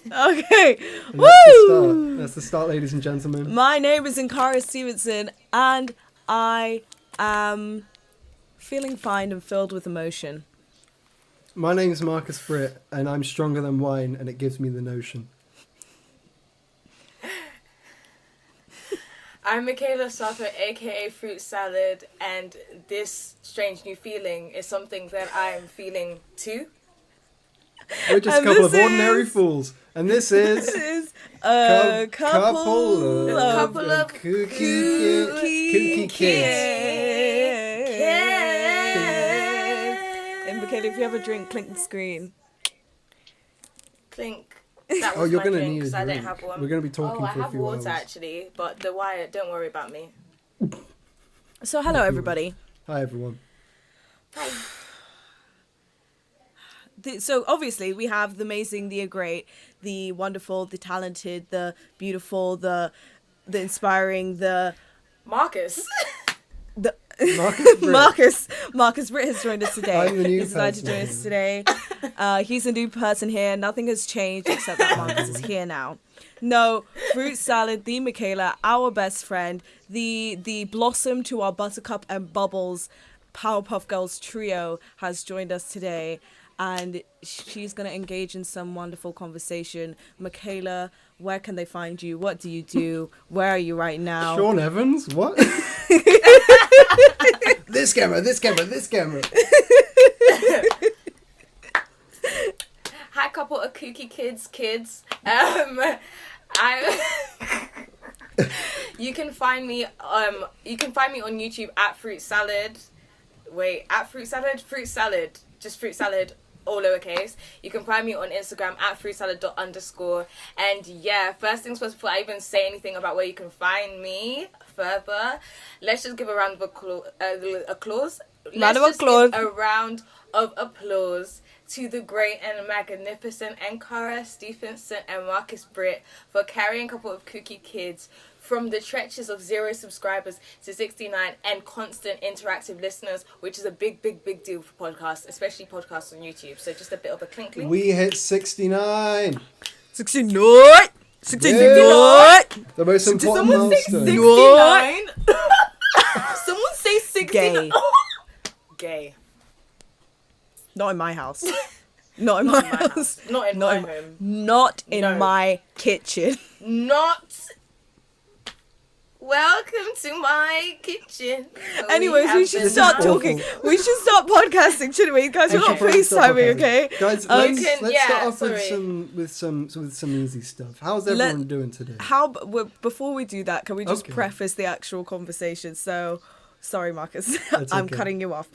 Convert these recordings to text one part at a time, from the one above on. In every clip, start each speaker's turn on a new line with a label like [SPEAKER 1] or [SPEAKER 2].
[SPEAKER 1] Okay.
[SPEAKER 2] And
[SPEAKER 1] Woo!
[SPEAKER 2] That's the start, ladies and gentlemen.
[SPEAKER 1] My name is Inglorious Stevenson, and I am feeling fine and filled with emotion.
[SPEAKER 2] My name's Marcus Britt, and I'm stronger than wine, and it gives me the notion.
[SPEAKER 3] I'm Michaela Suffer, aka Fruit Salad, and this strange new feeling is something that I'm feeling too.
[SPEAKER 2] We're just a couple of ordinary fools, and this is
[SPEAKER 1] a
[SPEAKER 2] couple of
[SPEAKER 1] kooky
[SPEAKER 2] kids.
[SPEAKER 1] And Michaela, if you have a drink, clink the screen.
[SPEAKER 3] Clink. That was
[SPEAKER 2] You're
[SPEAKER 3] my
[SPEAKER 2] gonna
[SPEAKER 3] drink,
[SPEAKER 2] need a
[SPEAKER 3] so I don't
[SPEAKER 2] drink.
[SPEAKER 3] have one.
[SPEAKER 2] We're gonna be talking
[SPEAKER 3] I
[SPEAKER 2] for a
[SPEAKER 3] have
[SPEAKER 2] few
[SPEAKER 3] water
[SPEAKER 2] hours.
[SPEAKER 3] actually, but the wire. Don't worry about me.
[SPEAKER 1] So hello everybody.
[SPEAKER 2] Hi everyone.
[SPEAKER 1] So obviously we have the amazing, the great, the wonderful, the talented, the beautiful, the inspiring, the
[SPEAKER 3] Marcus.
[SPEAKER 2] Marcus
[SPEAKER 1] Britt has joined us today.
[SPEAKER 2] I'm the new
[SPEAKER 1] He's decided to join us today. He's a new person here. Nothing has changed except that Marcus is here now. No, Fruit Salad, the Michaela, our best friend, the blossom to our Buttercup and Bubbles Powerpuff Girls trio has joined us today. And she's going to engage in some wonderful conversation. Michaela, where can they find you? What do you do? Where are you right now?
[SPEAKER 2] Sean Evans? What? This camera.
[SPEAKER 3] Hi, couple of kooky kids. You can find me on YouTube at Fruit Salad. Wait, at Fruit Salad, just Fruit Salad, all lowercase. You can find me on Instagram at fruitsalad._. And yeah, first things first, before I even say anything about where you can find me further, let's just give a round of applause. A round of applause to the great and magnificent Ankara Stevenson and Marcus Britt for carrying a couple of kooky kids from the trenches of 0 subscribers to 69 and constant interactive listeners, which is a big deal for podcasts, especially podcasts on YouTube. So just a bit of a clink.
[SPEAKER 2] We hit 69.
[SPEAKER 1] 69.
[SPEAKER 2] Yeah. The most important milestone.
[SPEAKER 3] 69. Someone say 69.
[SPEAKER 1] Gay. Not in my house. Not in my house.
[SPEAKER 3] Not in my home.
[SPEAKER 1] Not in my kitchen.
[SPEAKER 3] Not. Welcome to my kitchen.
[SPEAKER 1] Anyways, we should start talking. We should start podcasting, shouldn't we? Guys, we're not FaceTiming, okay?
[SPEAKER 2] Guys, let's start off with some easy stuff. How's everyone doing today?
[SPEAKER 1] Before we do that, can we just preface the actual conversation? So, sorry, Marcus, I'm cutting you off.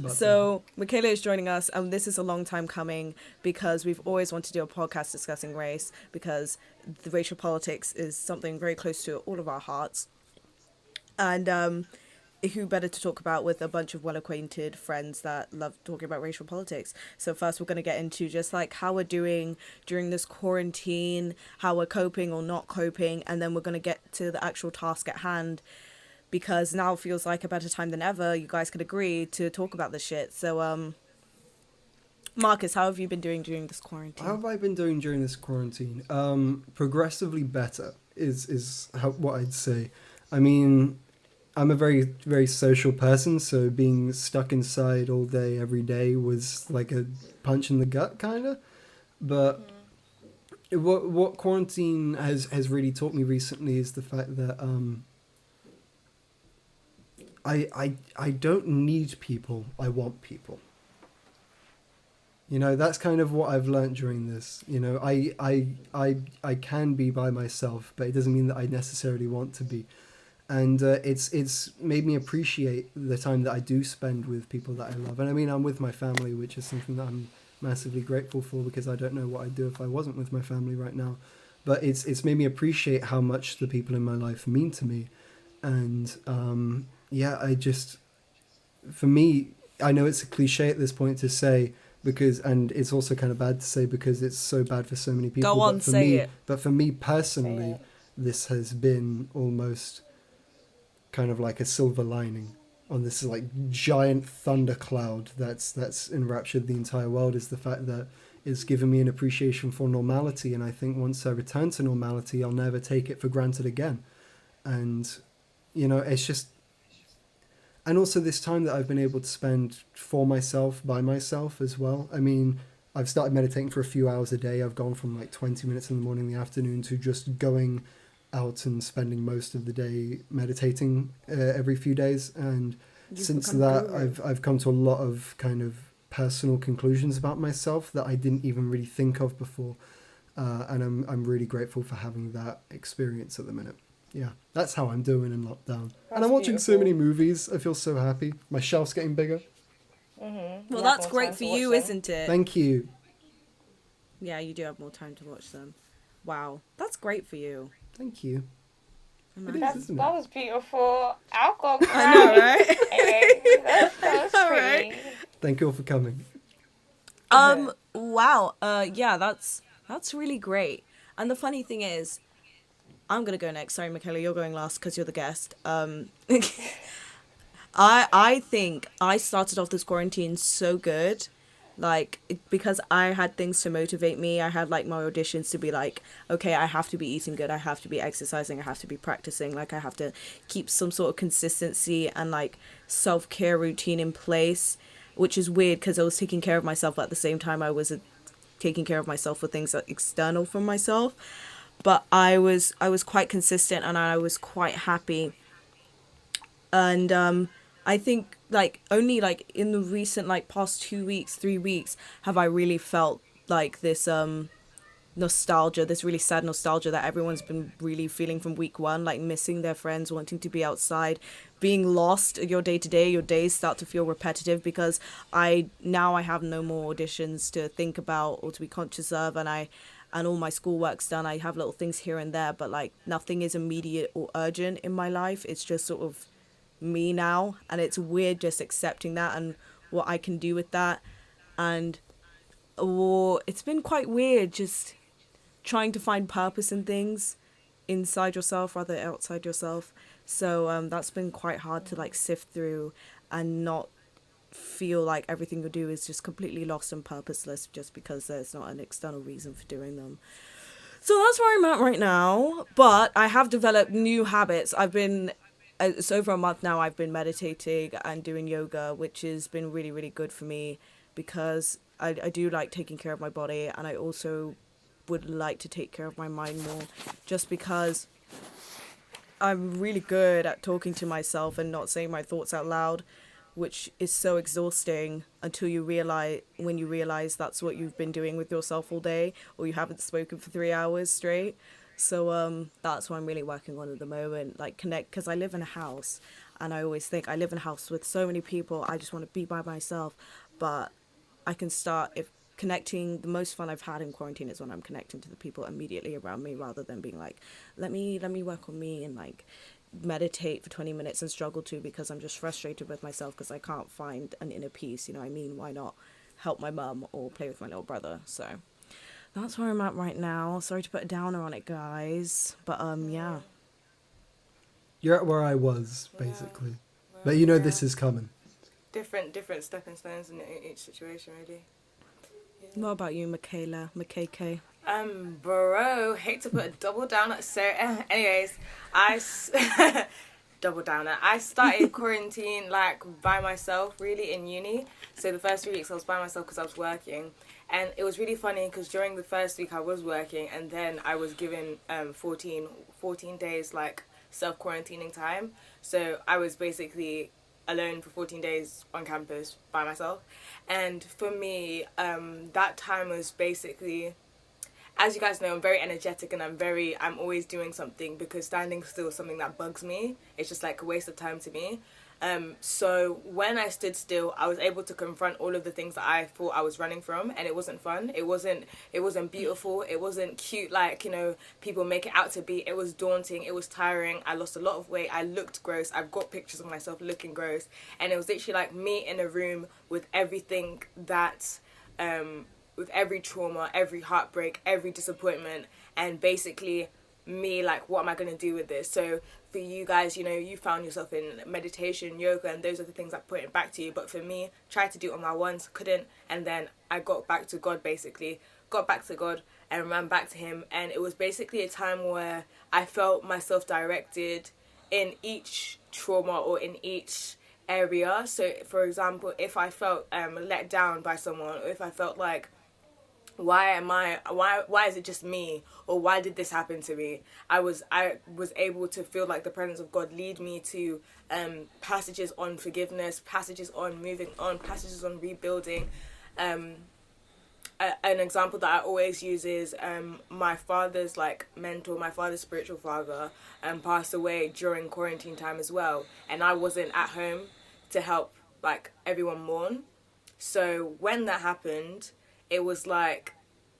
[SPEAKER 1] So Michaela is joining us, and this is a long time coming because we've always wanted to do a podcast discussing race, because the racial politics is something very close to all of our hearts. And who better to talk about with a bunch of well-acquainted friends that love talking about racial politics. So first we're going to get into just like how we're doing during this quarantine, how we're coping or not coping, and then we're going to get to the actual task at hand, because now feels like a better time than ever. You guys could agree to talk about this shit. So, Marcus, how have you been doing during this quarantine?
[SPEAKER 2] How have I been doing during this quarantine? Progressively better is what I'd say. I mean, I'm a very, very social person, so being stuck inside all day, every day was like a punch in the gut, kind of. But what quarantine has really taught me recently is the fact that I don't need people, I want people. You know, that's kind of what I've learned during this. You know, I can be by myself, but it doesn't mean that I necessarily want to be. And it's made me appreciate the time that I do spend with people that I love. And I mean, I'm with my family, which is something that I'm massively grateful for, because I don't know what I'd do if I wasn't with my family right now. But it's made me appreciate how much the people in my life mean to me. And for me, I know it's a cliche at this point to say, and it's also kind of bad to say because it's so bad for so many people.
[SPEAKER 1] Go on, say it.
[SPEAKER 2] But for me personally, this has been almost kind of like a silver lining on this like giant thundercloud that's enraptured the entire world, is the fact that it's given me an appreciation for normality. And I think once I return to normality, I'll never take it for granted again. And, you know, it's just... And also this time that I've been able to spend for myself, by myself as well. I mean, I've started meditating for a few hours a day. I've gone from like 20 minutes in the morning, in the afternoon, to just going out and spending most of the day meditating every few days. And since that, I've come to a lot of kind of personal conclusions about myself that I didn't even really think of before. And I'm really grateful for having that experience at the minute. Yeah, that's how I'm doing in lockdown. And I'm watching so many movies. I feel so happy. My shelf's getting bigger.
[SPEAKER 1] Mm-hmm. Well, that's great for you, isn't it?
[SPEAKER 2] Thank you.
[SPEAKER 1] Yeah, you do have more time to watch them. Wow, that's great for you.
[SPEAKER 2] Thank you.
[SPEAKER 3] That was beautiful. Alcohol.
[SPEAKER 1] I know, right?
[SPEAKER 3] that was pretty.
[SPEAKER 2] Right. Thank you all for coming.
[SPEAKER 1] Wow. Yeah, that's really great. And the funny thing is, I'm gonna go next. Sorry, Michaela, you're going last because you're the guest. I think I started off this quarantine so good, like, because I had things to motivate me. I had like my auditions to be like, okay, I have to be eating good, I have to be exercising, I have to be practicing, like I have to keep some sort of consistency and like self-care routine in place, which is weird because I was taking care of myself, but at the same time I was taking care of myself for things that external from myself. But I was quite consistent and I was quite happy. And I think like only like in the recent like past 2 weeks, 3 weeks have I really felt like this nostalgia, this really sad nostalgia that everyone's been really feeling from week one, like missing their friends, wanting to be outside, being lost your day to day. Your days start to feel repetitive because I have no more auditions to think about or to be conscious of, and all my schoolwork's done. I have little things here and there, but like nothing is immediate or urgent in my life. It's just sort of me now, and it's weird just accepting that and what I can do with that. And it's been quite weird just trying to find purpose in things inside yourself rather than outside yourself. So that's been quite hard to like sift through and not feel like everything you do is just completely lost and purposeless just because there's not an external reason for doing them. So that's where I'm at right now. But I have developed new habits. It's over a month now I've been meditating and doing yoga, which has been really, really good for me because I do like taking care of my body, and I also would like to take care of my mind more, just because I'm really good at talking to myself and not saying my thoughts out loud, which is so exhausting until you realize that's what you've been doing with yourself all day, or you haven't spoken for 3 hours straight. So that's what I'm really working on at the moment, like connect, because I live in a house, and I always think I live in a house with so many people, I just want to be by myself. But I can start, if connecting, the most fun I've had in quarantine is when I'm connecting to the people immediately around me, rather than being like, let me work on me and like meditate for 20 minutes and struggle to, because I'm just frustrated with myself because I can't find an inner peace. You know what I mean? Why not help my mum or play with my little brother? So that's where I'm at right now. Sorry to put a downer on it, guys, but yeah.
[SPEAKER 2] You're at where I was, basically. But you know this is coming.
[SPEAKER 3] Different stepping stones in each situation, really.
[SPEAKER 1] Yeah. What about you, Michaela? McKK?
[SPEAKER 3] Bro, hate to put a double downer. So, anyways, double downer. I started quarantine like by myself, really, in uni. So the first 3 weeks I was by myself because I was working. And it was really funny because during the first week I was working, and then I was given 14 days like self-quarantining time. So I was basically alone for 14 days on campus by myself. And for me, that time was basically, as you guys know, I'm very energetic and I'm always doing something, because standing still is something that bugs me. It's just like a waste of time to me. So when I stood still, I was able to confront all of the things that I thought I was running from, and it wasn't fun. It wasn't beautiful. It wasn't cute like, you know, people make it out to be. It was daunting. It was tiring. I lost a lot of weight. I looked gross. I've got pictures of myself looking gross. And it was literally like me in a room with everything that, with every trauma, every heartbreak, every disappointment, and basically me, like, what am I going to do with this? So for you guys, you know, you found yourself in meditation, yoga, and those are the things that put it back to you. But for me, tried to do it on my ones, couldn't, and then I got back to God, basically. Got back to God and ran back to him, and it was basically a time where I felt myself directed in each trauma or in each area. So for example, if I felt let down by someone, or if I felt like, why is it just me, or why did this happen to me, I was able to feel like the presence of God lead me to passages on forgiveness, passages on moving on, passages on rebuilding. An example that I always use is my father's like mentor, my father's spiritual father, passed away during quarantine time as well, and I wasn't at home to help like everyone mourn. So when that happened, it was like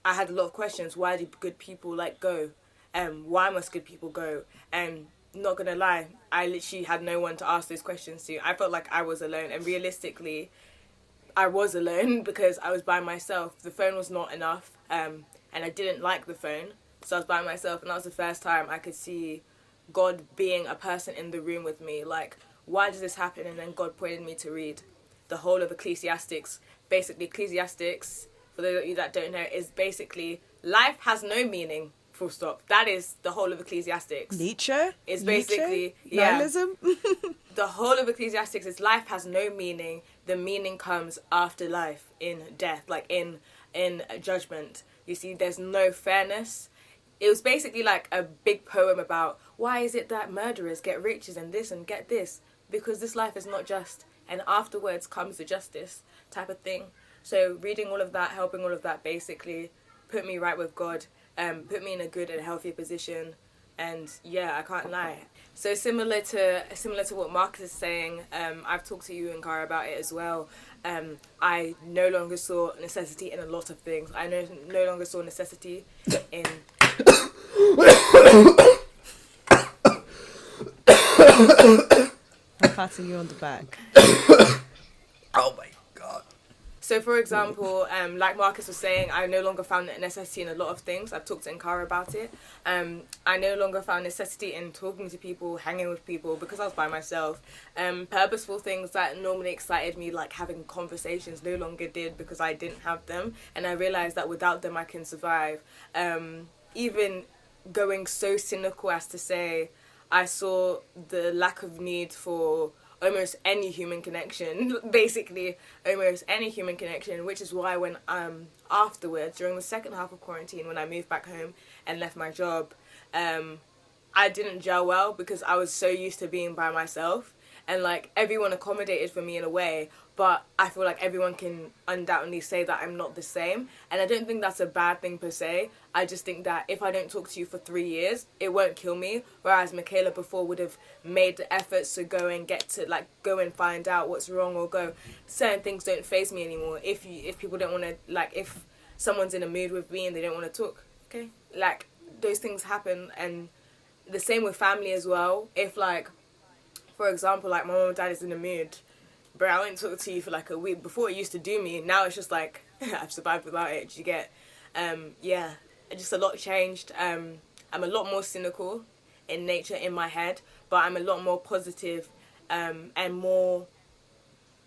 [SPEAKER 3] I had a lot of questions. Why did good people like go? Why must good people go? And not gonna lie, I literally had no one to ask those questions to. I felt like I was alone, and realistically, I was alone because I was by myself. The phone was not enough, and I didn't like the phone, so I was by myself, and that was the first time I could see God being a person in the room with me. Like, why does this happen? And then God pointed me to read the whole of Ecclesiastes. Basically, Ecclesiastes, for those of you that don't know, is basically life has no meaning, full stop. That is the whole of Ecclesiastes.
[SPEAKER 1] Nietzsche?
[SPEAKER 3] It's basically,
[SPEAKER 1] nihilism?
[SPEAKER 3] The whole of Ecclesiastes is life has no meaning. The meaning comes after life, in death, like in judgment. You see, there's no fairness. It was basically like a big poem about why is it that murderers get riches and this and get this? Because this life is not just, and afterwards comes the justice type of thing. So reading all of that, helping all of that, basically put me right with God, put me in a good and healthy position. And yeah, I can't lie. So similar to what Marcus is saying, I've talked to you and Cara about it as well. I no longer saw necessity in a lot of things. I no longer saw necessity in...
[SPEAKER 1] I'm patting you on the back.
[SPEAKER 2] Oh my God.
[SPEAKER 3] So, for example, like Marcus was saying, I no longer found necessity in a lot of things. I've talked to Nkara about it. I no longer found necessity in talking to people, hanging with people, because I was by myself. Purposeful things that normally excited me, like having conversations, no longer did because I didn't have them. And I realised that without them, I can survive. Even going so cynical as to say, I saw the lack of need for almost any human connection, basically almost any human connection, which is why when afterwards, during the second half of quarantine, when I moved back home and left my job, I didn't gel well because I was so used to being by myself, and like everyone accommodated for me in a way, but I feel like everyone can undoubtedly say that I'm not the same, and I don't think that's a bad thing per se. I just think that if I don't talk to you for 3 years, it won't kill me, whereas Michaela before would have made the efforts to go and get to, like, go and find out what's wrong, or go, certain things don't faze me anymore. If people don't want to, like, if someone's in a mood with me and they don't want to talk, okay, like, those things happen. And the same with family as well. If, like, for example, like, my mom and dad is in a mood, bro, I won't talk to you for like a week. Before it used to do me, now it's just like, I've survived without it. Do you get? Yeah, just a lot changed. I'm a lot more cynical in nature in my head, but I'm a lot more positive, and more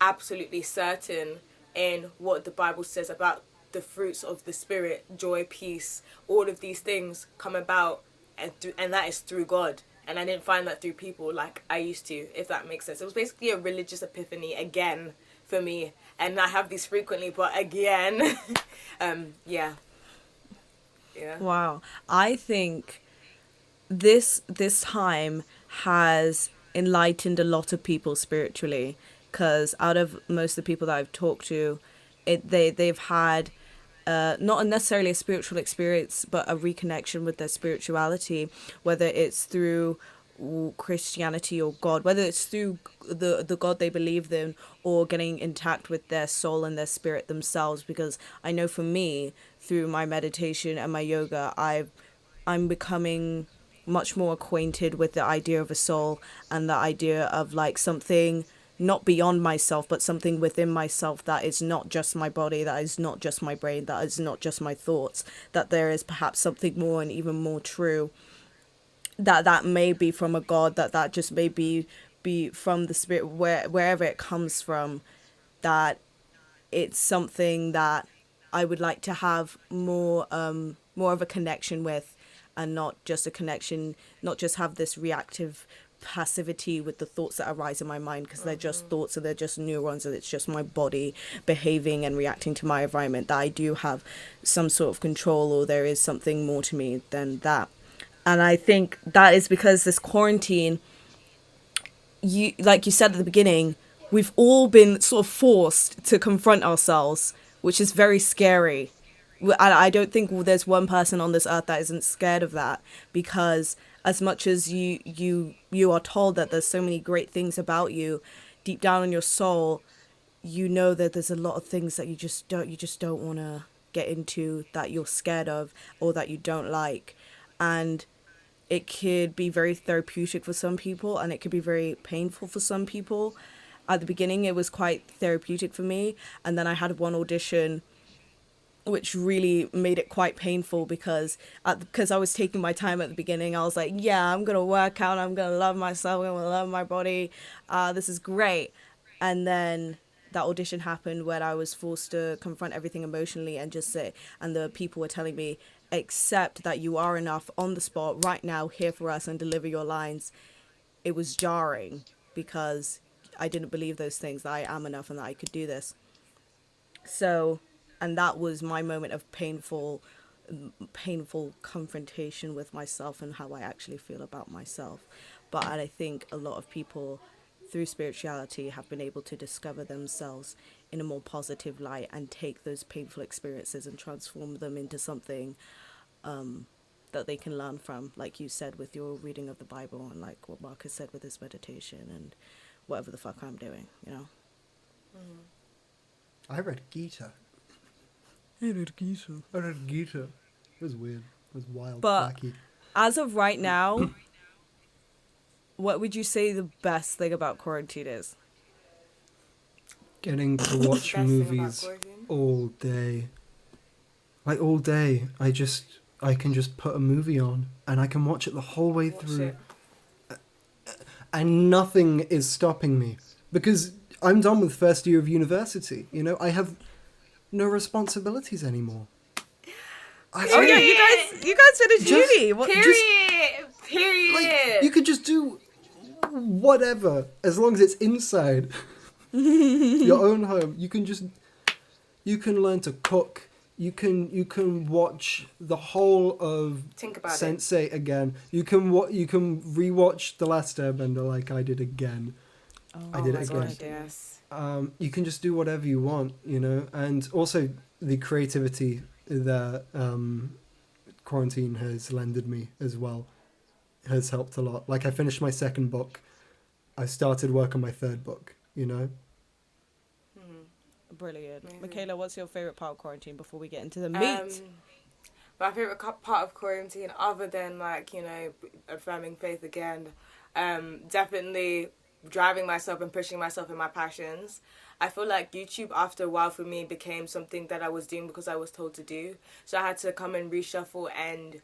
[SPEAKER 3] absolutely certain in what the Bible says about the fruits of the Spirit, joy, peace, all of these things come about, and that is through God. And I didn't find that through people like I used to, if that makes sense. It was basically a religious epiphany again for me. And I have these frequently, but again, yeah.
[SPEAKER 1] Wow. I think this time has enlightened a lot of people spiritually, because out of most of the people that I've talked to, they've had not necessarily a spiritual experience, but a reconnection with their spirituality, whether it's through Christianity or God, whether it's through the God they believe in, or getting intact with their soul and their spirit themselves. Because I know for me, through my meditation and my yoga, I'm becoming much more acquainted with the idea of a soul, and the idea of like something not beyond myself, but something within myself that is not just my body, that is not just my brain, that is not just my thoughts, that there is perhaps something more and even more true. that may be from a God, that just may be from the spirit, wherever it comes from, that it's something that I would like to have more of a connection with, and not just a connection, not just have this reactive passivity with the thoughts that arise in my mind, because they're just thoughts and they're just neurons and it's just my body behaving and reacting to my environment, that I do have some sort of control, or there is something more to me than that. And I think that is because this quarantine, like you said at the beginning, we've all been sort of forced to confront ourselves, which is very scary. I don't think there's one person on this earth that isn't scared of that, because as much as you are told that there's so many great things about you, deep down in your soul, you know that there's a lot of things that you just don't want to get into, that you're scared of or that you don't like. And it could be very therapeutic for some people, and it could be very painful for some people. At the beginning, it was quite therapeutic for me, and then I had one audition which really made it quite painful, because I was taking my time at the beginning. I was like, yeah, I'm gonna work out, I'm gonna love myself, I'm gonna love my body, this is great. And then that audition happened where I was forced to confront everything emotionally and just say, and the people were telling me, accept that you are enough on the spot right now, here for us, and deliver your lines. It was jarring, because I didn't believe those things, that I am enough and that I could do this. So, and that was my moment of painful confrontation with myself and how I actually feel about myself. But I think a lot of people through spirituality have been able to discover themselves in a more positive light and take those painful experiences and transform them into something that they can learn from, like you said with your reading of the Bible, and like what Marcus said with his meditation and whatever the fuck I'm doing, you know.
[SPEAKER 2] I read Gita. It was weird. It was wild,
[SPEAKER 1] but
[SPEAKER 2] wacky.
[SPEAKER 1] As of right now, what would you say the best thing about quarantine is?
[SPEAKER 2] Getting to watch movies all day. Like, all day. I can just put a movie on and I can watch it the whole way through. And nothing is stopping me. Because I'm done with first year of university. You know, I have no responsibilities anymore.
[SPEAKER 1] Oh yeah, you guys finished uni.
[SPEAKER 3] Period.
[SPEAKER 2] Like, you could just do whatever as long as it's inside your own home. You can learn to cook. You can watch the whole of Sense8 again. You can rewatch The Last Airbender like I did again. I did it again.
[SPEAKER 3] God, yes.
[SPEAKER 2] You can just do whatever you want, you know, and also the creativity that quarantine has lended me as well has helped a lot. Like, I finished my second book. I started work on my third book, you know.
[SPEAKER 1] Brilliant. Amazing. Michaela, what's your favourite part of quarantine before we get into the meat?
[SPEAKER 3] My favourite part of quarantine, other than, like, you know, affirming faith again, definitely driving myself and pushing myself in my passions. I feel like YouTube, after a while, for me, became something that I was doing because I was told to do. So I had to come and reshuffle and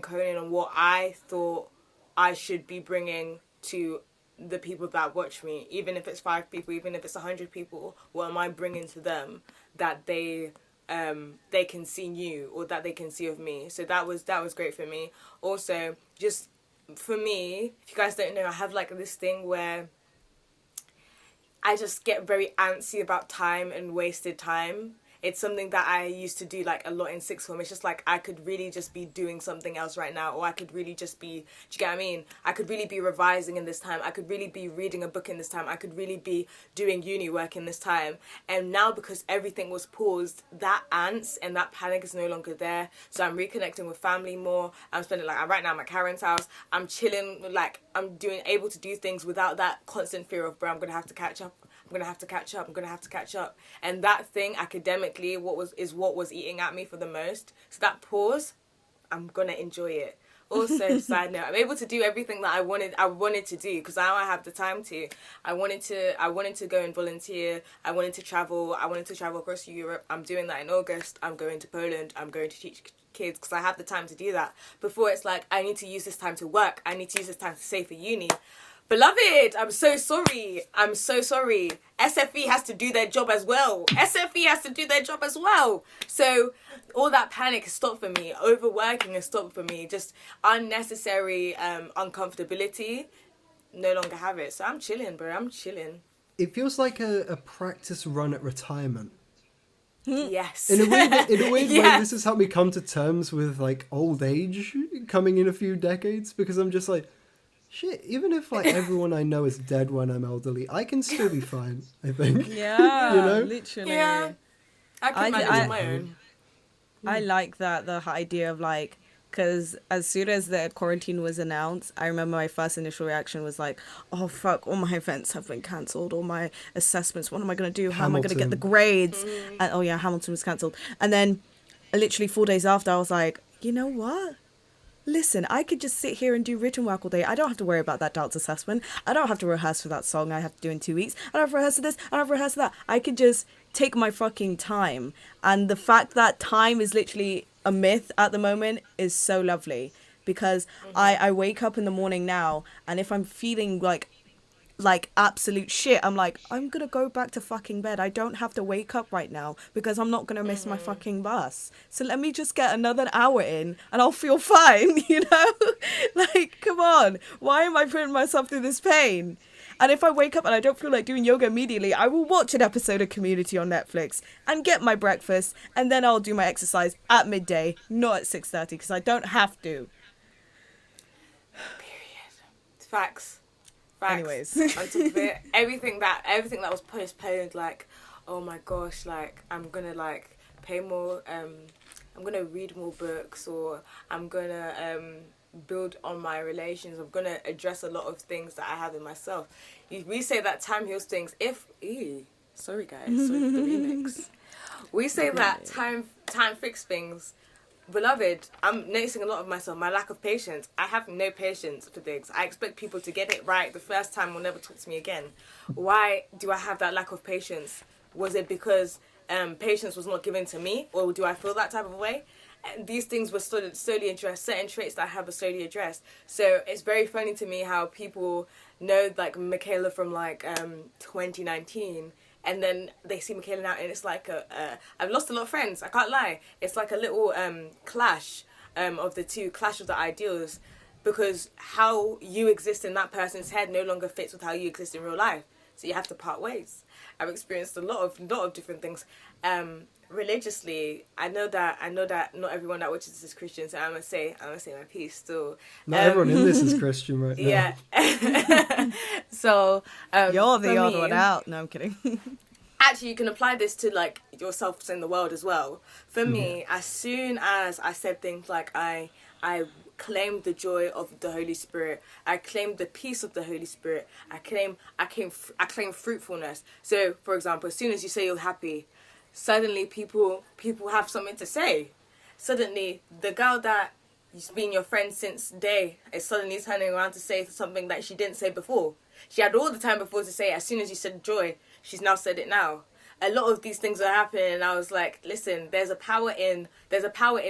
[SPEAKER 3] cone in on what I thought I should be bringing to the people that watch me. Even if it's 5 people, even if it's 100 people, what am I bringing to them that they can see you, or that they can see of me? So that was great for me. Also, just for me, if you guys don't know, I have like this thing where I just get very antsy about time and wasted time. It's something that I used to do like a lot in sixth form. It's just like I could really just be doing something else right now, or I could really just be, do you get what I mean? I could really be revising in this time. I could really be reading a book in this time. I could really be doing uni work in this time. And now, because everything was paused, that ants and that panic is no longer there. So I'm reconnecting with family more. I'm spending, like, right now I'm at Karen's house. I'm chilling, like, I'm able to do things without that constant fear of, bro, I'm going to have to catch up. I'm going to have to catch up. And that thing, academically, what was eating at me for the most. So that pause, I'm going to enjoy it. Also, side note, I'm able to do everything that I wanted to do because now I have the time to. I wanted to go and volunteer. I wanted to travel across Europe. I'm doing that in August. I'm going to Poland. I'm going to teach kids because I have the time to do that. Before it's like, I need to use this time to work. I need to use this time to save for uni. Beloved, I'm so sorry. SFE has to do their job as well. So all that panic has stopped for me. Overworking has stopped for me. Just unnecessary uncomfortability. No longer have it. So I'm chilling, bro. I'm chilling.
[SPEAKER 2] It feels like a practice run at retirement.
[SPEAKER 3] Yes.
[SPEAKER 2] In a way, yes. This has helped me come to terms with like old age coming in a few decades, because I'm just like, shit, even if like everyone I know is dead when I'm elderly, I can still be fine, I think.
[SPEAKER 1] Yeah,
[SPEAKER 2] you know?
[SPEAKER 1] Literally.
[SPEAKER 3] Yeah. I can manage my own.
[SPEAKER 1] I like that, the idea of like, because as soon as the quarantine was announced, I remember my first initial reaction was like, oh fuck, all my events have been cancelled, all my assessments, what am I going to do? How am I going to get the grades? And oh yeah, Hamilton was cancelled. And then literally 4 days after, I was like, you know what? Listen, I could just sit here and do written work all day. I don't have to worry about that dance assessment. I don't have to rehearse for that song I have to do in 2 weeks. I don't have to rehearse for this. I don't have to rehearse for that. I could just take my fucking time. And the fact that time is literally a myth at the moment is so lovely. Because I wake up in the morning now, and if I'm feeling like absolute shit, I'm like, I'm gonna go back to fucking bed. I don't have to wake up right now because I'm not gonna miss my fucking bus. So let me just get another hour in and I'll feel fine, you know? Like, come on, why am I putting myself through this pain? And if I wake up and I don't feel like doing yoga immediately, I will watch an episode of Community on Netflix and get my breakfast, and then I'll do my exercise at midday, not at 6:30, because I don't have to.
[SPEAKER 3] Period. Facts.
[SPEAKER 1] Anyways,
[SPEAKER 3] on top of it, everything that was postponed, like, oh my gosh, like I'm gonna like pay more, I'm gonna read more books, or I'm gonna build on my relations. I'm gonna address a lot of things that I have in myself. We say that time heals things. Sorry guys, sorry for the remix. We say that time fix things. Beloved, I'm noticing a lot of myself, my lack of patience. I have no patience for things. I expect people to get it right the first time or never talk to me again. Why do I have that lack of patience? Was it because patience was not given to me, or do I feel that type of way? And these things were slowly addressed. Certain traits that I have are slowly addressed. So it's very funny to me how people know like Michaela from like 2019, and then they see Michaela now, and it's like I've lost a lot of friends, I can't lie. It's like a little clash of the two, clash of the ideals, because how you exist in that person's head no longer fits with how you exist in real life. So you have to part ways. I've experienced a lot of different things. Religiously, I know that not everyone that watches this is Christian, so I'm gonna say my piece still.
[SPEAKER 2] Not everyone in this is Christian right now.
[SPEAKER 3] Yeah. So
[SPEAKER 1] you're the odd one out. No, I'm kidding.
[SPEAKER 3] Actually, you can apply this to like yourself in the world as well. For me, as soon as I said things like I claimed the joy of the Holy Spirit, I claimed the peace of the Holy Spirit, I claim fruitfulness. So, for example, as soon as you say you're happy, suddenly people have something to say. Suddenly, the girl that has been your friend since day is suddenly turning around to say something that she didn't say before. She had all the time before to say it. As soon as you said joy, she's now said it now. A lot of these things are happening, and I was like, listen, there's a power in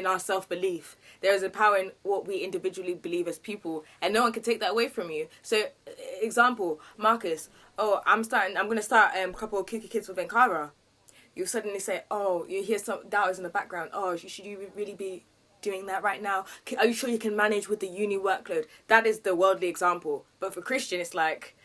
[SPEAKER 3] our self-belief. There is a power in what we individually believe as people, and no one can take that away from you. So, example, Marcus, I'm going to start a couple of Kiki Kids with Ankara. You suddenly say, oh, you hear some doubters in the background. Oh, should you really be doing that right now? Are you sure you can manage with the uni workload? That is the worldly example. But for Christian, it's like,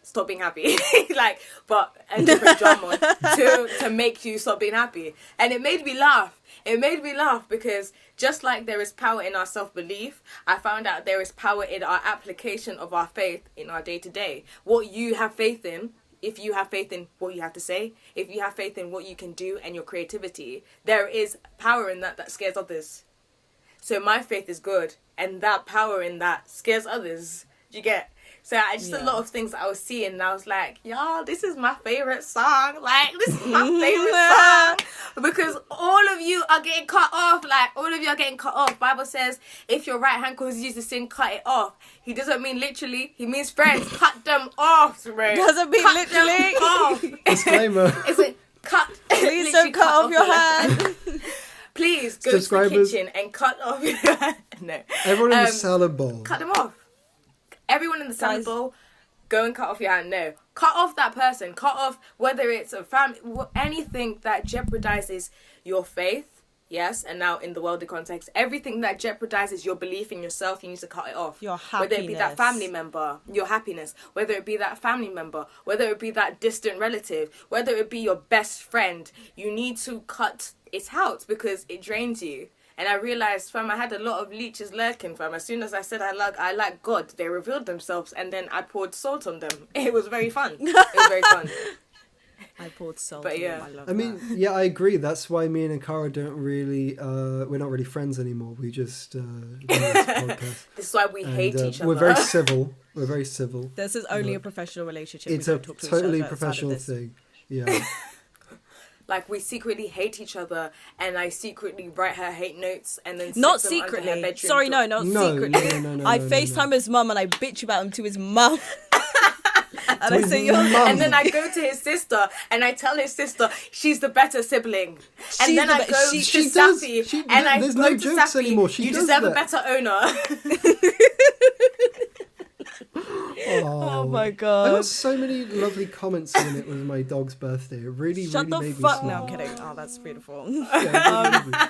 [SPEAKER 3] stop being happy. Like, but a different drama to make you stop being happy. And it made me laugh. It made me laugh because just like there is power in our self-belief, I found out there is power in our application of our faith in our day-to-day. What you have faith in, if you have faith in what you have to say, if you have faith in what you can do and your creativity, there is power in that scares others. So my faith is good, and that power in that scares others. Do you get? So a lot of things that I was seeing, and I was like, y'all, this is my favorite song. Like, this is my favorite song. Because all of you are getting cut off. Like, all of you are getting cut off. Bible says, if your right hand causes you to sin, cut it off. He doesn't mean literally. He means friends. Cut them off, bro.
[SPEAKER 1] Doesn't mean
[SPEAKER 3] cut
[SPEAKER 1] literally.
[SPEAKER 3] Them off.
[SPEAKER 2] Disclaimer.
[SPEAKER 3] It's like,
[SPEAKER 1] Please don't cut off your hand.
[SPEAKER 3] Please go to the kitchen and cut off your hand. No.
[SPEAKER 2] Everyone in the salad bowl.
[SPEAKER 3] Cut them off. Everyone in the salad bowl, go and cut off your hand. No. Cut off that person. Cut off whether it's a family, anything that jeopardizes your faith. Yes, and now in the worldly context, everything that jeopardizes your belief in yourself, you need to cut it off.
[SPEAKER 1] Your happiness.
[SPEAKER 3] Whether it be that family member, your happiness. Whether it be that family member. Whether it be that distant relative. Whether it be your best friend. You need to cut it out because it drains you. And I realised, fam, I had a lot of leeches lurking, fam. As soon as I said I like God, they revealed themselves, and then I poured salt on them. It was very fun. It was very fun.
[SPEAKER 1] I poured salt
[SPEAKER 3] but
[SPEAKER 1] on
[SPEAKER 3] yeah.
[SPEAKER 1] them. I love
[SPEAKER 2] I mean, yeah, I agree. That's why me and Akara don't really, we're not really friends anymore. We just do this podcast.
[SPEAKER 3] This is why we hate each other.
[SPEAKER 2] We're very civil. We're very civil.
[SPEAKER 1] This is only a professional relationship.
[SPEAKER 2] It's a totally professional thing. Yeah.
[SPEAKER 3] Like, we secretly hate each other, and I secretly write her hate notes, and then
[SPEAKER 1] not
[SPEAKER 3] stick them under her
[SPEAKER 1] secretly.
[SPEAKER 3] bedroom
[SPEAKER 1] Sorry,
[SPEAKER 3] door.
[SPEAKER 1] not secretly.
[SPEAKER 2] No,
[SPEAKER 1] I FaceTime his mum and I bitch about him to his mum. And I say,
[SPEAKER 3] and then I go to his sister and I tell his sister she's the better sibling. And then I go to Safi and I go to Safi, you deserve a better owner.
[SPEAKER 1] Oh my god!
[SPEAKER 2] I got so many lovely comments on it with my dog's birthday. It really,
[SPEAKER 1] Shut
[SPEAKER 2] really
[SPEAKER 1] the
[SPEAKER 2] made
[SPEAKER 1] fuck!
[SPEAKER 2] me
[SPEAKER 1] No,
[SPEAKER 2] smile.
[SPEAKER 1] I'm kidding. Oh, that's beautiful.
[SPEAKER 2] Yeah,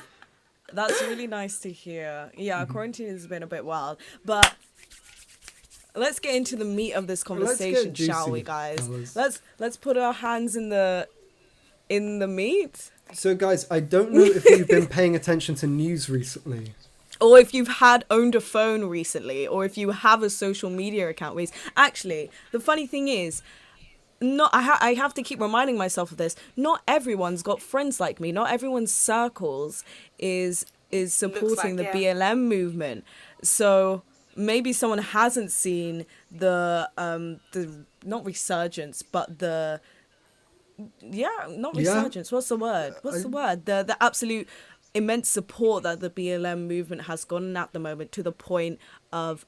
[SPEAKER 1] That's really nice to hear. Yeah, quarantine has been a bit wild, but let's get into the meat of this conversation, shall we, guys?
[SPEAKER 2] Fellas.
[SPEAKER 1] Let's put our hands in the meat.
[SPEAKER 2] So, guys, I don't know if you've been paying attention to news recently.
[SPEAKER 1] Or if you've owned a phone recently, or if you have a social media account. Actually, the funny thing is, I have to keep reminding myself of this. Not everyone's got friends like me. Not everyone's circles is supporting the BLM movement. So maybe someone hasn't seen the not resurgence, but resurgence. What's the word? The absolute immense support that the BLM movement has gotten at the moment, to the point of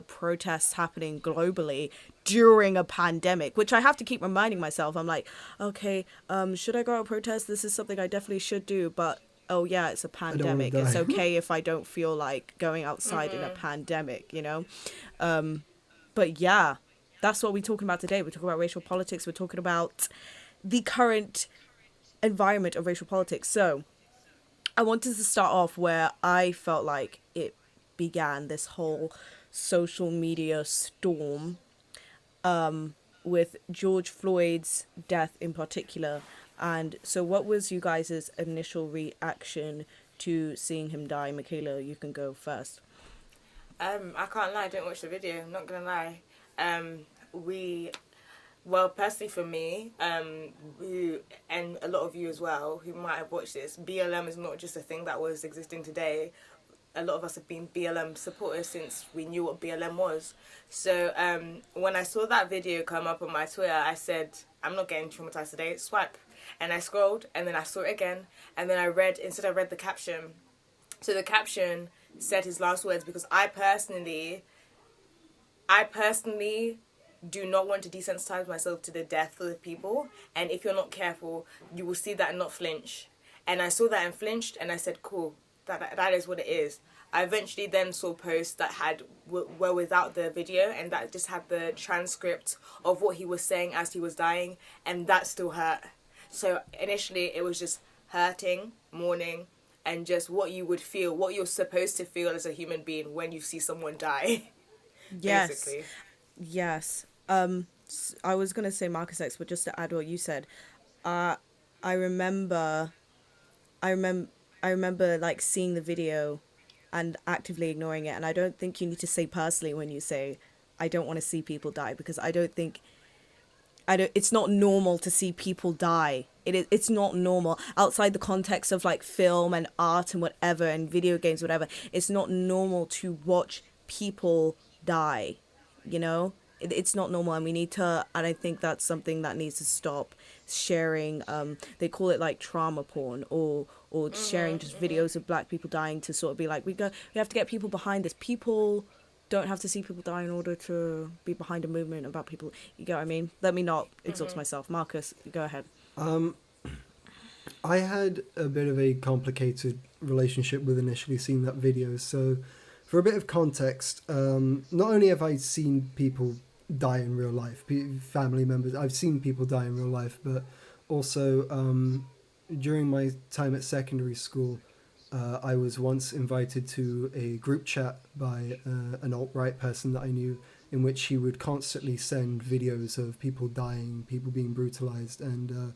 [SPEAKER 1] protests happening globally during a pandemic, which I have to keep reminding myself. I'm like, okay, should I go out and protest? This is something I definitely should do, but oh yeah, it's a pandemic. It's okay if I don't feel like going outside in a pandemic, you know? But yeah, that's what we're talking about today. We're talking about racial politics. We're talking about the current environment of racial politics. So I wanted to start off where I felt like it began, this whole social media storm, with George Floyd's death in particular. And so what was you guys' initial reaction to seeing him die? Michaela, you can go first.
[SPEAKER 3] I can't lie, I didn't watch the video, I'm not gonna lie. Well, personally for me, who, and a lot of you as well, who might have watched this, BLM is not just a thing that was existing today. A lot of us have been BLM supporters since we knew what BLM was. So when I saw that video come up on my Twitter, I said, I'm not getting traumatized today, swipe. And I scrolled, and then I saw it again, and then I read the caption. So the caption said his last words, because I personally do not want to desensitize myself to the death of people, and if you're not careful, you will see that and not flinch. And I saw that and flinched, and I said, cool, that is what it is. I eventually then saw posts that were without the video, and that just had the transcript of what he was saying as he was dying, and that still hurt. So initially it was just hurting, mourning, and just what you would feel, what you're supposed to feel as a human being when you see someone die.
[SPEAKER 1] Yes.
[SPEAKER 3] Basically.
[SPEAKER 1] Yes. I was going to say Marcus X, but just to add what you said, I remember like seeing the video and actively ignoring it. And I don't think you need to say personally when you say, I don't want to see people die, because it's not normal to see people die. It's not normal outside the context of like film and art and whatever and video games, whatever. It's not normal to watch people die. you know? It's not normal, and we need to, and I think that's something that needs to stop. Sharing, they call it like trauma porn, or sharing just videos of black people dying to sort of be like, we have to get people behind this. People don't have to see people die in order to be behind a movement about people. You get what I mean? Let me not exhaust myself. Marcus, go ahead.
[SPEAKER 2] I had a bit of a complicated relationship with initially seeing that video. So for a bit of context, not only have I seen people die in real life, family members, I've seen people die in real life, but also during my time at secondary school, I was once invited to a group chat by an alt-right person that I knew, in which he would constantly send videos of people dying, people being brutalized, and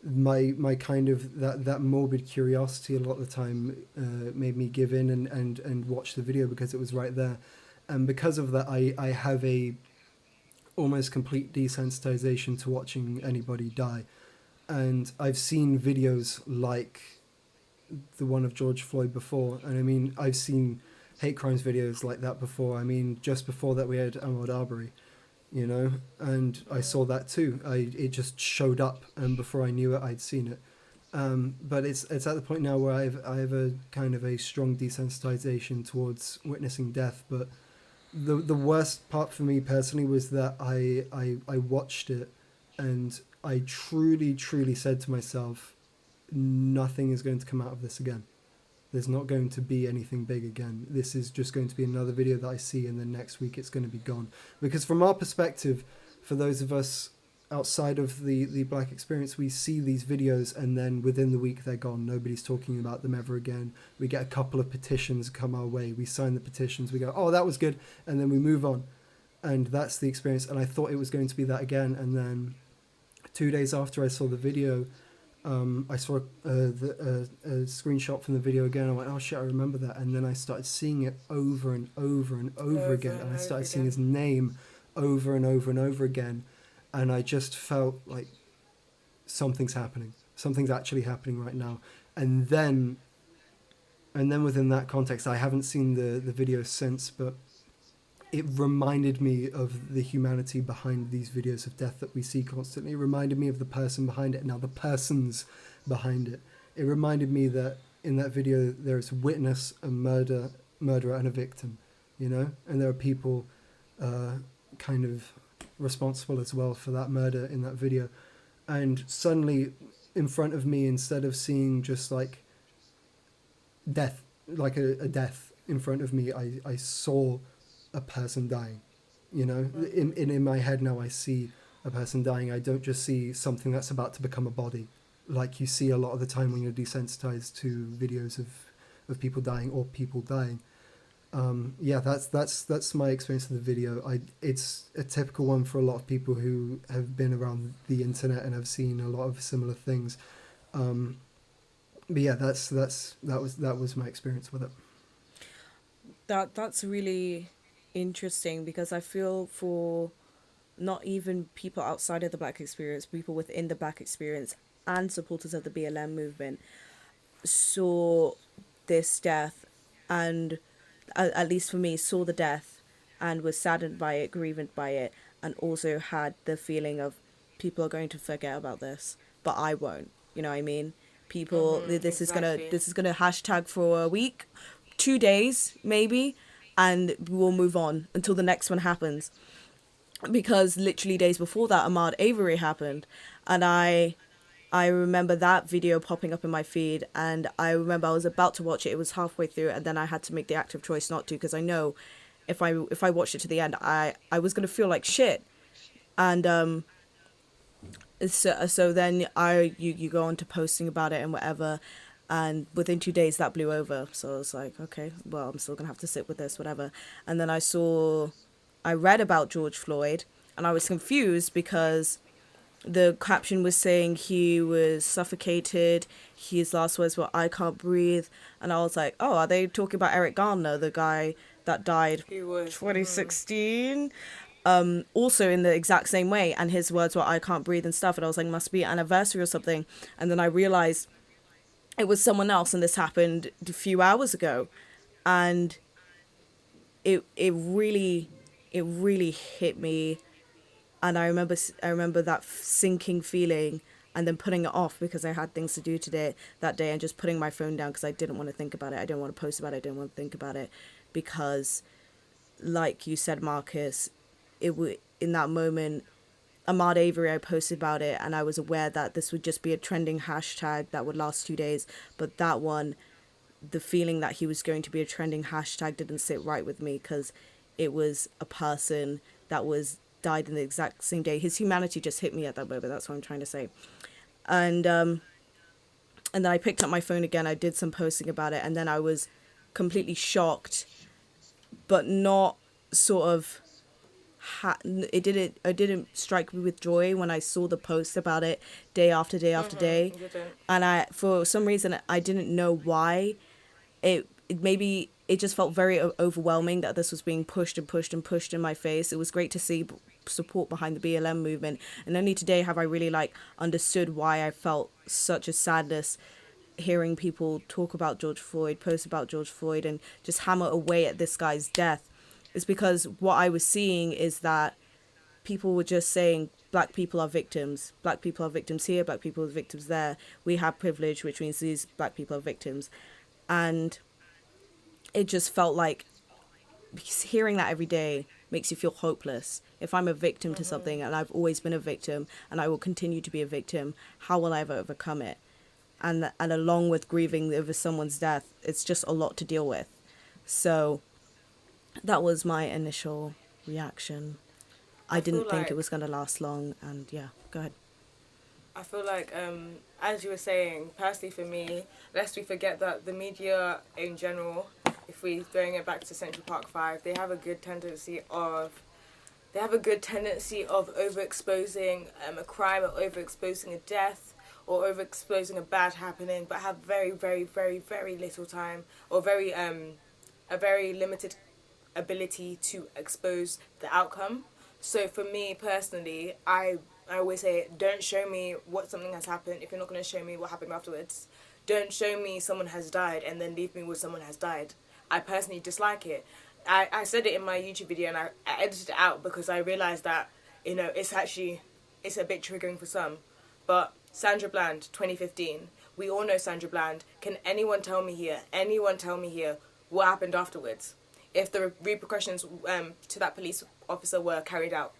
[SPEAKER 2] my kind of that morbid curiosity a lot of the time made me give in and watch the video because it was right there. And because of that, I have a almost complete desensitization to watching anybody die. And I've seen videos like the one of George Floyd before, and I mean, I've seen hate crimes videos like that before. I mean, just before that we had Ahmaud Arbery, you know, and I saw that too. It just showed up, and before I knew it, I'd seen it. But it's at the point now where I have a kind of a strong desensitization towards witnessing death. But the worst part for me personally was that I watched it, and I truly said to myself, nothing is going to come out of this again. There's not going to be anything big again. This is just going to be another video that I see, and then next week it's going to be gone. Because from our perspective, for those of us outside of the black experience, we see these videos and then within the week they're gone. Nobody's talking about them ever again. We get a couple of petitions come our way. We sign the petitions. We go, oh, that was good. And then we move on. And that's the experience. And I thought it was going to be that again. And then 2 days after I saw the video, I saw a screenshot from the video again. I went, oh shit, I remember that. And then I started seeing it over and over and over again. And I started seeing his name over and over and over again. And I just felt like something's happening. Something's actually happening right now. And then within that context, I haven't seen the video since, but it reminded me of the humanity behind these videos of death that we see constantly. It reminded me of the person behind it. Now, the persons behind it. It reminded me that in that video, there's a witness, a murderer, and a victim, you know? And there are people kind of responsible as well for that murder in that video. And suddenly, in front of me, instead of seeing just like death, like a death in front of me, I saw a person dying, you know. In my head now, I see a person dying. I don't just see something that's about to become a body, like you see a lot of the time when you're desensitized to videos of people dying or people dying. Yeah, that's my experience of the video. It's a typical one for a lot of people who have been around the internet and have seen a lot of similar things. But yeah, that was my experience with it.
[SPEAKER 1] That's really interesting, because I feel for not even people outside of the black experience, people within the black experience and supporters of the BLM movement saw this death, and at least for me, saw the death and was saddened by it, grieved by it, and also had the feeling of people are going to forget about this, but I won't. You know what I mean? People, this is gonna hashtag for a week, 2 days maybe, and we'll move on until the next one happens. Because literally days before that, Ahmaud Arbery happened, and I remember that video popping up in my feed, and I remember I was about to watch it. It was halfway through, and then I had to make the active choice not to, because I know if I watched it to the end, I was gonna feel like shit. And so then you go on to posting about it and whatever, and within 2 days that blew over. So I was like, okay, well, I'm still gonna have to sit with this, whatever. And then I read about George Floyd, and I was confused because the caption was saying he was suffocated. His last words were, "I can't breathe." And I was like, oh, are they talking about Eric Garner, the guy that died 2016? Also in the exact same way. And his words were, "I can't breathe" and stuff. And I was like, must be an anniversary or something. And then I realized it was someone else, and this happened a few hours ago. And it really it really hit me. And I remember that sinking feeling, and then putting it off because I had things to do that day, and just putting my phone down because I didn't want to think about it. I didn't want to post about it. I didn't want to think about it because, like you said, Marcus, in that moment, Ahmaud Avery, I posted about it, and I was aware that this would just be a trending hashtag that would last 2 days. But that one, the feeling that he was going to be a trending hashtag didn't sit right with me, because it was a person that died in the exact same day. His humanity just hit me at that moment. That's what I'm trying to say. And then I picked up my phone again. I did some posting about it, and then I was completely shocked, but not sort of. It didn't strike me with joy when I saw the post about it day after day after day, and for some reason I didn't know why. Maybe it just felt very overwhelming that this was being pushed and pushed and pushed in my face. It was great to see support behind the BLM movement, and only today have I really understood why I felt such a sadness hearing people talk about George Floyd, post about George Floyd, and just hammer away at this guy's death. Is because what I was seeing is that people were just saying black people are victims. Black people are victims here, black people are victims there. We have privilege, which means these black people are victims. And it just felt like hearing that every day makes you feel hopeless. If I'm a victim to something, and I've always been a victim, and I will continue to be a victim, how will I ever overcome it? And along with grieving over someone's death, it's just a lot to deal with. So that was my initial reaction. I didn't think it was going to last long, and yeah, go ahead.
[SPEAKER 3] I feel like, as you were saying, personally for me, lest we forget that the media in general, if we're throwing it back to Central Park 5, they have a good tendency of overexposing a crime, or overexposing a death, or overexposing a bad happening, but have very, very, very, very little time, or a very limited ability to expose the outcome. So for me personally, I always say, don't show me what something has happened if you're not going to show me what happened afterwards. Don't show me someone has died and then leave me with someone has died. I personally dislike it. I said it in my YouTube video, and I edited it out because I realised that, it's a bit triggering for some. But Sandra Bland, 2015, we all know Sandra Bland. Can anyone tell me here what happened afterwards? If the repercussions to that police officer were carried out.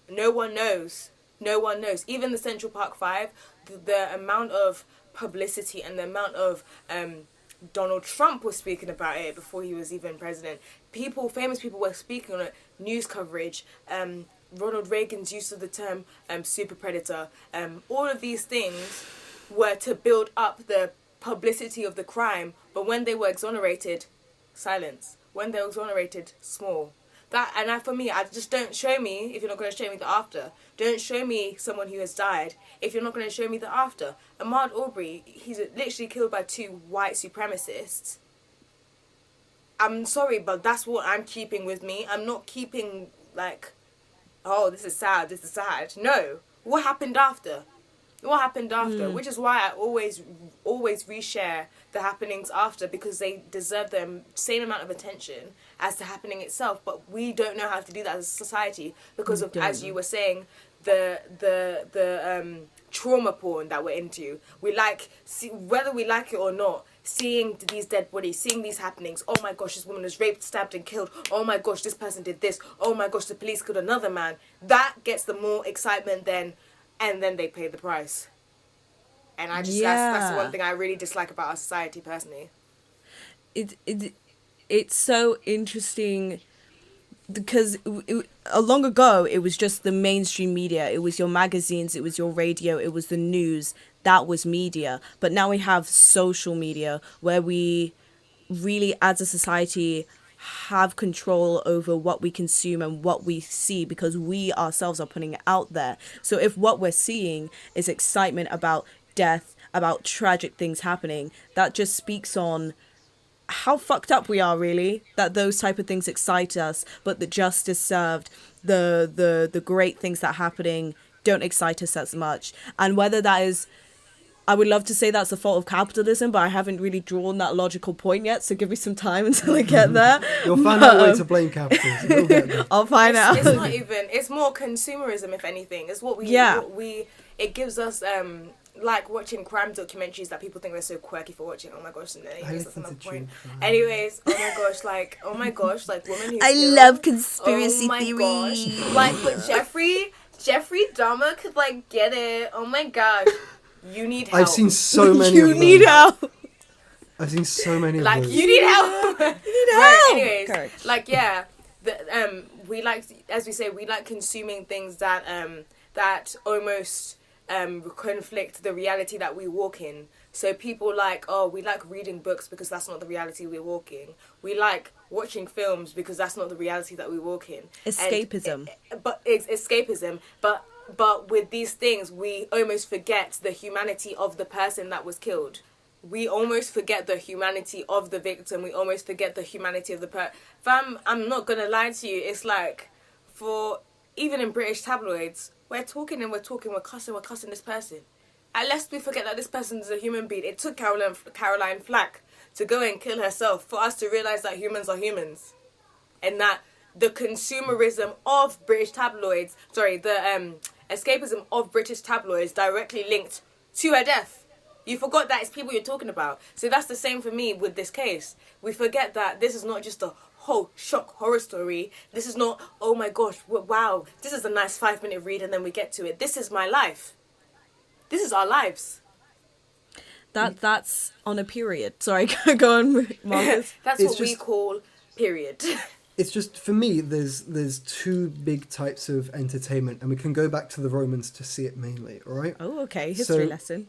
[SPEAKER 3] No one knows. No one knows. Even the Central Park 5, the amount of publicity and the amount of Donald Trump was speaking about it before he was even president. Famous people were speaking on it, news coverage, Ronald Reagan's use of the term super predator. All of these things were to build up the publicity of the crime, but when they were exonerated, silence. When they're exonerated, small. For me, I just, don't show me if you're not going to show me the after. Don't show me someone who has died if you're not going to show me the after. Ahmaud Arbery, he's literally killed by 2 white supremacists. I'm sorry, but that's what I'm keeping with me. I'm not keeping this is sad. No. What happened after? Which is why I always reshare the happenings after, because they deserve the same amount of attention as the happening itself. But we don't know how to do that as a society because of, as you were saying, the trauma porn that we're into. Whether we like it or not, seeing these dead bodies, seeing these happenings. Oh my gosh, this woman was raped, stabbed and killed. Oh my gosh, this person did this. Oh my gosh, the police killed another man. That gets the more excitement and then they pay the price. And that's the one thing I really dislike about our society personally.
[SPEAKER 1] It's so interesting because long ago it was just the mainstream media. It was your magazines, it was your radio, it was the news. That was media. But now we have social media where we really, as a society, have control over what we consume and what we see, because we ourselves are putting it out there. So if what we're seeing is excitement about death, about tragic things happening, that just speaks on how fucked up we are, really, that those type of things excite us, but the justice served, the great things that are happening don't excite us as much. And whether that is I would love to say that's the fault of capitalism, but I haven't really drawn that logical point yet, so give me some time until I get there.
[SPEAKER 2] You'll find out a way to blame capitalism. You'll get there.
[SPEAKER 1] I'll find out.
[SPEAKER 3] It's not even, it's more consumerism, if anything. It's what we it gives us, like watching crime documentaries that people think they're so quirky for watching. Oh my gosh, anyways, that's another point. Anyways, oh my gosh, like women who
[SPEAKER 1] I love conspiracy theories.
[SPEAKER 3] Gosh. Like, but Jeffrey Dahmer could like get it. Oh my gosh. You need help.
[SPEAKER 2] I've seen so many
[SPEAKER 1] You
[SPEAKER 2] of
[SPEAKER 1] need
[SPEAKER 2] those.
[SPEAKER 1] help.
[SPEAKER 2] I've seen so many
[SPEAKER 3] like,
[SPEAKER 2] of those.
[SPEAKER 3] you need help.
[SPEAKER 1] You need
[SPEAKER 3] Right,
[SPEAKER 1] help.
[SPEAKER 3] anyways,
[SPEAKER 1] Correct.
[SPEAKER 3] like, yeah, we like, as we say, we like consuming things that that almost conflict the reality that we walk in. So people like, we like reading books because that's not the reality we're walking. We like watching films because that's not the reality that we walk in.
[SPEAKER 1] Escapism.
[SPEAKER 3] But it's escapism. But with these things, we almost forget the humanity of the person that was killed. We almost forget the humanity of the victim. We almost forget the humanity of the Fam, I'm not gonna lie to you. It's like, even in British tabloids, we're cussing this person. Unless we forget that this person is a human being. It took Caroline Flack to go and kill herself for us to realise that humans are humans. And that the consumerism of British tabloids, the escapism of British tabloids directly linked to her death. You forgot that it's people you're talking about. So that's the same for me with this case. We forget that this is not just a whole shock horror story. This is not, oh my gosh, wow, this is a nice 5-minute read and then we get to it. This is my life. This is our lives.
[SPEAKER 1] That's on a period. Sorry, go on, Marcus.
[SPEAKER 3] That's what we call period.
[SPEAKER 2] It's just, for me, there's two big types of entertainment, and we can go back to the Romans to see it mainly, all right?
[SPEAKER 1] Oh, okay, history lesson.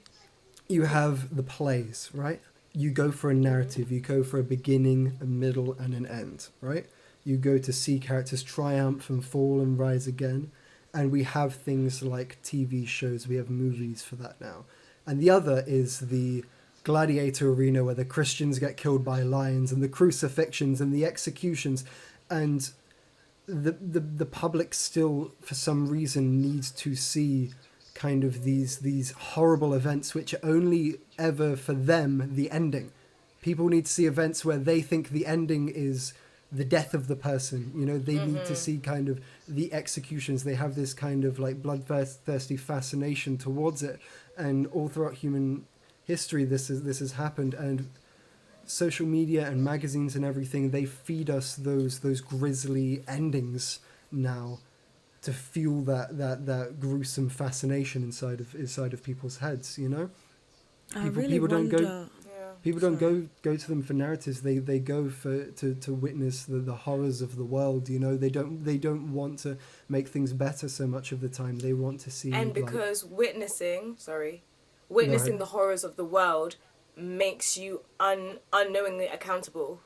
[SPEAKER 2] You have the plays, right? You go for a narrative, you go for a beginning, a middle, and an end, right? You go to see characters triumph and fall and rise again, and we have things like TV shows, we have movies for that now. And the other is the gladiator arena where the Christians get killed by lions, and the crucifixions and the executions, and the public still, for some reason, needs to see kind of these horrible events which are only ever for them the ending. People need to see events where they think the ending is the death of the person. You know, they need to see kind of the executions. They have this kind of like bloodthirsty fascination towards it, and all throughout human history this has happened. And social media and magazines and everything, they feed us those grisly endings now to fuel that gruesome fascination inside of people's heads, you know? People don't go to them for narratives. They go to witness the horrors of the world, you know? They don't want to make things better so much of the time. They want to see,
[SPEAKER 3] and because witnessing the horrors of the world makes you unknowingly accountable.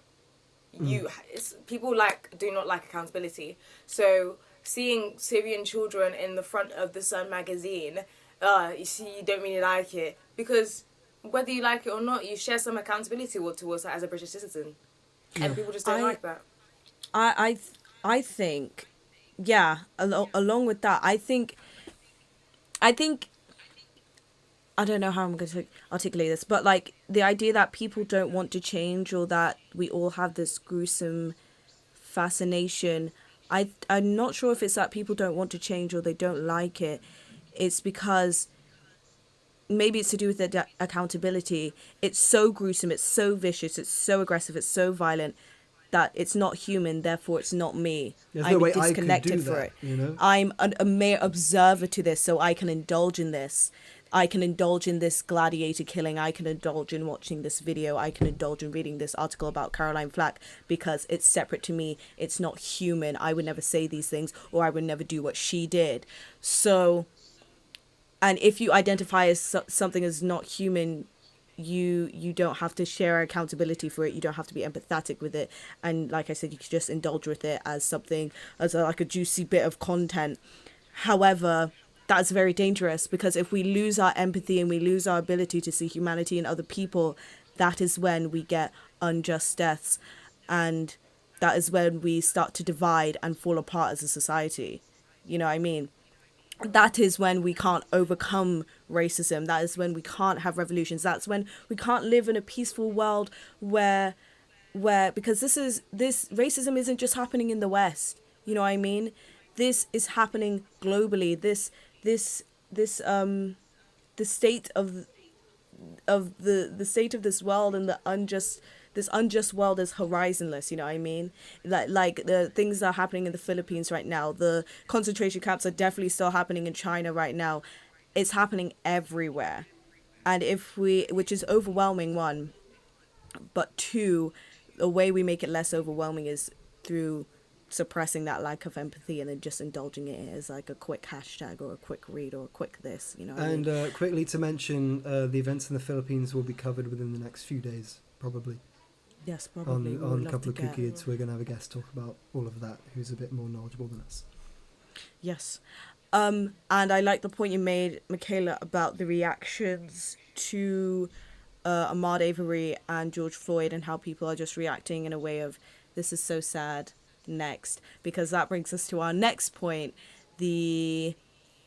[SPEAKER 3] People do not like accountability. So seeing Syrian children in the front of the Sun magazine, you don't really like it, because whether you like it or not, you share some accountability towards that as a British citizen, and people just don't like that.
[SPEAKER 1] I think, yeah. Along with that, I think. I don't know how I'm going to articulate this, but like the idea that people don't want to change, or that we all have this gruesome fascination. I'm not sure if it's that people don't want to change or they don't like it. It's because maybe it's to do with their accountability. It's so gruesome, it's so vicious, it's so aggressive, it's so violent that it's not human, therefore it's not me.
[SPEAKER 2] I'm
[SPEAKER 1] disconnected for it. You know? I'm a mere observer to this, so I can indulge in this. I can indulge in this gladiator killing. I can indulge in watching this video. I can indulge in reading this article about Caroline Flack because it's separate to me. It's not human. I would never say these things, or I would never do what she did. So, and if you identify as something as not human, you don't have to share accountability for it. You don't have to be empathetic with it. And like I said, you can just indulge with it as something, like a juicy bit of content. However, that's very dangerous, because if we lose our empathy and we lose our ability to see humanity in other people, that is when we get unjust deaths, and that is when we start to divide and fall apart as a society. You know what I mean? that is when we can't overcome racism. That is when we can't have revolutions. That's when we can't live in a peaceful world where because this racism isn't just happening in the West. You know what I mean? This is happening globally. The state of the state of this world and this unjust world is horizonless, you know what I mean? Like the things that are happening in the Philippines right now, the concentration camps are definitely still happening in China right now. It's happening everywhere. And which is overwhelming, one, but two, the way we make it less overwhelming is through suppressing that lack of empathy and then just indulging it as like a quick hashtag or a quick read or a quick this, you know what I mean?
[SPEAKER 2] Quickly to mention, the events in the Philippines will be covered within the next few days, probably.
[SPEAKER 1] Yes, probably.
[SPEAKER 2] On a couple of Kids, we're going to have a guest talk about all of that, who's a bit more knowledgeable than us.
[SPEAKER 1] Yes. And I like the point you made, Michaela, about the reactions to Ahmaud Arbery and George Floyd and how people are just reacting in a way of, this is so sad, next. Because that brings us to our next point, the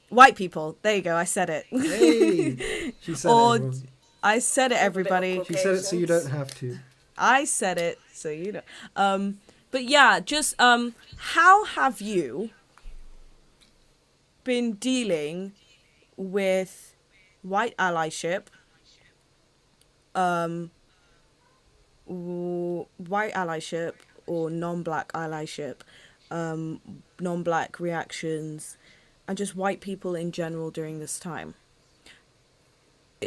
[SPEAKER 1] white people. There you go, I said it.
[SPEAKER 2] Hey! She said it,
[SPEAKER 1] I said it, everybody.
[SPEAKER 2] She said it so you don't have to.
[SPEAKER 1] I said it, so you know. But yeah, just how have you been dealing with white allyship, or non-black allyship, non-black reactions, and just white people in general during this time?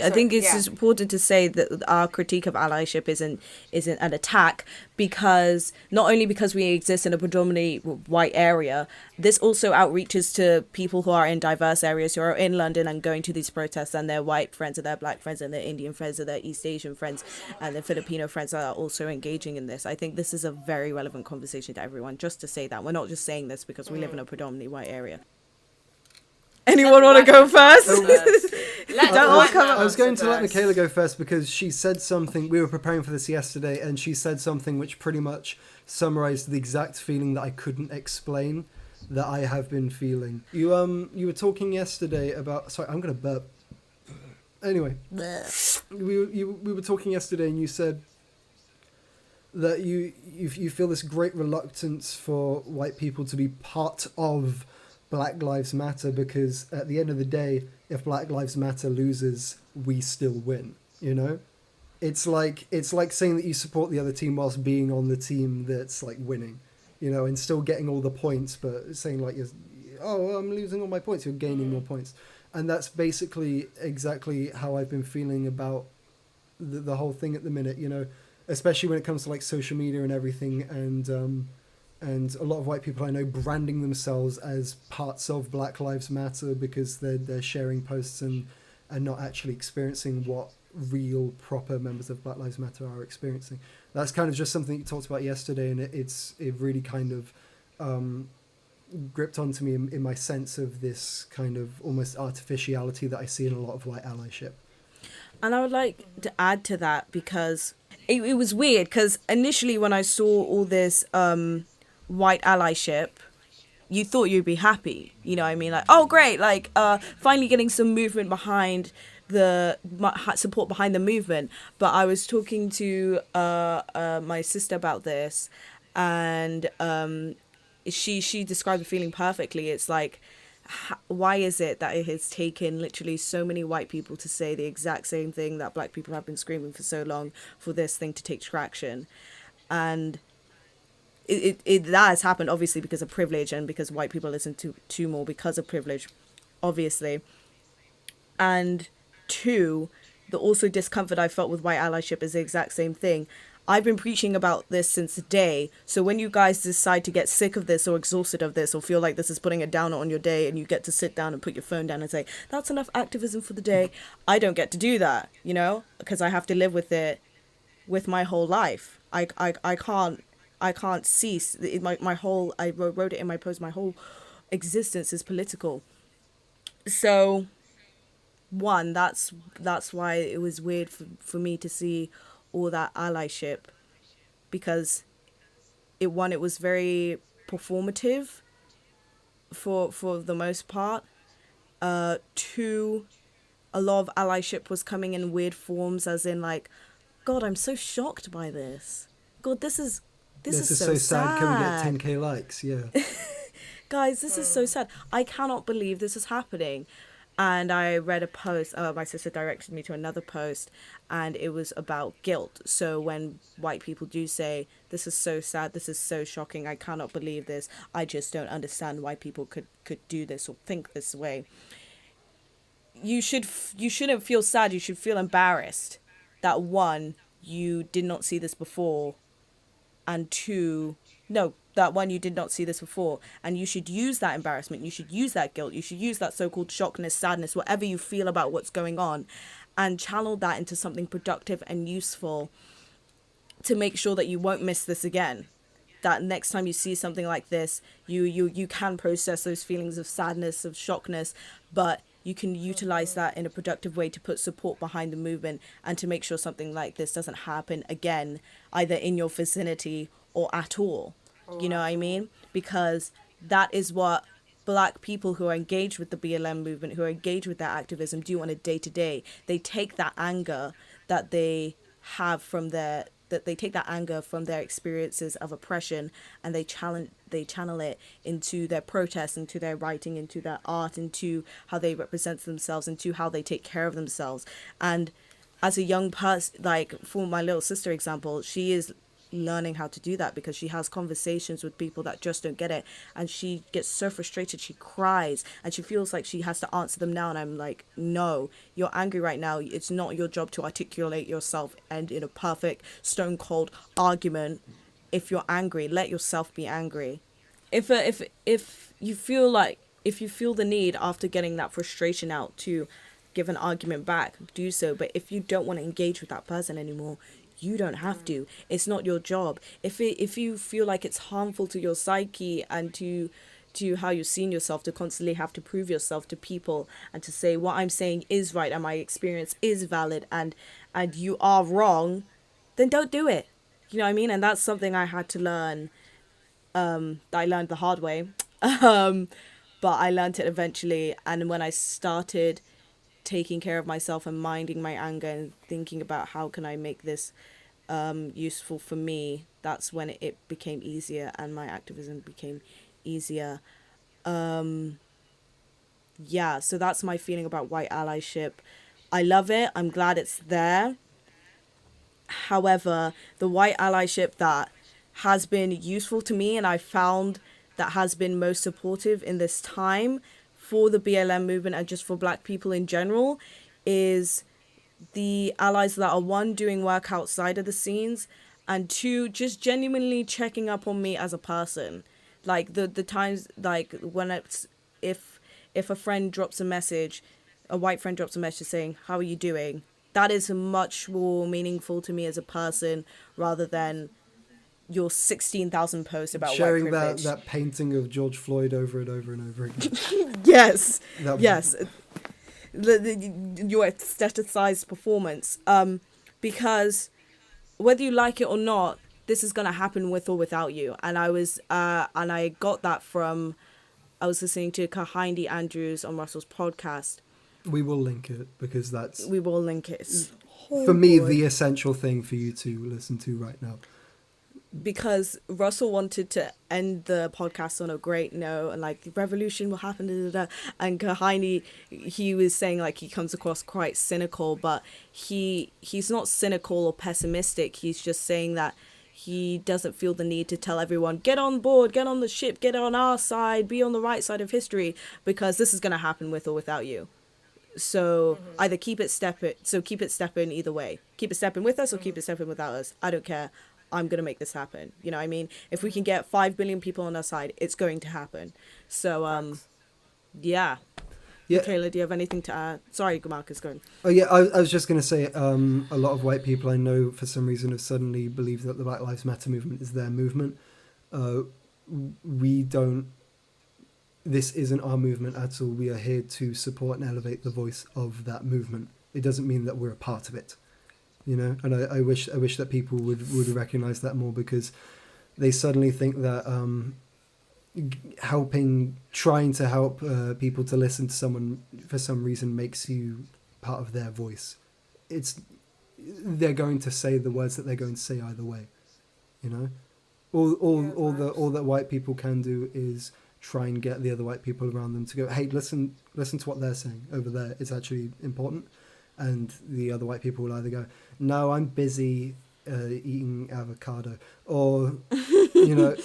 [SPEAKER 1] I think it's important to say that our critique of allyship isn't an attack, because not only because we exist in a predominantly white area, this also outreaches to people who are in diverse areas, who are in London and going to these protests, and their white friends and their black friends and their Indian friends and their East Asian friends and their Filipino friends are also engaging in this. I think this is a very relevant conversation to everyone, just to say that. We're not just saying this because we live in a predominantly white area. Anyone want to go first?
[SPEAKER 2] I was going to let Michaela go first because she said something. We were preparing for this yesterday, and she said something which pretty much summarized the exact feeling that I couldn't explain that I have been feeling. You were talking yesterday about. Sorry, I'm gonna burp. Anyway, we were talking yesterday, and you said that you feel this great reluctance for white people to be part of Black Lives Matter, because at the end of the day, if Black Lives Matter loses, we still win, you know? It's like saying that you support the other team whilst being on the team that's like winning, you know, and still getting all the points, but saying like, I'm losing all my points, you're gaining more points. And that's basically exactly how I've been feeling about the whole thing at the minute, you know, especially when it comes to like social media and everything, and a lot of white people I know branding themselves as parts of Black Lives Matter because they're sharing posts and not actually experiencing what real proper members of Black Lives Matter are experiencing. That's kind of just something you talked about yesterday, and it really kind of gripped onto me in my sense of this kind of almost artificiality that I see in a lot of white allyship.
[SPEAKER 1] And I would like to add to that, because it was weird, because initially when I saw all this white allyship, you thought you'd be happy, you know what I mean? Like, oh great, like finally getting some movement behind support behind the movement. But I was talking to my sister about this, and she described the feeling perfectly. It's like, why is it that it has taken literally so many white people to say the exact same thing that black people have been screaming for so long for this thing to take traction? And it that has happened obviously because of privilege, and because white people listen to more because of privilege, obviously. And two, the also discomfort I felt with white allyship is the exact same thing. I've been preaching about this since the day. So when you guys decide to get sick of this or exhausted of this or feel like this is putting a downer on your day, and you get to sit down and put your phone down and say, that's enough activism for the day, I don't get to do that, you know, because I have to live with it with my whole life. I can't cease. My whole, I wrote it in my post, my whole existence is political. So one, that's why it was weird for me to see all that allyship, because it was very performative for the most part, Two, a lot of allyship was coming in weird forms, as in like, God, I'm so shocked by this. God, this is so sad.
[SPEAKER 2] Can we get 10K likes? Yeah.
[SPEAKER 1] Guys, this is so sad. I cannot believe this is happening. And I read a post, my sister directed me to another post, and it was about guilt. So when white people do say, this is so sad, this is so shocking, I cannot believe this, I just don't understand why people could do this or think this way. You shouldn't feel sad, you should feel embarrassed that one, you did not see this before, and two, that one, you did not see this before, and you should use that embarrassment, you should use that guilt, you should use that so-called shockness, sadness, whatever you feel about what's going on, and channel that into something productive and useful to make sure that you won't miss this again. That next time you see something like this, you can process those feelings of sadness, of shockness, but you can utilize that in a productive way to put support behind the movement and to make sure something like this doesn't happen again, either in your vicinity or at all. You know what I mean? Because that is what Black people who are engaged with the BLM movement, who are engaged with their activism, do on a day-to-day. They take that anger that they have from their experiences of oppression, and they channel it into their protests, into their writing, into their art, into how they represent themselves, into how they take care of themselves. And as a young person, like for my little sister example, she is learning how to do that because she has conversations with people that just don't get it, and she gets so frustrated, she cries, and she feels like she has to answer them now. And I'm like, no, you're angry right now, it's not your job to articulate yourself and in a perfect stone cold argument. If you're angry, let yourself be angry. If you feel the need after getting that frustration out to give an argument back, do so. But if you don't want to engage with that person anymore, you don't have to. It's not your job. If you feel like it's harmful to your psyche and to how you've seen yourself, to constantly have to prove yourself to people and to say what I'm saying is right and my experience is valid and you are wrong, then don't do it. You know what I mean? And that's something I had to learn. That I learned the hard way. But I learned it eventually. And when I started taking care of myself and minding my anger and thinking about how can I make this useful for me, that's when it became easier and my activism became easier. So that's my feeling about white allyship. I love it. I'm glad it's there. However, the white allyship that has been useful to me and I found that has been most supportive in this time for the BLM movement and just for Black people in general is the allies that are, one, doing work outside of the scenes, and two, just genuinely checking up on me as a person. Like the times, like when if a friend drops a message, a white friend drops a message saying, how are you doing? That is much more meaningful to me as a person rather than your 16,000 posts about
[SPEAKER 2] sharing
[SPEAKER 1] white privilege.
[SPEAKER 2] that painting of George Floyd over and over and over again.
[SPEAKER 1] Yes. Your aestheticized performance. Because whether you like it or not, this is gonna happen with or without you. And I got that from, I was listening to Kehinde Andrews on Russell's podcast.
[SPEAKER 2] We will link it because
[SPEAKER 1] we will link it.
[SPEAKER 2] For me, the essential thing for you to listen to right now.
[SPEAKER 1] Because Russell wanted to end the podcast on a great note and like the revolution will happen, and Kehinde, he was saying like he comes across quite cynical, but he's not cynical or pessimistic. He's just saying that he doesn't feel the need to tell everyone, get on board, get on the ship, get on our side, be on the right side of history, because this is going to happen with or without you. So either keep it stepping either way. Keep it stepping with us or keep it stepping without us. I don't care. I'm going to make this happen. You know what I mean? If we can get 5 billion people on our side, it's going to happen. So, yeah. Kayla, do you have anything to add? Sorry, Marcus, go on.
[SPEAKER 2] Oh, yeah, I was just going to say a lot of white people I know for some reason have suddenly believed that the Black Lives Matter movement is their movement. This isn't our movement at all. We are here to support and elevate the voice of that movement. It doesn't mean that we're a part of it. You know, and I wish that people would recognize that more, because they suddenly think that trying to help people to listen to someone for some reason makes you part of their voice. They're going to say the words that they're going to say either way, you know. All that white people can do is try and get the other white people around them to go, hey, listen to what they're saying over there. It's actually important. And the other white people will either go, no, I'm busy eating avocado, or you know.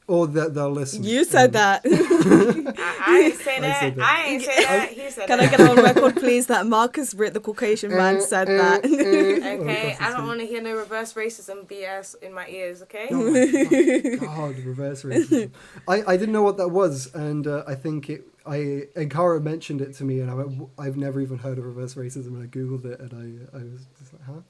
[SPEAKER 2] Or that they'll listen.
[SPEAKER 1] You said that.
[SPEAKER 3] I ain't say that. I ain't say that. He said that.
[SPEAKER 1] Can I get on record, please, that Marcus Britt, the Caucasian man, said that?
[SPEAKER 3] Okay, I don't want to hear no reverse racism BS in my ears, okay?
[SPEAKER 2] Oh my God, reverse racism. I didn't know what that was, and I think Ankara mentioned it to me, and I went, I've never even heard of reverse racism, and I Googled it, and I was just like, huh?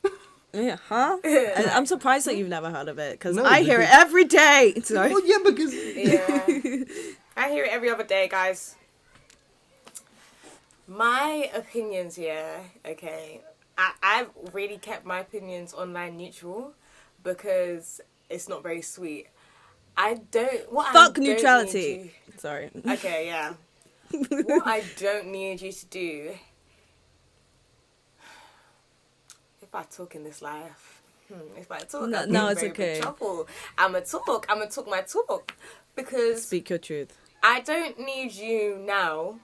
[SPEAKER 1] Yeah, huh? I'm surprised that you've never heard of it, because
[SPEAKER 2] No,
[SPEAKER 1] I hear it every day. Sorry.
[SPEAKER 2] Well, yeah, because...
[SPEAKER 3] Yeah. I hear it every other day, guys. My opinions, yeah, okay. I've really kept my opinions online neutral, because it's not very sweet.
[SPEAKER 1] Fuck neutrality. Sorry.
[SPEAKER 3] Okay, yeah. What I don't need you to do... If I talk in this life, if I talk,
[SPEAKER 1] no,
[SPEAKER 3] I'm
[SPEAKER 1] it's
[SPEAKER 3] in very
[SPEAKER 1] okay.
[SPEAKER 3] big trouble. I'ma talk my talk, because
[SPEAKER 1] Speak your truth.
[SPEAKER 3] I don't need you now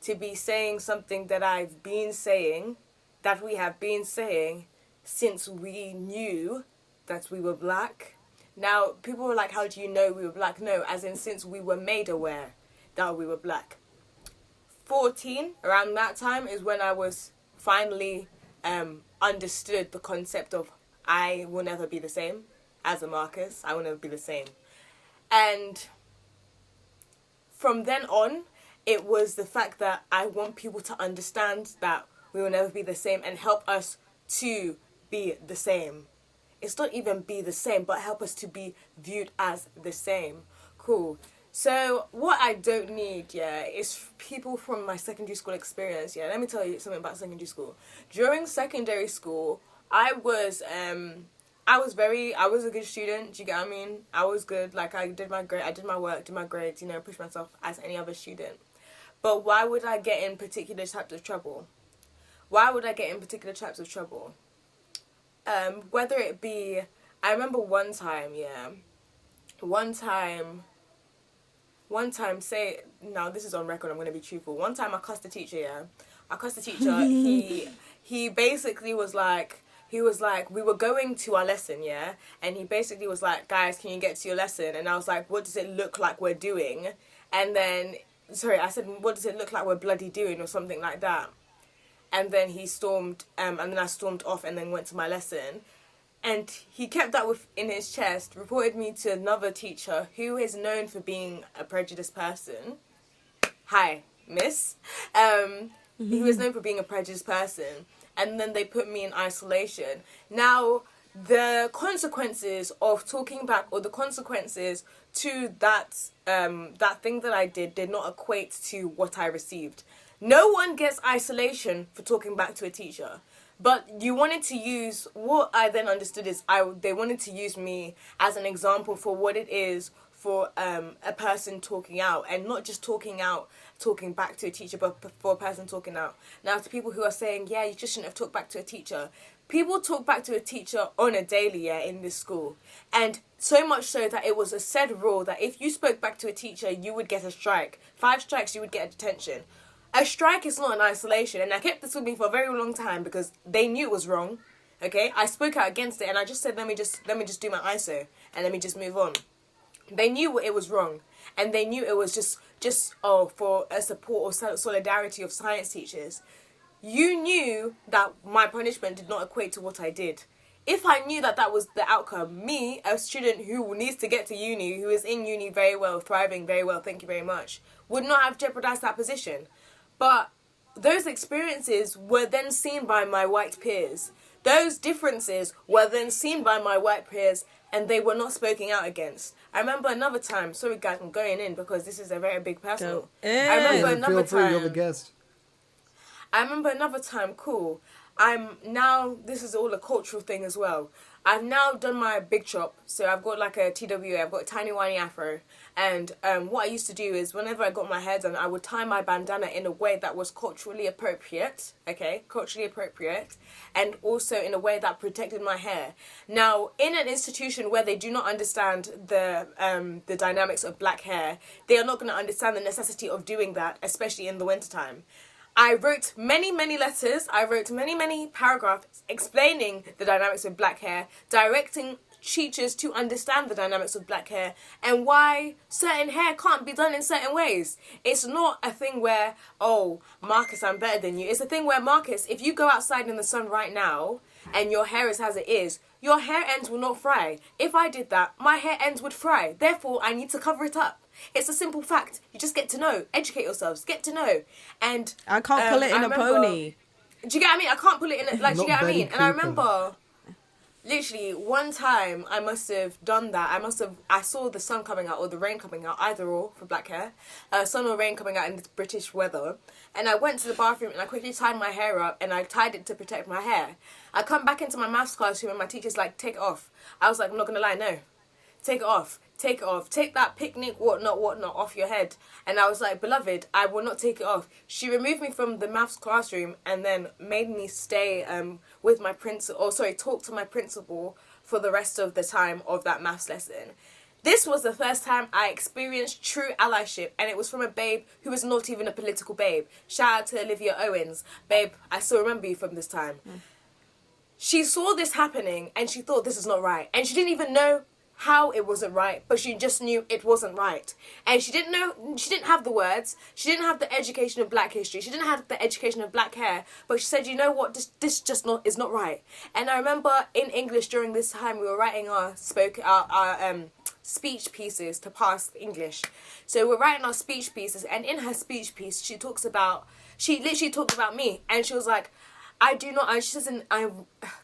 [SPEAKER 3] to be saying something that I've been saying, that we have been saying since we knew that we were black. Now, people were like, how do you know we were black? No, as in since we were made aware that we were black. 14, around that time, is when I was finally understood the concept of I will never be the same as a Marcus. I will never be the same. And from then on, it was the fact that I want people to understand that we will never be the same and help us to be the same. It's not even be the same, but help us to be viewed as the same. Cool. So what I don't need, yeah, is people from my secondary school experience. Yeah, let me tell you something about secondary school. During secondary school, I was a good student. Do you get what I mean? I was good. Like, I did my work, did my grades, you know, pushed myself as any other student. But why would I get in particular types of trouble? Whether it be, I remember one time, say, now this is on record, I'm going to be truthful. One time I cussed a teacher, he basically was like, we were going to our lesson, yeah? And he basically was like, guys, can you get to your lesson? And I was like, what does it look like we're doing? And then, I said, what does it look like we're bloody doing, or something like that? And then he stormed, and then I stormed off and then went to my lesson. And he kept that in his chest, reported me to another teacher who is known for being a prejudiced person. Hi, miss. He was known for being a prejudiced person. And then they put me in isolation. Now, the consequences of talking back, or the consequences to that thing that I did not equate to what I received. No one gets isolation for talking back to a teacher. But you wanted to use, what I then understood is they wanted to use me as an example for what it is for a person talking out, and not just talking back to a teacher, but for a person talking out. Now, to people who are saying, yeah, you just shouldn't have talked back to a teacher. People talk back to a teacher on a daily, yeah, in this school. And so much so that it was a said rule that if you spoke back to a teacher, you would get a strike. 5 strikes, you would get a detention. A strike is not an isolation, and I kept this with me for a very long time because they knew it was wrong. Okay, I spoke out against it, and I just said, let me just do my ISO and let me just move on. They knew it was wrong, and they knew it was just for a support or solidarity of science teachers. You knew that my punishment did not equate to what I did. If I knew that was the outcome, me, a student who needs to get to uni, who is in uni very well, thriving very well, thank you very much, would not have jeopardized that position. But those experiences were then seen by my white peers. Those differences were then seen by my white peers, and they were not spoken out against. I remember another time, sorry guys, I'm going in because this is a very big personal. I remember another
[SPEAKER 2] Feel free,
[SPEAKER 3] time.
[SPEAKER 2] you're the guest.
[SPEAKER 3] I remember another time, cool. This is all a cultural thing as well. I've now done my big chop, so I've got like a TWA, I've got a tiny whiny afro, and what I used to do is whenever I got my hair done, I would tie my bandana in a way that was culturally appropriate, and also in a way that protected my hair. Now, in an institution where they do not understand the dynamics of black hair, they are not going to understand the necessity of doing that, especially in the wintertime. I wrote many, many letters. I wrote many, many paragraphs explaining the dynamics of black hair, directing teachers to understand the dynamics of black hair and why certain hair can't be done in certain ways. It's not a thing where, oh, Marcus, I'm better than you. It's a thing where, Marcus, if you go outside in the sun right now and your hair is as it is, your hair ends will not fry. If I did that, my hair ends would fry. Therefore, I need to cover it up. It's a simple fact. You just get to know. Educate yourselves. Get to know. And
[SPEAKER 1] I can't pull it in a pony.
[SPEAKER 3] Do you get what I mean? I can't pull it in a... Like, do you get what I mean?
[SPEAKER 2] Betty
[SPEAKER 3] And I
[SPEAKER 2] Cooper.
[SPEAKER 3] remember... Literally, one time I must have done that. I saw the sun coming out or the rain coming out, either or, for black hair. Sun or rain coming out in this British weather. And I went to the bathroom and I quickly tied my hair up and I tied it to protect my hair. I come back into my maths classroom and my teacher's like, take it off. I was like, I'm not going to lie, no. Take it off. Take it off. Take that picnic whatnot off your head. And I was like, beloved, I will not take it off. She removed me from the maths classroom and then made me stay with my talk to my principal for the rest of the time of that maths lesson. This was the first time I experienced true allyship, and it was from a babe who was not even a political babe. Shout out to Olivia Owens. Babe, I still remember you from this time. She saw this happening and she thought this is not right. And she didn't even know how it wasn't right, but she just knew it wasn't right. And she didn't have the words, she didn't have the education of black history, she didn't have the education of black hair, but she said, you know what, this just is not right. And I remember in English during this time we were writing our speech pieces to pass English. So we're writing our speech pieces, and in her speech piece she literally talked about me, and she was like,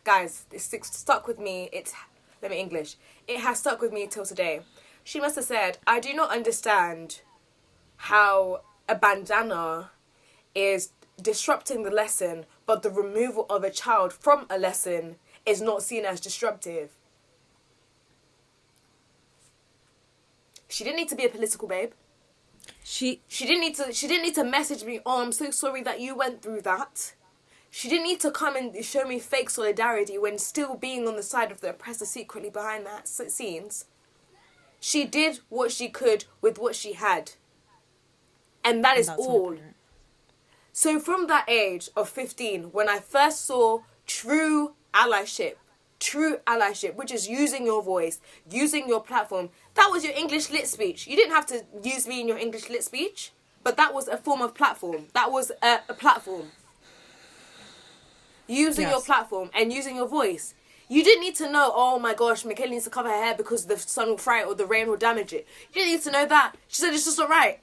[SPEAKER 3] guys, this stuck with me, it has stuck with me till today. She must have said, I do not understand how a bandana is disrupting the lesson, but the removal of a child from a lesson is not seen as disruptive. She didn't need to be a political babe. She didn't need to message me, oh, I'm so sorry that you went through that. She didn't need to come and show me fake solidarity when still being on the side of the oppressor secretly behind that scenes. She did what she could with what she had. And that is all. So from that age of 15, when I first saw true allyship, which is using your voice, using your platform, that was your English lit speech. You didn't have to use me in your English lit speech, but that was a form of platform. That was a platform. Using your platform and using your voice. You didn't need to know, oh my gosh, Michaela needs to cover her hair because the sun will fry it or the rain will damage it. You didn't need to know that. She said it's just not right.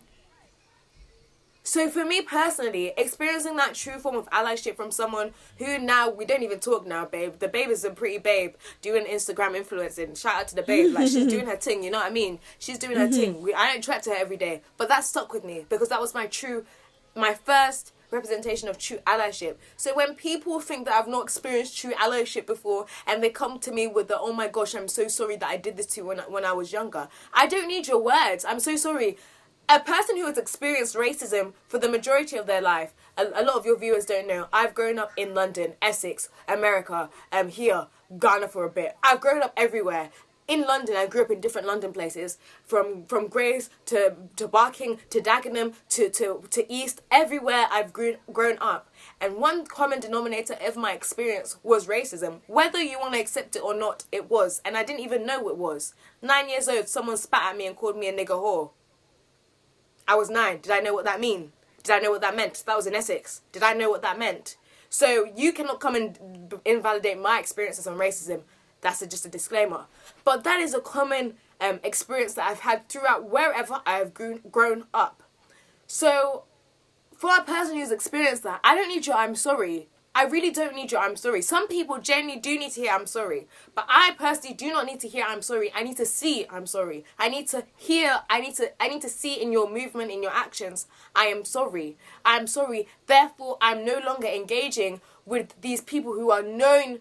[SPEAKER 3] So for me personally, experiencing that true form of allyship from someone who now, we don't even talk now, babe. The babe is a pretty babe doing Instagram influencing. Shout out to the babe. Like, she's doing her thing, you know what I mean? She's doing her thing. I don't chat to her every day. But that stuck with me because that was my first representation of true allyship. So when people think that I've not experienced true allyship before and they come to me with the, oh my gosh, I'm so sorry that I did this to you when I was younger. I don't need your words. I'm so sorry. A person who has experienced racism for the majority of their life, a lot of your viewers don't know, I've grown up in London, Essex, America, here, Ghana for a bit. I've grown up everywhere. In London, I grew up in different London places, from Grays to Barking to Dagenham to East. Everywhere I've grown up. And one common denominator of my experience was racism. Whether you want to accept it or not, it was. And I didn't even know it was. 9 years old, someone spat at me and called me a nigger whore. I was 9. Did I know what that mean? Did I know what that meant? That was in Essex. Did I know what that meant? So you cannot come and invalidate my experiences on racism. That's just a disclaimer. But that is a common experience that I've had throughout wherever I have grown up. So for a person who's experienced that, I don't need your I'm sorry. I really don't need your I'm sorry. Some people genuinely do need to hear I'm sorry. But I personally do not need to hear I'm sorry. I need to see I'm sorry. I need to hear, I need to see in your movement, in your actions, I am sorry. I am sorry. Therefore, I'm no longer engaging with these people who are known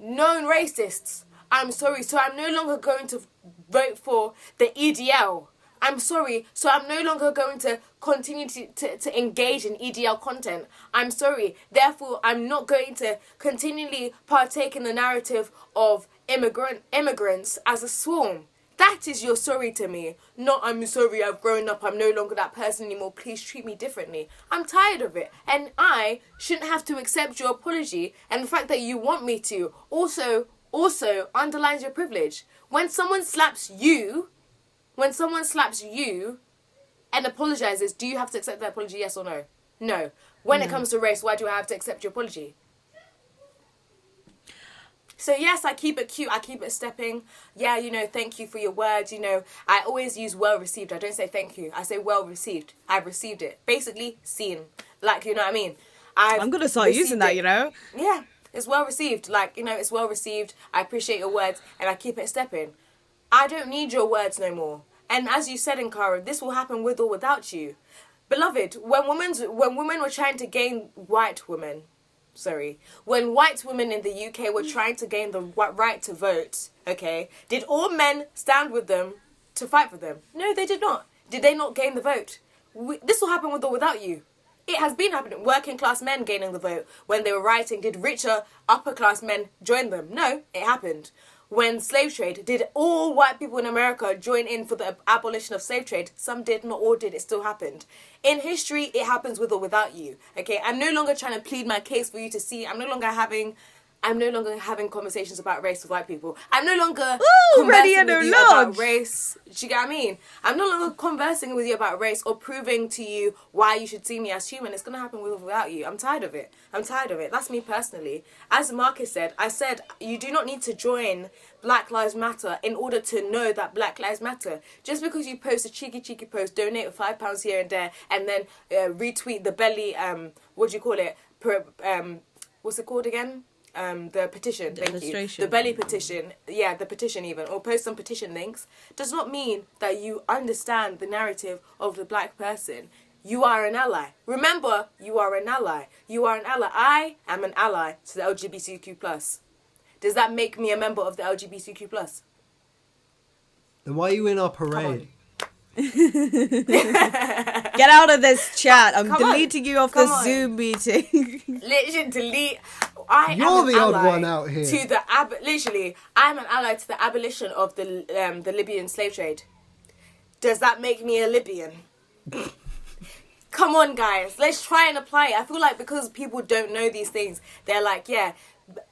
[SPEAKER 3] racists. I'm sorry, so I'm no longer going to vote for the EDL. I'm sorry, so I'm no longer going to continue to engage in EDL content. I'm sorry, therefore I'm not going to continually partake in the narrative of immigrants as a swarm. That is your sorry to me. Not, I'm sorry, I've grown up, I'm no longer that person anymore, please treat me differently. I'm tired of it. And I shouldn't have to accept your apology, and the fact that you want me to also underlines your privilege. When someone slaps you and apologizes, do you have to accept that apology, yes or no? No. When it comes to race, why do I have to accept your apology? So yes, I keep it cute, I keep it stepping. Yeah, thank you for your words, I always use well received. I don't say thank you, I say well received. I've received it. Basically, seen. Like, you know what I mean?
[SPEAKER 1] I'm going to start using that,
[SPEAKER 3] Yeah, it's well received. Like, it's well received. I appreciate your words and I keep it stepping. I don't need your words no more. And as you said, Nkara, this will happen with or without you. Beloved, when women were trying to gain when white women in the UK were trying to gain the right to vote, okay, did all men stand with them to fight for them? No, they did not. Did they not gain the vote? This will happen with or without you. It has been happening. Working class men gaining the vote. When they were rioting, did richer upper class men join them? No, it happened. When slave trade, did all white people in America join in for the abolition of slave trade? Some did, not all did. It still happened. In history, it happens with or without you. Okay, I'm no longer trying to plead my case for you to see. I'm no longer having conversations about race with white people. I'm no longer conversing with you about race. Do you get what I mean? I'm no longer conversing with you about race or proving to you why you should see me as human. It's going to happen with or without you. I'm tired of it. That's me personally. As Marcus said, you do not need to join Black Lives Matter in order to know that Black Lives Matter. Just because you post a cheeky post, donate £5 here and there, and then retweet the belly, what's it called again? The petition, thank you. The belly petition, the petition even, or post some petition links, does not mean that you understand the narrative of the black person. You are an ally. Remember, you are an ally. I am an ally to the LGBTQ+. Does that make me a member of the LGBTQ+?
[SPEAKER 2] Then why are you in our parade?
[SPEAKER 1] Get out of this chat. I'm deleting you off the Zoom meeting.
[SPEAKER 3] Literally delete.
[SPEAKER 2] You're the odd one out here.
[SPEAKER 3] I'm an ally to the abolition of the Libyan slave trade. Does that make me a Libyan? Come on, guys. Let's try and apply it. I feel like because people don't know these things, they're like,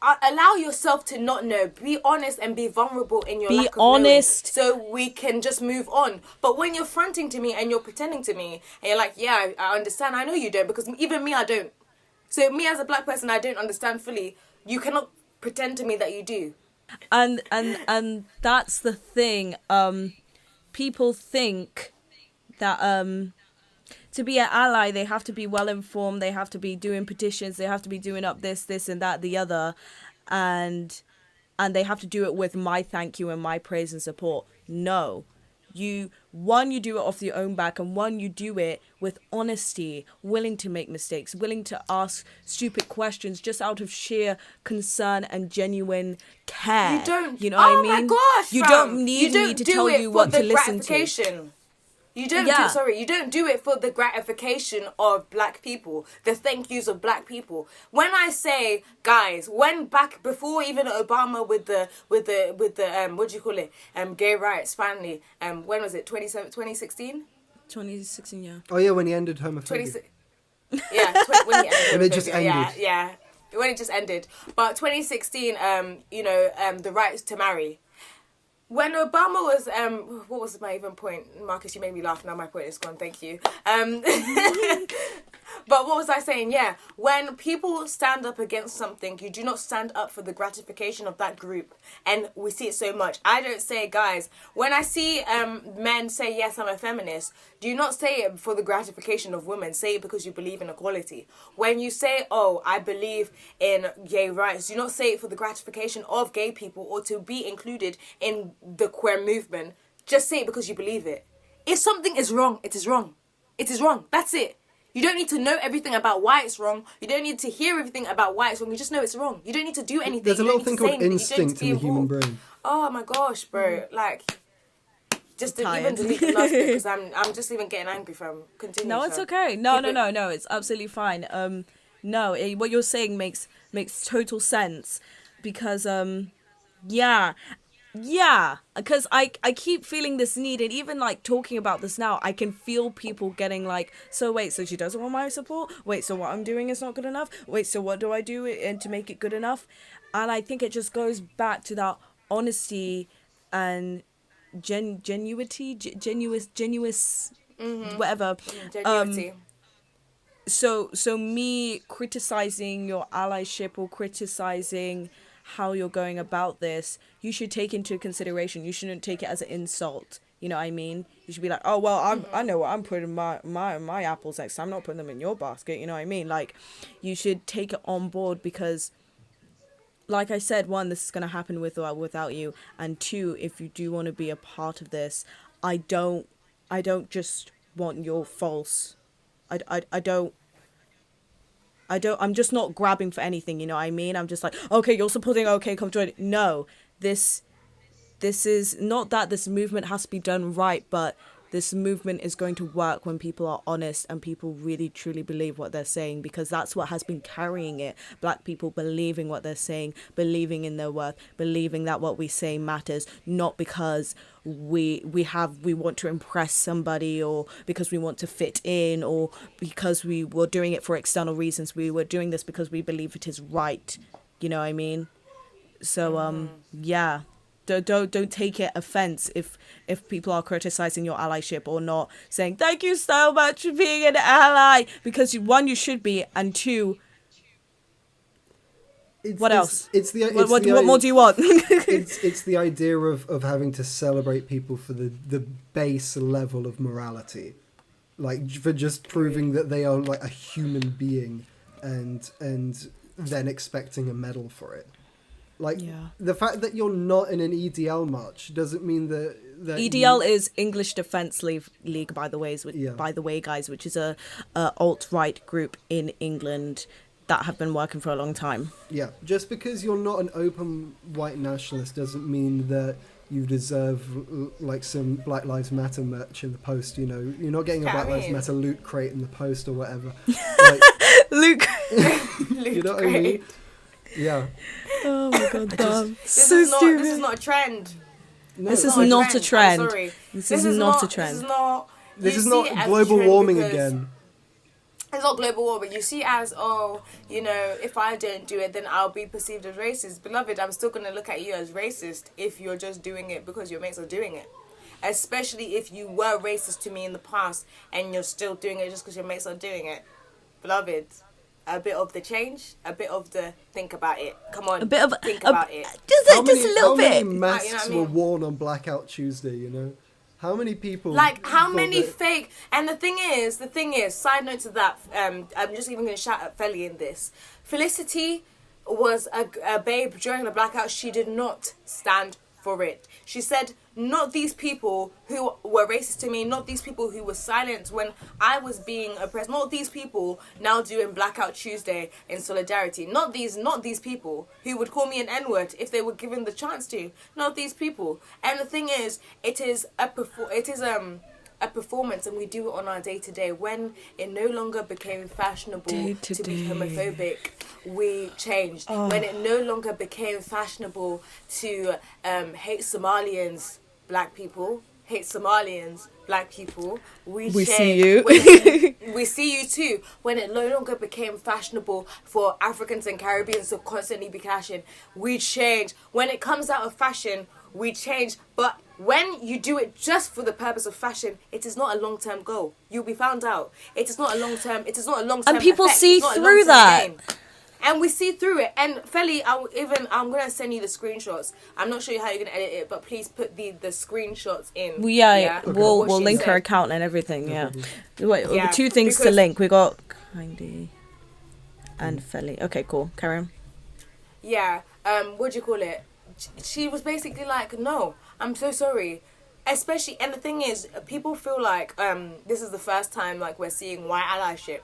[SPEAKER 3] allow yourself to not know. Be honest and be vulnerable in your lack of knowing, so we can just move on. But when you're fronting to me and you're pretending to me and you're like, I understand, I know you don't, because even me, I don't. So me as a black person, I don't understand fully. You cannot pretend to me that you do.
[SPEAKER 1] And that's the thing. People think that to be an ally, they have to be well informed, they have to be doing petitions, they have to be doing up this and that, the other, and they have to do it with my thank you and my praise and support. No. You do it off your own back, and you do it with honesty, willing to make mistakes, willing to ask stupid questions just out of sheer concern and genuine care. You know what I mean?
[SPEAKER 3] My gosh,
[SPEAKER 1] you don't need me to tell you what to listen to.
[SPEAKER 3] You don't do it for the gratification of black people, the thank yous of black people. When I say, guys, before even Obama with the what do you call it? Gay rights finally. When was it? 2016?
[SPEAKER 1] 2016, yeah.
[SPEAKER 2] Oh yeah, when he ended homophobia.
[SPEAKER 3] When he ended
[SPEAKER 2] when it just ended.
[SPEAKER 3] Yeah. When it just ended. But 2016, the rights to marry. When Obama was, what was my even point? Marcus, you made me laugh. Now my point is gone. Thank you. But what was I saying? Yeah. When people stand up against something, you do not stand up for the gratification of that group. And we see it so much. I don't say, guys, when I see men say, yes, I'm a feminist, do not say it for the gratification of women. Say it because you believe in equality. When you say, oh, I believe in gay rights, do not say it for the gratification of gay people or to be included in the queer movement. Just say it because you believe it. If something is wrong, it is wrong. It is wrong. That's it. You don't need to know everything about why it's wrong. You don't need to hear everything about why it's wrong. You just know it's wrong. You don't need to do anything.
[SPEAKER 2] There's a little thing called instinct in the human brain.
[SPEAKER 3] Oh my gosh, bro! Like, just to even delete the last bit because I'm just even getting angry from continuing.
[SPEAKER 1] No, it's okay. No, it's absolutely fine. What you're saying makes total sense because because I keep feeling this need, and even like talking about this now, I can feel people getting like, so wait, so she doesn't want my support? Wait, so what I'm doing is not good enough? Wait, so what do I do to make it good enough? And I think it just goes back to that honesty and genuity, whatever.
[SPEAKER 3] Genuity.
[SPEAKER 1] So me criticizing your allyship or criticizing how you're going about this, you should take into consideration. You shouldn't take it as an insult. You know what I mean? You should be like, oh well, I know what I'm putting my apples next time. I'm not putting them in your basket. You know what I mean? Like, you should take it on board because, like I said, one, this is gonna happen with or without you, and two, if you do want to be a part of this, I don't just want your false. I'm just not grabbing for anything, you know what I mean? I'm just like, okay, you're supporting, okay, come join it. No, this is not that this movement has to be done right, but this movement is going to work when people are honest and people really truly believe what they're saying, because that's what has been carrying it. Black people believing what they're saying, believing in their worth, believing that what we say matters, not because we want to impress somebody or because we want to fit in or because we were doing it for external reasons. We were doing this because we believe it is right. You know what I mean? So yeah. Don't take it offense if people are criticizing your allyship or not saying thank you so much for being an ally, because one, you should be, and two, what else? What more do you want?
[SPEAKER 2] it's the idea of having to celebrate people for the base level of morality, like for just proving that they are like a human being, and then expecting a medal for it. Like, the fact that you're not in an EDL march doesn't mean that
[SPEAKER 1] EDL is English Defence League, by the way, guys, which is a alt-right group in England that have been working for a long time.
[SPEAKER 2] Yeah, just because you're not an open white nationalist doesn't mean that you deserve like some Black Lives Matter merch in the post. You know, you're not getting a Black Lives Matter loot crate in the post or whatever. Like,
[SPEAKER 1] Loot
[SPEAKER 2] you know what I mean? Yeah.
[SPEAKER 1] Oh my god, damn.
[SPEAKER 3] This is not a trend.
[SPEAKER 2] No,
[SPEAKER 1] this is not a trend.
[SPEAKER 3] I'm sorry.
[SPEAKER 1] This is not a trend.
[SPEAKER 2] This is not global warming again.
[SPEAKER 3] It's not global warming. You see it as, if I don't do it, then I'll be perceived as racist. Beloved, I'm still going to look at you as racist if you're just doing it because your mates are doing it. Especially if you were racist to me in the past and you're still doing it just because your mates are doing it. Beloved, a bit of the change, a bit of the think about it. Come on, think about it.
[SPEAKER 1] Just a little bit.
[SPEAKER 2] How many masks were worn on Blackout Tuesday, you know? How many people...
[SPEAKER 3] Like, how many fake... And the thing is, side note to that, I'm just even going to shout at Felly in this. Felicity was a babe during the blackout. She did not stand for it. She said, not these people who were racist to me, not these people who were silent when I was being oppressed, not these people now doing Blackout Tuesday in solidarity, not these people who would call me an N-word if they were given the chance to, not these people. And the thing is, it is a performance, and we do it on our day-to-day. When it no longer became fashionable to be homophobic, we changed. When it no longer became fashionable to hate Somalians, black people, we changed.
[SPEAKER 1] See you.
[SPEAKER 3] We see you too. When it no longer became fashionable for Africans and Caribbeans to constantly be clashing, we change. When it comes out of fashion, we change. But when you do it just for the purpose of fashion, it is not a long-term goal. You'll be found out. It is not a long-term.
[SPEAKER 1] And people see through that.
[SPEAKER 3] Game. And we see through it. And Felly, I'm gonna send you the screenshots. I'm not sure how you're gonna edit it, but please put the screenshots in.
[SPEAKER 1] Okay. We'll link her account and everything. Yeah. Wait, two things to link. We got Kehinde and Felly. Okay, cool. Carry on.
[SPEAKER 3] Yeah. What do you call it? She was basically like, no, I'm so sorry. especially, and the thing is, people feel like this is the first time like we're seeing white allyship.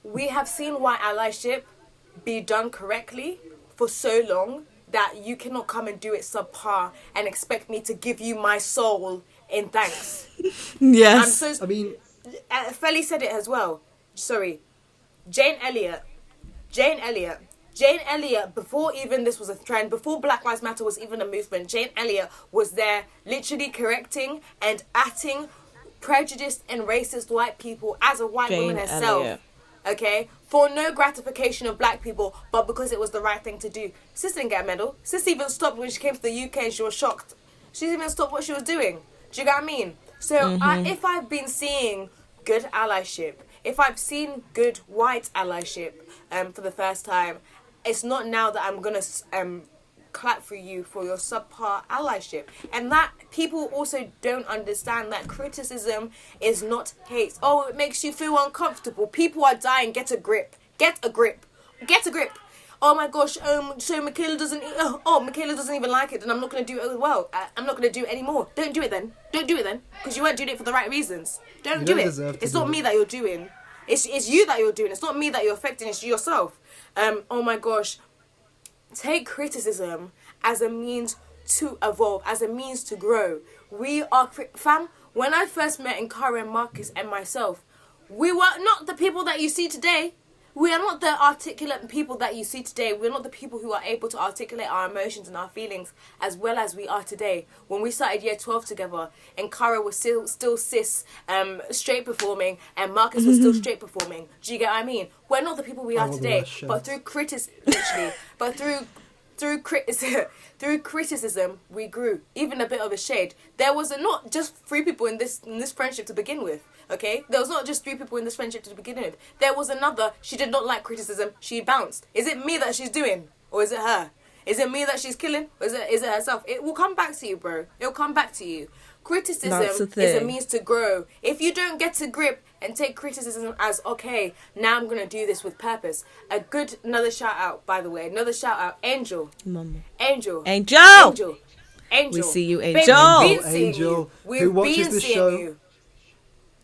[SPEAKER 3] We have seen white allyship be done correctly for so long that you cannot come and do it subpar and expect me to give you my soul in thanks.
[SPEAKER 1] Yes.
[SPEAKER 3] Felly said it as well. Sorry. Jane Elliot, before even this was a trend, before Black Lives Matter was even a movement, Jane Elliot was there literally correcting and atting prejudiced and racist white people as a white woman herself. Elliot. Okay? For no gratification of black people, but because it was the right thing to do. Sis didn't get a medal. Sis even stopped when she came to the UK and she was shocked. She even stopped what she was doing. Do you get what I mean? So if I've been seeing good allyship, if I've seen good white allyship for the first time, it's not now that I'm going to clap for you for your subpar allyship. And that people also don't understand that criticism is not hate. Oh, it makes you feel uncomfortable. People are dying. Get a grip. Get a grip. Get a grip. Oh my gosh, so Michaela doesn't even like it, then I'm not going to do it as well. I'm not going to do it anymore. Don't do it then. Don't do it then. Because you weren't doing it for the right reasons. Don't do it. It's not me that you're doing. It's you that you're doing. It's not me that you're affecting. It's you yourself. Oh my gosh. Take criticism as a means to evolve, as a means to grow. We are, fam, when I first met Nkara and Marcus and myself, we were not the people that you see today. We are not the articulate people that you see today. We're not the people who are able to articulate our emotions and our feelings as well as we are today. When we started year 12 together, Nkara was still cis, straight performing, and Marcus was still straight performing. Do you get what I mean? We're not the people we are today. But through through criticism, we grew. Even a bit of a shade. There was not just 3 people in this friendship to begin with. Okay? There was not just 3 people in this friendship to begin with. There was another. She did not like criticism. She bounced. Is it me that she's doing? Or is it her? Is it me that she's killing? Or is it herself? It will come back to you, bro. It will come back to you. Criticism is a means to grow. If you don't get to grip and take criticism as, okay, now I'm going to do this with purpose. Another shout out, by the way. Another shout out. Angel. Mama. Angel.
[SPEAKER 1] We see you, Angel.
[SPEAKER 2] Angel. Who watches the show.
[SPEAKER 3] You.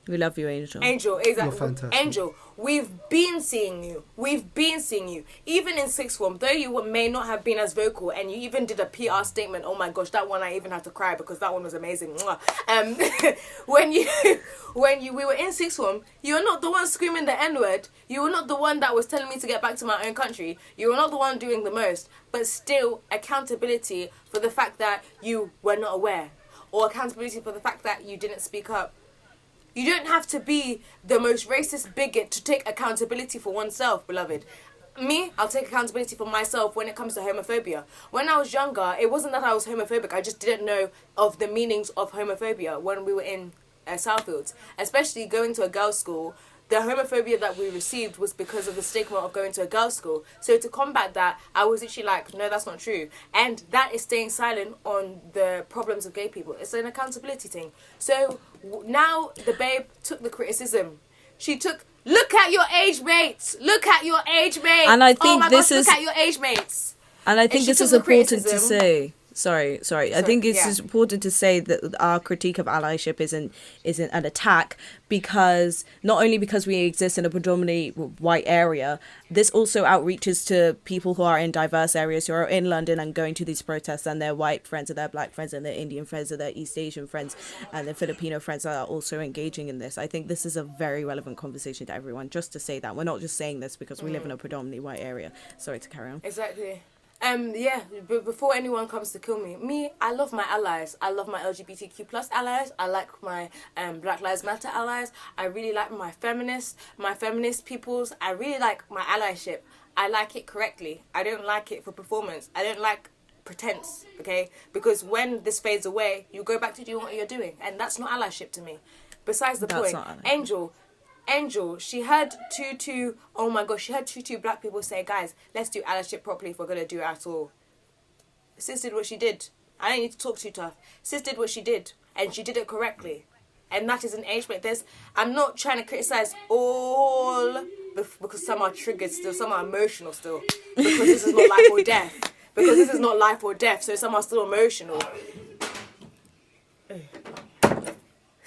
[SPEAKER 1] We love you, Angel.
[SPEAKER 3] Angel, exactly.
[SPEAKER 2] You're fantastic.
[SPEAKER 3] Angel, we've been seeing you. We've been seeing you. Even in sixth form, though you may not have been as vocal, and you even did a PR statement. Oh my gosh, that one I even had to cry because that one was amazing. When we were in sixth form, you were not the one screaming the N-word. You were not the one that was telling me to get back to my own country. You were not the one doing the most. But still, accountability for the fact that you were not aware. Or accountability for the fact that you didn't speak up. You don't have to be the most racist bigot to take accountability for oneself, beloved. Me, I'll take accountability for myself when it comes to homophobia. When I was younger, it wasn't that I was homophobic. I just didn't know of the meanings of homophobia when we were in Southfields. Especially going to a girls' school, the homophobia that we received was because of the stigma of going to a girls' school. So to combat that, I was literally like, no, that's not true. And that is staying silent on the problems of gay people. It's an accountability thing. So now the babe took the criticism. She took, look at your age mates. Look at your age mates.
[SPEAKER 1] And I think look
[SPEAKER 3] at your age mates.
[SPEAKER 1] And I think this is important to say. Sorry. I think it's important to say that our critique of allyship isn't an attack, because not only because we exist in a predominantly white area, this also outreaches to people who are in diverse areas, who are in London and going to these protests, and their white friends and their black friends and their Indian friends and their East Asian friends and their Filipino friends are also engaging in this. I think this is a very relevant conversation to everyone, just to say that. We're not just saying this because we live in a predominantly white area. Sorry to carry on.
[SPEAKER 3] Exactly. But before anyone comes to kill me, I love my allies. I love my LGBTQ plus allies. I like my Black Lives Matter allies. I really like my feminist peoples. I really like my allyship. I like it correctly. I don't like it for performance. I don't like pretense, okay? Because when this fades away, you go back to doing what you're doing. And that's not allyship to me. Besides the point, Angel, she heard two black people say, guys, let's do allyship properly if we're going to do it at all. Sis did what she did. I don't need to talk too tough. Sis did what she did, and she did it correctly. And that is an age mate. I'm not trying to criticize all, because some are triggered still, some are emotional still, because this is not life or death. So some are still emotional.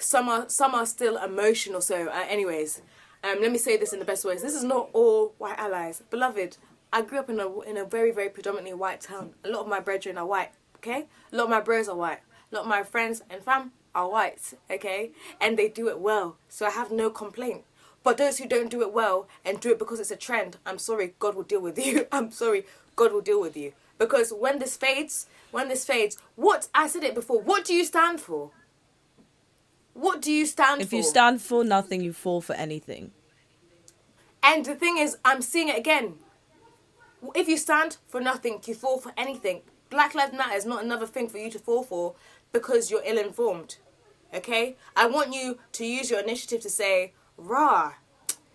[SPEAKER 3] some are still emotional. So, anyways, let me say this in the best ways. This is not all white allies, beloved. I grew up in a very, very predominantly white town. A lot of my brethren are white. Okay, a lot of my bros are white. A lot of my friends and fam are white. Okay, and they do it well. So I have no complaint. But those who don't do it well and do it because it's a trend, I'm sorry, God will deal with you. I'm sorry, God will deal with you. Because when this fades, I said it before, what do you stand for? What do you stand for?
[SPEAKER 1] If you stand for nothing, you fall for anything.
[SPEAKER 3] And the thing is, I'm seeing it again. If you stand for nothing, you fall for anything. Black Lives Matter is not another thing for you to fall for because you're ill-informed. Okay? I want you to use your initiative to say, rah,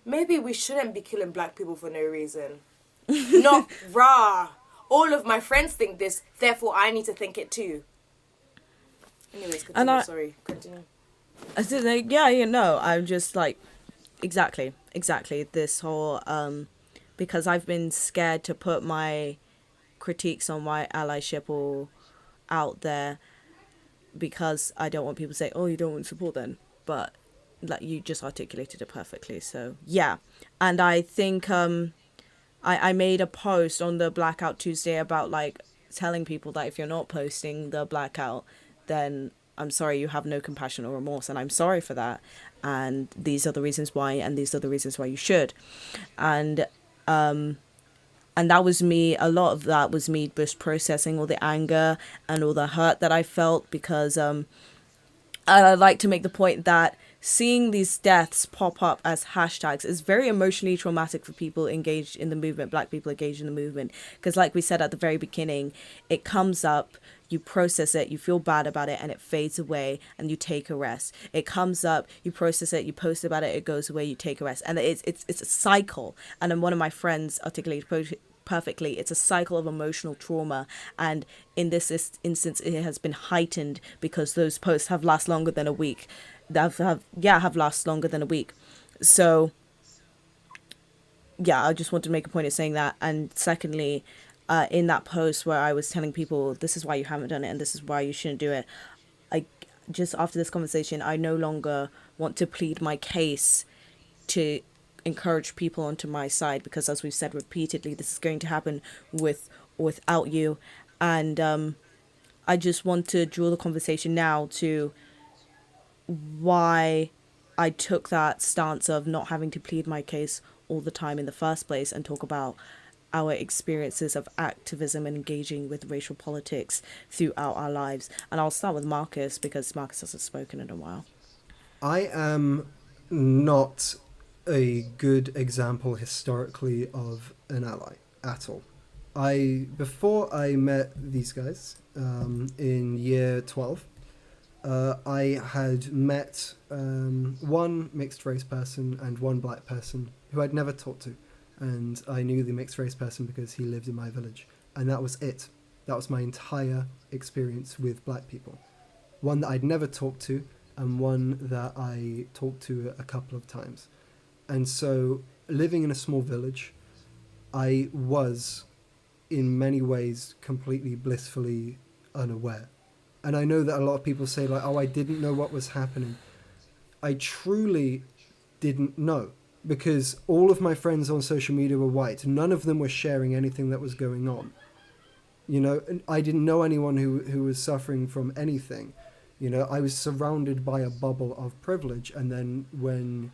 [SPEAKER 3] maybe we shouldn't be killing black people for no reason. Not rah. All of my friends think this, therefore I need to think it too. Anyways, continue. Continue.
[SPEAKER 1] I said, like, yeah, you know, I'm just like, exactly. This whole, because I've been scared to put my critiques on white allyship all out there because I don't want people to say, oh, you don't want support then. But like you just articulated it perfectly. So yeah. And I think I made a post on the Blackout Tuesday about like telling people that if you're not posting the blackout, then I'm sorry, you have no compassion or remorse, and I'm sorry for that. And these are the reasons why, and these are the reasons why you should. And that was me. A lot of that was me just processing all the anger and all the hurt that I felt because I'd like to make the point that seeing these deaths pop up as hashtags is very emotionally traumatic for people engaged in the movement, black people engaged in the movement. Because like we said at the very beginning, it comes up, you process it, you feel bad about it, and it fades away, and you take a rest. It comes up, you process it, you post about it, it goes away, you take a rest. And it's a cycle. And then one of my friends articulated perfectly, it's a cycle of emotional trauma, and in this instance it has been heightened because those posts have last longer than a week. Have last longer than a week. So yeah, I just want to make a point of saying that. And secondly, in that post where I was telling people this is why you haven't done it and this is why you shouldn't do it, I just after this conversation, I no longer want to plead my case to encourage people onto my side, because as we've said repeatedly, this is going to happen with or without you. And I just want to draw the conversation now to why I took that stance of not having to plead my case all the time in the first place and talk about our experiences of activism and engaging with racial politics throughout our lives. And I'll start with Marcus because Marcus hasn't spoken in a while.
[SPEAKER 2] I am not a good example historically of an ally at all. Before I met these guys in year 12, I had met one mixed race person and one black person who I'd never talked to. And I knew the mixed race person because he lived in my village. And that was it. That was my entire experience with black people. One that I'd never talked to and one that I talked to a couple of times. And so living in a small village, I was in many ways completely blissfully unaware. And I know that a lot of people say like, oh, I didn't know what was happening. I truly didn't know, because all of my friends on social media were white. None of them were sharing anything that was going on. You know, I didn't know anyone who was suffering from anything. You know, I was surrounded by a bubble of privilege. And then when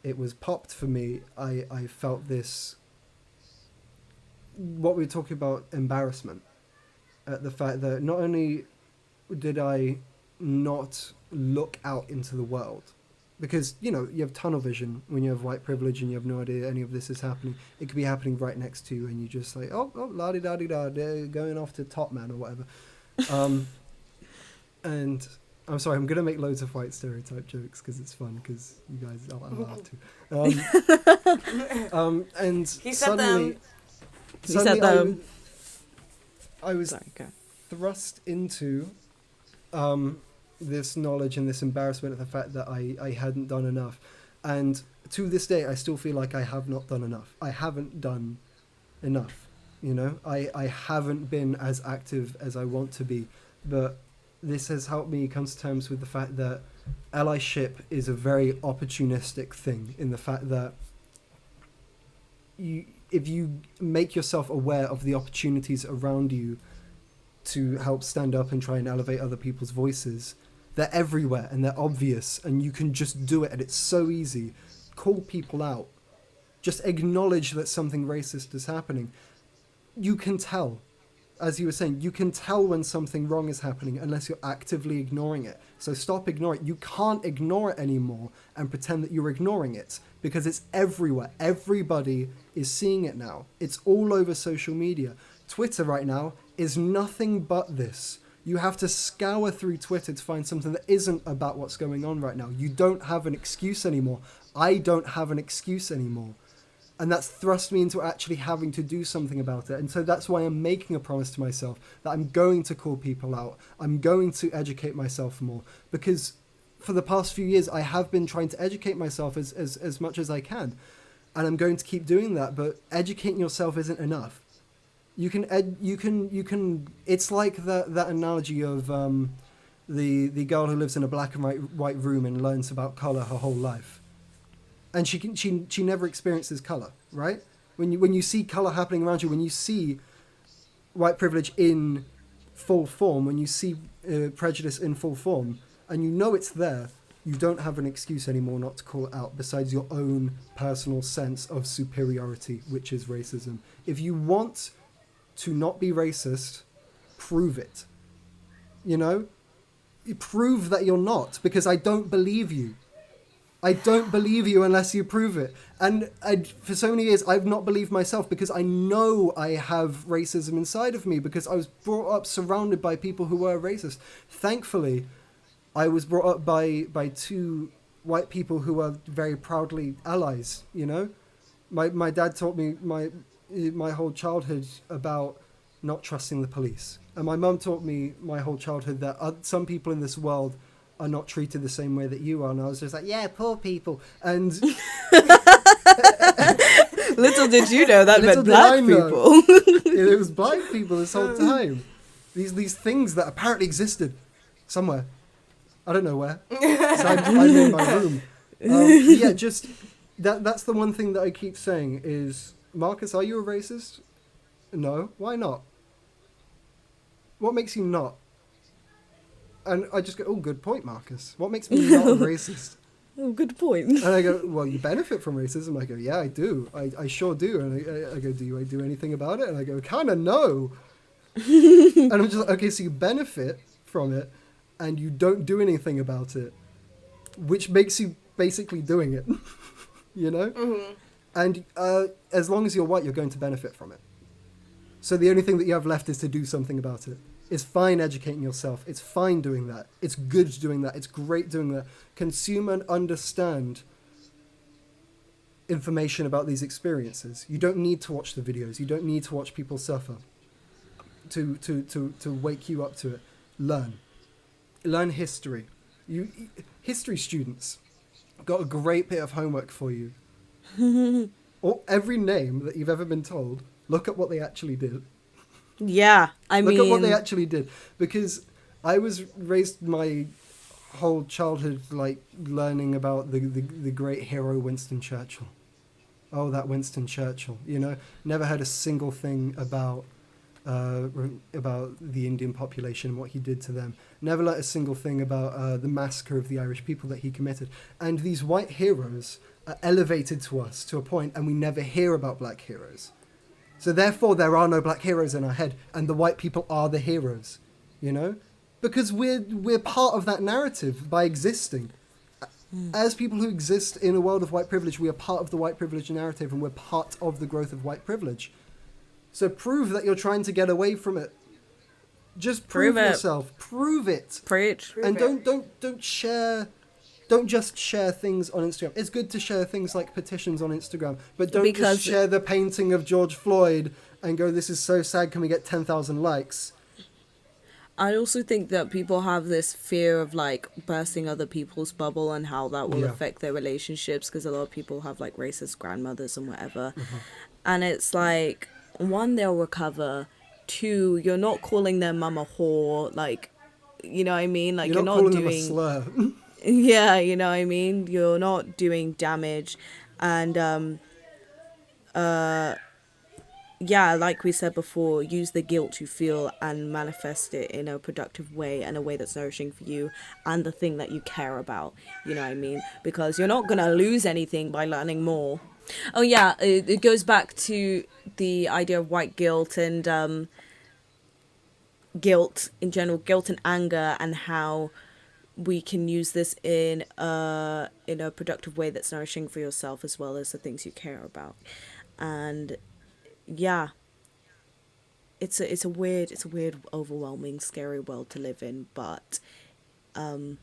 [SPEAKER 2] it was popped for me, I felt this, what we were talking about, embarrassment at the fact that not only did I not look out into the world, because, you know, you have tunnel vision when you have white privilege and you have no idea any of this is happening. It could be happening right next to you and you just like, oh, la-di-da-di-da, they're going off to Top Man or whatever. And I'm sorry, I'm going to make loads of white stereotype jokes because it's fun, because you guys are allowed to. And
[SPEAKER 3] he said
[SPEAKER 2] suddenly, I was thrust into this knowledge and this embarrassment of the fact that I hadn't done enough. And to this day, I still feel like I have not done enough. I haven't done enough, you know? I haven't been as active as I want to be. But this has helped me come to terms with the fact that allyship is a very opportunistic thing, in the fact that if you make yourself aware of the opportunities around you to help stand up and try and elevate other people's voices, they're everywhere and they're obvious, and you can just do it, and it's so easy. Call people out. Just acknowledge that something racist is happening. You can tell. As you were saying, you can tell when something wrong is happening unless you're actively ignoring it. So stop ignoring it. You can't ignore it anymore and pretend that you're ignoring it, because it's everywhere. Everybody is seeing it now. It's all over social media. Twitter right now is nothing but this. You have to scour through Twitter to find something that isn't about what's going on right now. You don't have an excuse anymore. I don't have an excuse anymore. And that's thrust me into actually having to do something about it. And so that's why I'm making a promise to myself that I'm going to call people out. I'm going to educate myself more. Because for the past few years, I have been trying to educate myself as much as I can. And I'm going to keep doing that. But educating yourself isn't enough. You can. It's like that analogy of the girl who lives in a black and white room and learns about color her whole life. And she never experiences color, right? When you see color happening around you, when you see white privilege in full form, when you see prejudice in full form, and you know it's there, you don't have an excuse anymore not to call it out, besides your own personal sense of superiority, which is racism. If you want to not be racist, prove it. You know? Prove that you're not, because I don't believe you. I don't believe you unless you prove it. And for so many years, I've not believed myself, because I know I have racism inside of me, because I was brought up surrounded by people who were racist. Thankfully, I was brought up by two white people who are very proudly allies, you know? My dad taught me my whole childhood about not trusting the police. And my mum taught me my whole childhood that some people in this world are not treated the same way that you are. And I was just like, yeah, poor people. And
[SPEAKER 1] little did you know that meant black people.
[SPEAKER 2] It was black people this whole time. These things that apparently existed somewhere. I don't know where. So I'm in my room. Yeah, just that's the one thing that I keep saying is, Marcus, are you a racist? No. Why not? What makes you not? And I just go, oh, good point, Marcus. What makes me not a racist?
[SPEAKER 1] Oh, good point.
[SPEAKER 2] And I go, well, you benefit from racism. I go, yeah, I do. I sure do. And I go, do I do anything about it? And I go, kind of no. And I'm just like, okay, so you benefit from it and you don't do anything about it, which makes you basically doing it, you know?
[SPEAKER 3] Mm-hmm.
[SPEAKER 2] And as long as you're white, you're going to benefit from it. So the only thing that you have left is to do something about it. It's fine educating yourself. It's fine doing that. It's good doing that. It's great doing that. Consume and understand information about these experiences. You don't need to watch the videos. You don't need to watch people suffer to wake you up to it. Learn history. History students, got a great bit of homework for you. Or every name that you've ever been told, look at what they actually did.
[SPEAKER 1] Yeah,
[SPEAKER 2] Look at what they actually did. Because I was raised my whole childhood like learning about the great hero Winston Churchill. Oh, that Winston Churchill, you know? Never heard a single thing about the Indian population and what he did to them. Never learnt a single thing about the massacre of the Irish people that he committed. And these white heroes are elevated to us to a point, and we never hear about black heroes. So therefore, there are no black heroes in our head, and the white people are the heroes, you know? Because we're part of that narrative by existing. As people who exist in a world of white privilege, we are part of the white privilege narrative, and we're part of the growth of white privilege. So prove that you're trying to get away from it. Just prove yourself. Prove it.
[SPEAKER 1] Preach.
[SPEAKER 2] And don't share. Don't just share things on Instagram. It's good to share things like petitions on Instagram, but don't just share the painting of George Floyd and go, this is so sad, can we get 10,000 likes?
[SPEAKER 1] I also think that people have this fear of like bursting other people's bubble and how that will affect their relationships, because a lot of people have like racist grandmothers and whatever. Mm-hmm. And it's like, one, they'll recover. Two, you're not calling their mum a whore. Like, you know what I mean? Like,
[SPEAKER 2] you're not calling them a slur.
[SPEAKER 1] Yeah, you know what I mean? You're not doing damage. And yeah, like we said before, use the guilt you feel and manifest it in a productive way and a way that's nourishing for you and the thing that you care about, you know what I mean? Because you're not gonna lose anything by learning more. Oh yeah, it goes back to the idea of white guilt and guilt in general, guilt and anger, and how we can use this in a productive way that's nourishing for yourself as well as the things you care about. And yeah, it's a weird, overwhelming, scary world to live in, but in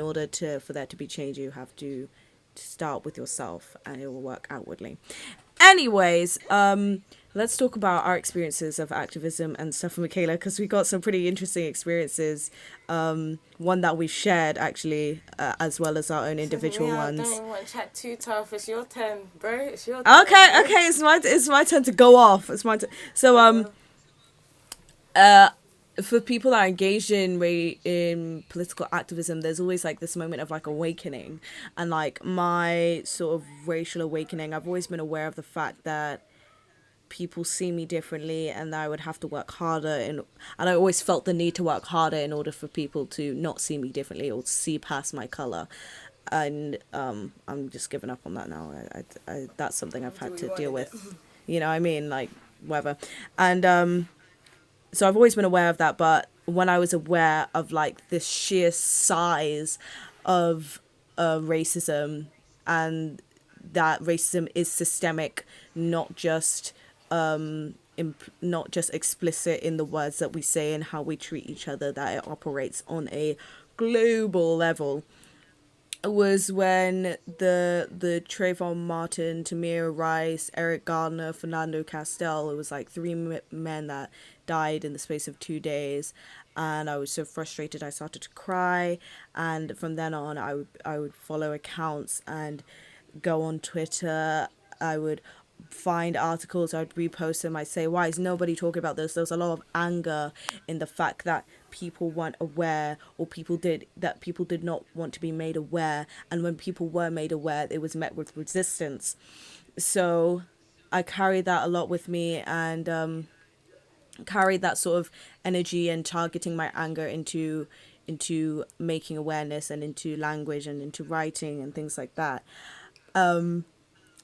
[SPEAKER 1] order for there to be change, you have to start with yourself, and it will work outwardly. Anyways, let's talk about our experiences of activism and stuff with Michaela, because we got some pretty interesting experiences. One that we've shared, actually, as well as our own individual ones.
[SPEAKER 3] I don't even want to chat too tough. It's your turn, bro. It's your turn.
[SPEAKER 1] Okay, it's my turn to go off. It's my turn. So, for people that are engaged in political activism, there's always like this moment of like awakening, and like my sort of racial awakening, I've always been aware of the fact that people see me differently and that I would have to work harder, and I always felt the need to work harder in order for people to not see me differently or see past my color. And I'm just giving up on that now. I that's something I've had to deal with. You know what I mean? Like, whatever. And so I've always been aware of that, but when I was aware of like the sheer size of racism, and that racism is systemic, not just explicit in the words that we say and how we treat each other, that it operates on a global level, was when the Trayvon Martin, Tamir Rice, Eric Gardner, Fernando Castell, it was like 3 men that died in the space of 2 days, and I was so frustrated I started to cry. And from then on, I would follow accounts and go on Twitter. I would find articles, I'd repost them, I'd say, why is nobody talking about this? There was a lot of anger in the fact that people weren't aware, or people did not want to be made aware, and when people were made aware, it was met with resistance. So I carried that a lot with me, and carried that sort of energy and targeting my anger into making awareness and into language and into writing and things like that.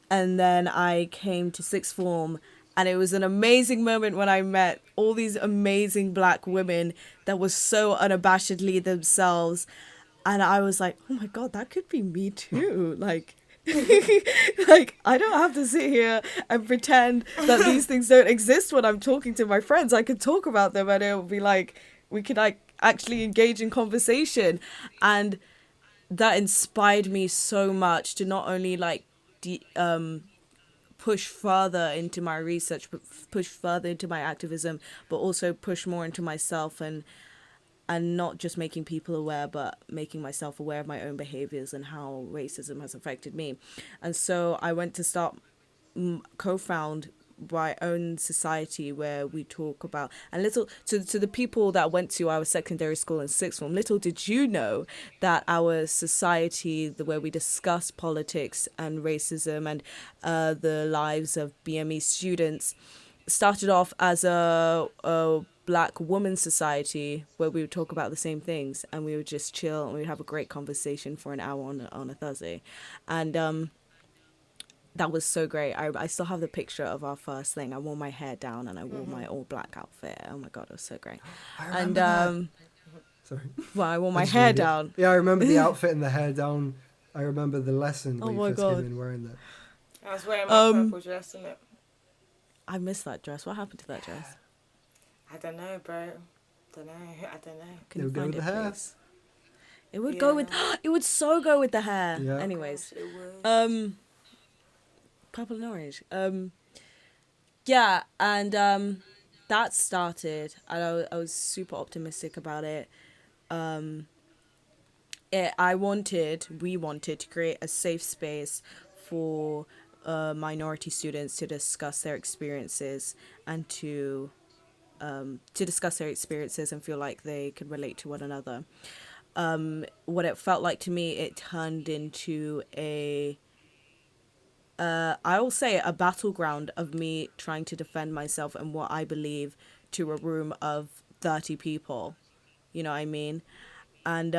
[SPEAKER 1] And then I came to sixth form, and it was an amazing moment when I met all these amazing black women that were so unabashedly themselves. And I was like, oh my God, that could be me too. Like, like, I don't have to sit here and pretend that these things don't exist when I'm talking to my friends. I could talk about them, and it'll be like, we could like actually engage in conversation. And that inspired me so much to not only like push further into my research, push further into my activism, but also push more into myself, and not just making people aware, but making myself aware of my own behaviors and how racism has affected me. And so I went to start co-found my own society, where we talk about, and little to the people that went to our secondary school and sixth form, little did you know that our society, where we discuss politics and racism and the lives of BME students, started off as a black woman society, where we would talk about the same things, and we would just chill and we'd have a great conversation for an hour on a Thursday. And that was so great. I still have the picture of our first thing. I wore my hair down and I wore my all black outfit. Oh my God, it was so great. And
[SPEAKER 2] sorry.
[SPEAKER 1] Well, I wore my hair down.
[SPEAKER 2] Yeah, I remember the outfit and the hair down. I remember the lesson when you first came in wearing that.
[SPEAKER 3] I was wearing my purple dress, in it.
[SPEAKER 1] I missed that dress. What happened to that dress?
[SPEAKER 3] I don't know, bro. I don't know.
[SPEAKER 1] Can you find it, please? It would
[SPEAKER 3] go
[SPEAKER 1] with. It would so go with the hair.
[SPEAKER 2] Yeah.
[SPEAKER 1] Anyways, purple and orange. Yeah, and that started, and I was super optimistic about it. We wanted to create a safe space for minority students to discuss their experiences and to to discuss their experiences and feel like they could relate to one another. What it felt like to me, it turned into I will say a battleground of me trying to defend myself and what I believe to a room of 30 people. You know what I mean? And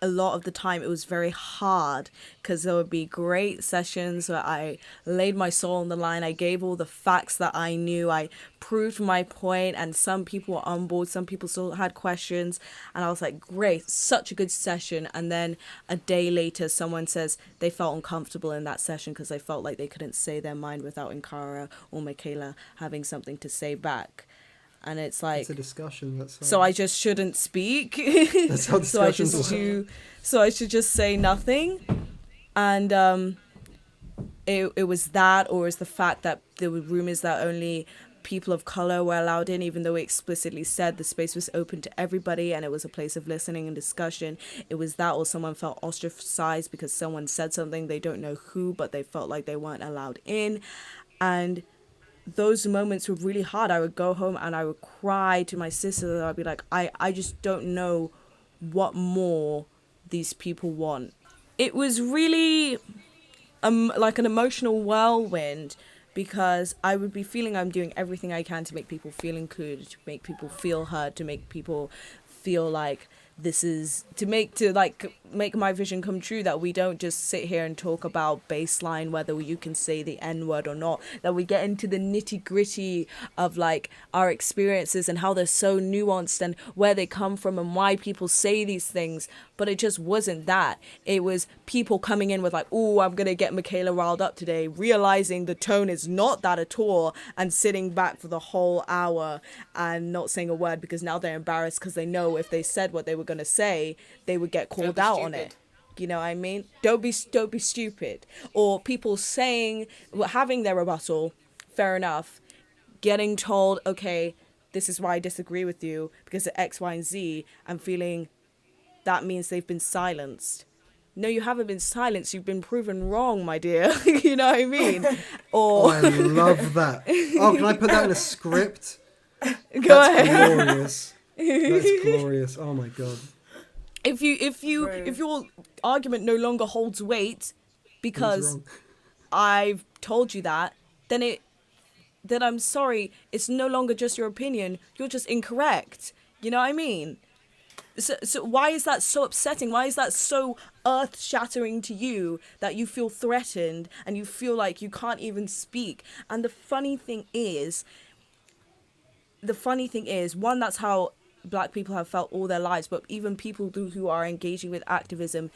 [SPEAKER 1] a lot of the time it was very hard because there would be great sessions where I laid my soul on the line. I gave all the facts that I knew. I proved my point, and some people were on board. Some people still had questions, and I was like, great, such a good session. And then a day later, someone says they felt uncomfortable in that session because they felt like they couldn't say their mind without Nkara or Michaela having something to say back. And it's like,
[SPEAKER 2] it's a discussion.
[SPEAKER 1] So I just shouldn't speak.
[SPEAKER 2] That's how discussions work.
[SPEAKER 1] So I should just say nothing. And it was that, or it's the fact that there were rumors that only people of color were allowed in, even though we explicitly said the space was open to everybody and it was a place of listening and discussion. It was that, or someone felt ostracized because someone said something, they don't know who, but they felt like they weren't allowed in. And those moments were really hard. I would go home and I would cry to my sister, and I'd be like, I just don't know what more these people want. It was really like an emotional whirlwind, because I would be feeling I'm doing everything I can to make people feel included, to make people feel heard, to make people feel like this is to make my vision come true, that we don't just sit here and talk about baseline, whether you can say the N-word or not, that we get into the nitty-gritty of like our experiences and how they're so nuanced and where they come from and why people say these things. But it just wasn't that. It was people coming in with like, oh, I'm gonna get Michaela riled up today, realizing the tone is not that at all, and sitting back for the whole hour and not saying a word because now they're embarrassed, because they know if they said what they were gonna say, they would get called out on it. You know what I mean? Don't be stupid. Or people saying, having their rebuttal, fair enough, getting told, okay, this is why I disagree with you because of X, Y, and Z, and feeling that means they've been silenced. No, you haven't been silenced. You've been proven wrong, my dear. You know what I mean? Or
[SPEAKER 2] I love that. Oh, can I put that in a script?
[SPEAKER 1] Go ahead.
[SPEAKER 2] Glorious. That's glorious. Oh my god.
[SPEAKER 1] If your argument no longer holds weight because I've told you that, then I'm sorry, it's no longer just your opinion. You're just incorrect. You know what I mean? So why is that so upsetting? Why is that so earth-shattering to you that you feel threatened and you feel like you can't even speak? And the funny thing is, one, that's how Black people have felt all their lives, but even people who are engaging with activism,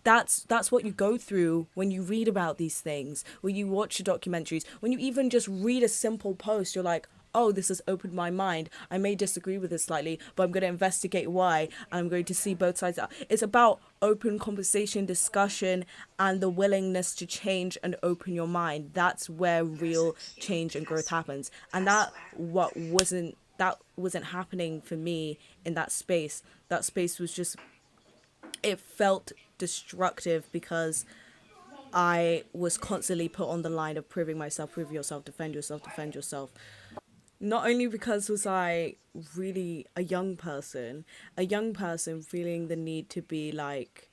[SPEAKER 1] that's what you go through when you read about these things, when you watch the documentaries, when you even just read a simple post. You're like, oh, this has opened my mind. I may disagree with this slightly, but I'm going to investigate why, and I'm going to see both sides. It's about open conversation, discussion, and the willingness to change and open your mind. That's where real change and growth happens. And that wasn't happening for me in that space. That space was just, it felt destructive because I was constantly put on the line of proving myself, prove yourself, defend yourself. Not only because was I really a young person feeling the need to be like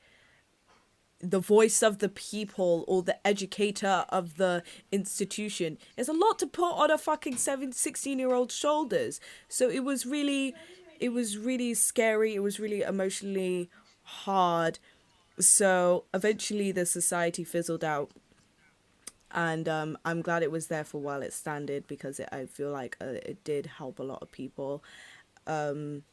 [SPEAKER 1] the voice of the people or the educator of the institution. It's a lot to put on a fucking 16-year-old shoulders. So it was really scary. It was really emotionally hard. So eventually the society fizzled out. And I'm glad it was there for while it standed, because I feel like it did help a lot of people. And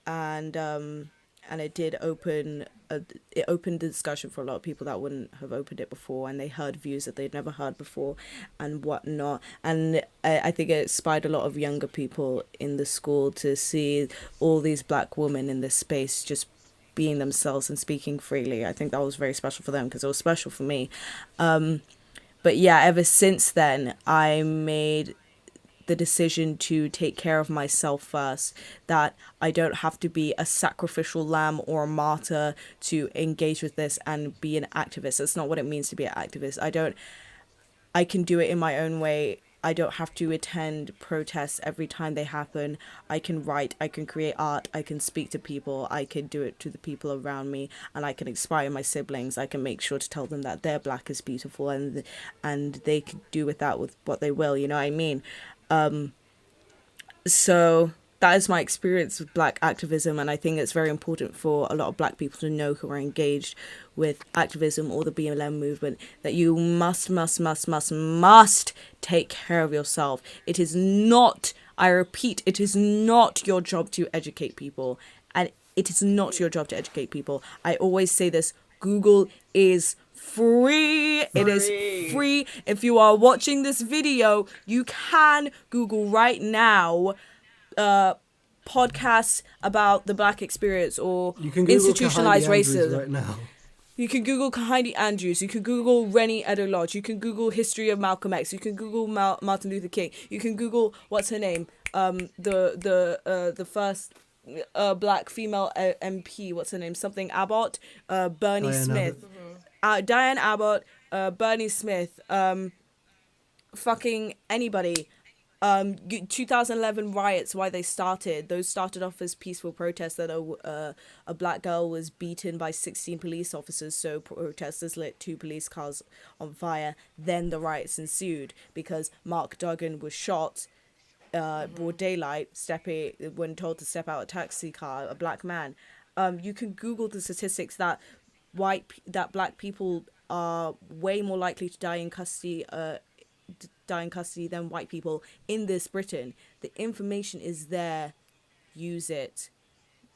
[SPEAKER 1] it did opened the discussion for a lot of people that wouldn't have opened it before, and they heard views that they'd never heard before and whatnot. And I think it inspired a lot of younger people in the school to see all these Black women in this space just being themselves and speaking freely. I think that was very special for them, because it was special for me. But yeah, ever since then, I made the decision to take care of myself first, that I don't have to be a sacrificial lamb or a martyr to engage with this and be an activist. That's not what it means to be an activist. I can do it in my own way I don't have to attend protests every time they happen. I can write, I can create art, I can speak to people, I can do it to the people around me, and I can inspire my siblings. I can make sure to tell them that their black is beautiful, and they can do with that with what they will, you know what I mean? So that is my experience with black activism, and I think it's very important for a lot of black people to know who are engaged with activism or the BLM movement that you must take care of yourself. It is not, I repeat, it is not your job to educate people, and it is not your job to educate people. I always say this, Google is free. It is free. If you are watching this video, you can Google right now podcasts about the black experience or institutionalized racism.
[SPEAKER 2] Right now.
[SPEAKER 1] You can Google Kehinde Andrews. You can Google Renie Eddo-Lodge. You can Google history of Malcolm X. You can Google Martin Luther King. You can Google what's her name? The first black female MP. What's her name? Something Abbott. Bernie Smith. Diane Abbott. Bernie Smith. Fucking anybody. 2011 riots, why they started. Those started off as peaceful protests that a black girl was beaten by 16 police officers, so protesters lit 2 police cars on fire. Then the riots ensued because Mark Duggan was shot broad daylight, when told to step out a taxi car, a black man. You can Google the statistics that black people are way more likely to die in custody than white people in this Britain. The information is there. Use it.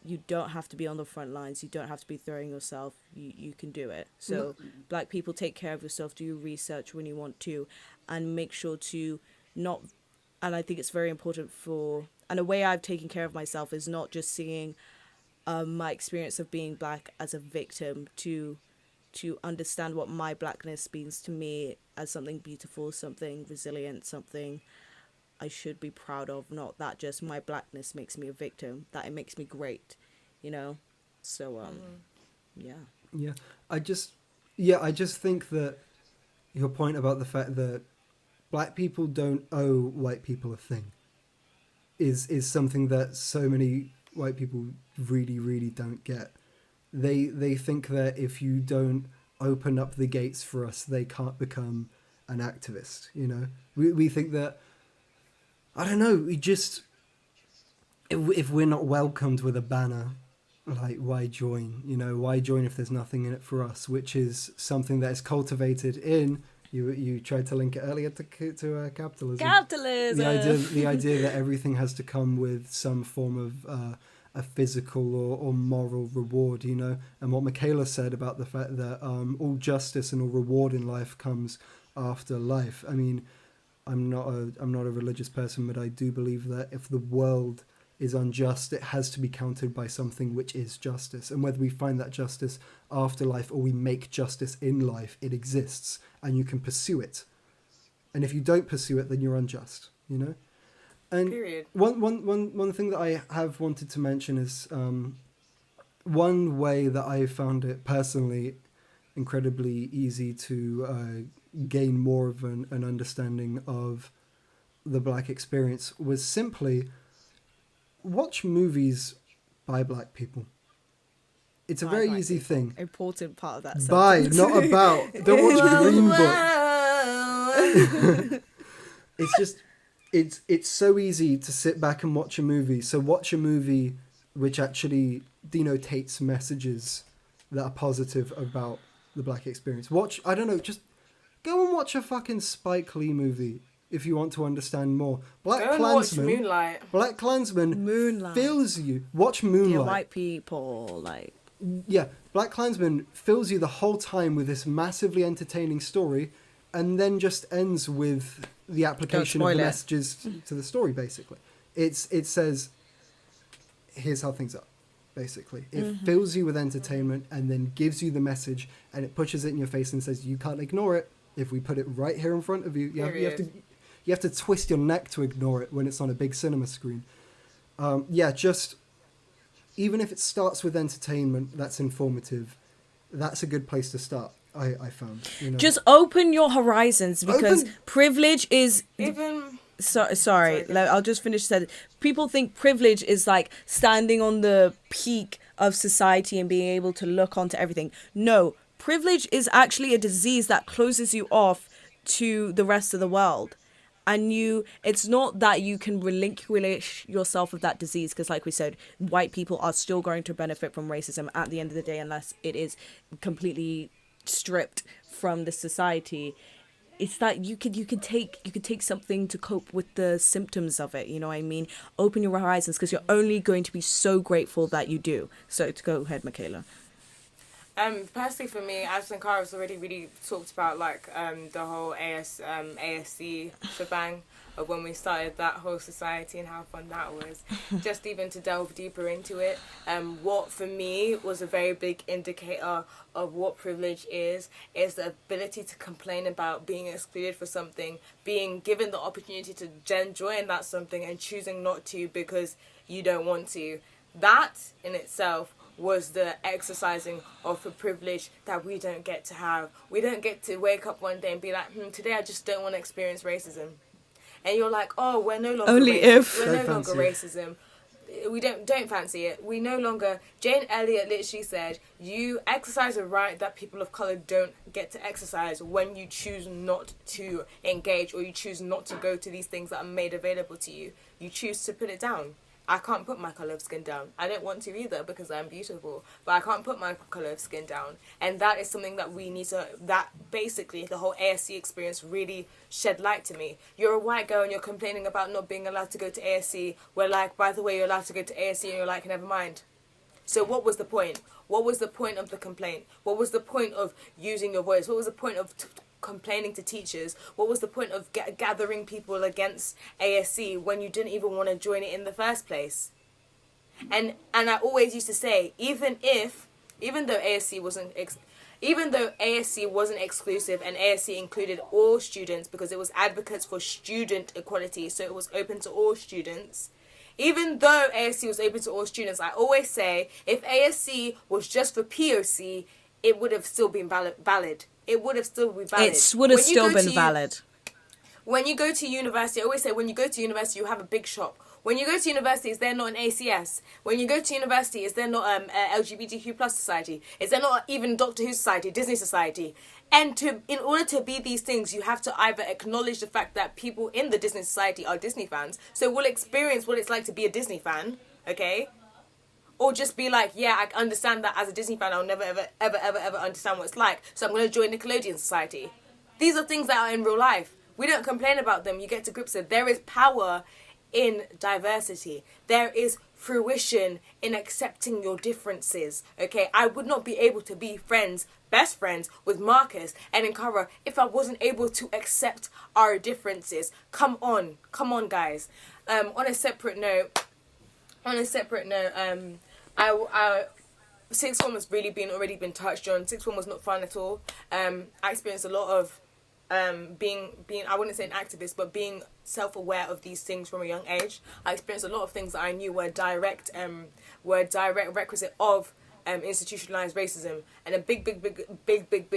[SPEAKER 1] You don't have to be on the front lines. You don't have to be throwing yourself. You can do it. So black people, take care of yourself. Do your research when you want to, and make sure to not. And I think it's very important and a way I've taken care of myself is not just seeing my experience of being black as a victim, to understand what my blackness means to me as something beautiful, something resilient, something I should be proud of, not that just my blackness makes me a victim, that it makes me great, you know? So, yeah.
[SPEAKER 2] Yeah, I just think that your point about the fact that black people don't owe white people a thing is something that so many white people really, really don't get. They think that if you don't open up the gates for us, they can't become an activist, you know? We think that, I don't know, if we're not welcomed with a banner, like, why join? You know, why join if there's nothing in it for us? Which is something that is cultivated in, you tried to link it earlier to capitalism.
[SPEAKER 1] Capitalism!
[SPEAKER 2] The idea that everything has to come with some form of a physical or moral reward, you know? And what Michaela said about the fact that all justice and all reward in life comes after life. I mean, I'm not a religious person, but I do believe that if the world is unjust, it has to be countered by something which is justice. And whether we find that justice after life or we make justice in life, it exists and you can pursue it. And if you don't pursue it, then you're unjust, you know? And
[SPEAKER 3] period.
[SPEAKER 2] One thing that I have wanted to mention is one way that I found it personally incredibly easy to gain more of an understanding of the black experience was simply watch movies by black people. It's a very easy thing.
[SPEAKER 1] Important part of that.
[SPEAKER 2] By, not about. Don't watch Green Book. It's just... It's so easy to sit back and watch a movie. So watch a movie which actually denotates messages that are positive about the black experience. I don't know, just go and watch a fucking Spike Lee movie if you want to understand more.
[SPEAKER 3] Watch Moonlight.
[SPEAKER 2] Black Klansman fills you. Watch Moonlight.
[SPEAKER 1] Yeah, white people, like...
[SPEAKER 2] Yeah, Black Klansman fills you the whole time with this massively entertaining story, and then just ends with the application of the messages to the story, basically. It says, here's how things are, basically. It fills you with entertainment and then gives you the message, and it pushes it in your face and says, you can't ignore it. If we put it right here in front of you, you have to twist your neck to ignore it when it's on a big cinema screen. Just, even if it starts with entertainment that's informative, that's a good place to start. I found. You know?
[SPEAKER 1] Just open your horizons, because privilege is
[SPEAKER 3] Even...
[SPEAKER 1] Sorry, I'll just finish that. People think privilege is like standing on the peak of society and being able to look onto everything. No, privilege is actually a disease that closes you off to the rest of the world. And it's not that you can relinquish yourself of that disease, because like we said, white people are still going to benefit from racism at the end of the day, unless it is completely stripped from the society. It's that you could take something to cope with the symptoms of it. You know what I mean? Open your horizons, because you're only going to be so grateful that you do. So to go ahead, Michaela.
[SPEAKER 3] Personally for me, as Sankara's already really talked about, like, the whole ASC shebang of when we started that whole society and how fun that was. Just even to delve deeper into it, what for me was a very big indicator of what privilege is the ability to complain about being excluded for something, being given the opportunity to join that something and choosing not to because you don't want to. That in itself was the exercising of a privilege that we don't get to have. We don't get to wake up one day and be like, today I just don't want to experience racism. And you're like, oh, we're no longer
[SPEAKER 1] only
[SPEAKER 3] racist.
[SPEAKER 1] If
[SPEAKER 3] we're no longer racism. We don't fancy it. We no longer... Jane Elliot literally said, you exercise a right that people of colour don't get to exercise when you choose not to engage, or you choose not to go to these things that are made available to you. You choose to put it down. I can't put my colour of skin down. I don't want to either, because I'm beautiful. But I can't put my colour of skin down. And that is something that we need to... That basically, the whole ASC experience really shed light to me. You're a white girl and you're complaining about not being allowed to go to ASC. We're like, by the way, you're allowed to go to ASC, and you're like, never mind. So what was the point? What was the point of the complaint? What was the point of using your voice? What was the point of... complaining to teachers? What was the point of gathering people against ASC when you didn't even want to join it in the first place? And I always used to say, even though ASC wasn't exclusive, and ASC included all students because it was advocates for student equality, so it was open to all students. Even though ASC was open to all students, I always say, if ASC was just for POC, it would have still been valid. It would have still been valid.
[SPEAKER 1] It would have still been valid.
[SPEAKER 3] When you go to university, I always say, when you go to university, you have a big shop. When you go to university, is there not an ACS? When you go to university, is there not LGBTQ plus society? Is there not even Doctor Who society, Disney society? And in order to be these things, you have to either acknowledge the fact that people in the Disney society are Disney fans, so we'll experience what it's like to be a Disney fan, okay? Or just be like, yeah, I understand that as a Disney fan, I'll never, ever understand what it's like, so I'm going to join Nickelodeon Society. These are things that are in real life. We don't complain about them. You get to grips with. There is power in diversity. There is fruition in accepting your differences, okay? I would not be able to be best friends with Marcus and Nkara if I wasn't able to accept our differences. Come on, guys. On a separate note, sixth form has really already been touched on. Sixth form was not fun at all. I experienced a lot of being I wouldn't say an activist, but being self-aware of these things from a young age. I experienced a lot of things that I knew were direct requisite of institutionalized racism. And a big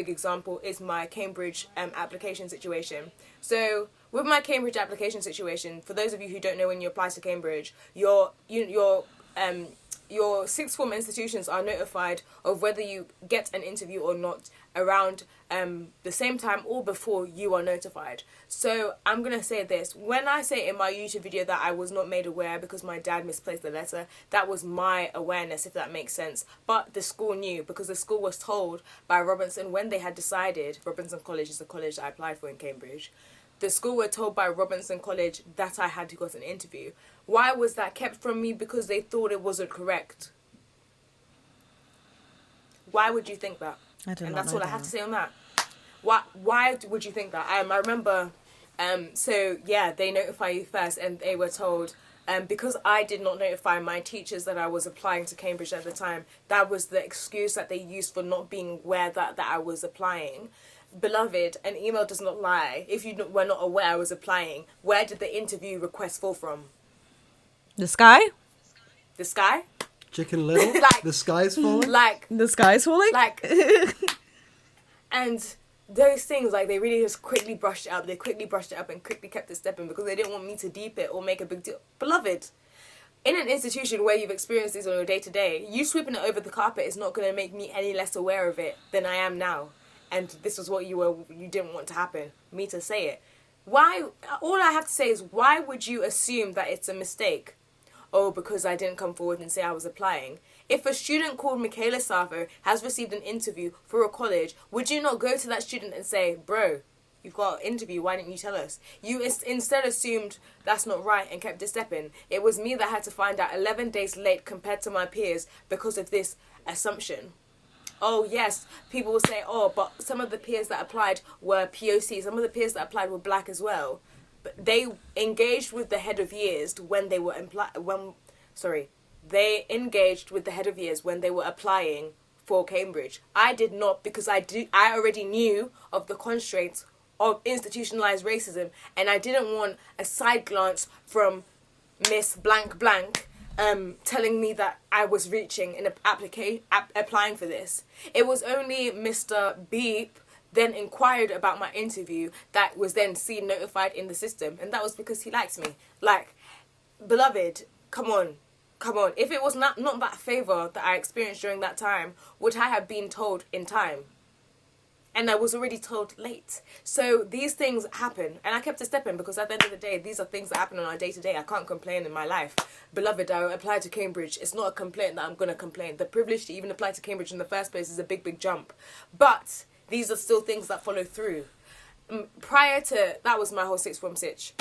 [SPEAKER 3] example is my Cambridge application situation. So with my Cambridge application situation, for those of you who don't know, when you apply to Cambridge, your sixth form institutions are notified of whether you get an interview or not around the same time or before you are notified. So I'm going to say this. When I say in my YouTube video that I was not made aware because my dad misplaced the letter, that was my awareness, if that makes sense. But the school knew, because the school was told by Robinson when they had decided, Robinson College is the college that I applied for in Cambridge, the school were told by Robinson College that I had got an interview. Why was that kept from me? Because they thought it wasn't correct. Why would you think that? And that's all I have to say on that. Why would you think that? I remember, so yeah, they notify you first, and they were told, because I did not notify my teachers that I was applying to Cambridge at the time, that was the excuse that they used for not being aware that I was applying. Beloved, an email does not lie. If you were not aware I was applying, where did the interview request fall from?
[SPEAKER 1] The sky?
[SPEAKER 3] The sky?
[SPEAKER 2] Chicken Little?
[SPEAKER 3] Like,
[SPEAKER 2] the sky's falling?
[SPEAKER 3] Like,
[SPEAKER 1] the sky's falling?
[SPEAKER 3] Like, And those things, like, they really just quickly brushed it up. They quickly brushed it up and quickly kept it stepping because they didn't want me to deep it or make a big deal. Beloved, in an institution where you've experienced these on your day-to-day, you sweeping it over the carpet is not going to make me any less aware of it than I am now. And this was what you didn't want to happen, me to say it. Why? All I have to say is, why would you assume that it's a mistake? Oh, because I didn't come forward and say I was applying. If a student called Michaela Savo has received an interview for a college, would you not go to that student and say, bro, you've got an interview, why didn't you tell us? You instead assumed that's not right and kept it stepping. It was me that had to find out 11 days late compared to my peers because of this assumption. Oh, yes, people will say, oh, but some of the peers that applied were POC. Some of the peers that applied were black as well. But they engaged with the head of years when they were they engaged with the head of years when they were applying for Cambridge. I did not, because I already knew of the constraints of institutionalized racism, and I didn't want a side glance from Miss Blank Blank telling me that I was reaching in applying for this. It was only Mr. Beep then inquired about my interview that was then seen notified in the system, and that was because he likes me. Like, beloved, come on. If it was not that favour that I experienced during that time, would I have been told in time? And I was already told late. So these things happen, and I kept it stepping because at the end of the day, these are things that happen on our day-to-day. I can't complain in my life. Beloved, I applied to Cambridge. It's not a complaint that I'm going to complain. The privilege to even apply to Cambridge in the first place is a big, big jump. But these are still things that follow through. Prior to, that was my whole sixth form sitch.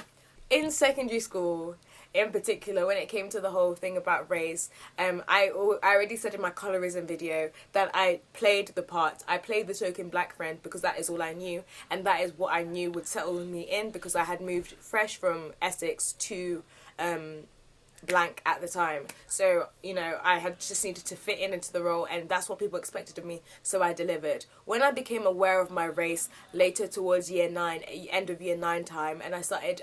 [SPEAKER 3] In secondary school, in particular, when it came to the whole thing about race, I already said in my colorism video that I played the part. I played the token black friend because that is all I knew, and that is what I knew would settle me in because I had moved fresh from Essex to blank at the time. So, I had just needed to fit into the role, and that's what people expected of me, so I delivered. When I became aware of my race later towards year 9, end of year 9 time, and I started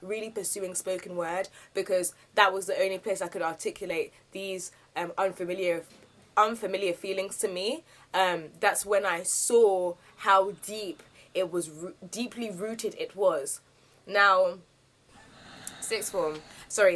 [SPEAKER 3] really pursuing spoken word because that was the only place I could articulate these unfamiliar feelings to me, that's when I saw how deeply rooted it was. Now,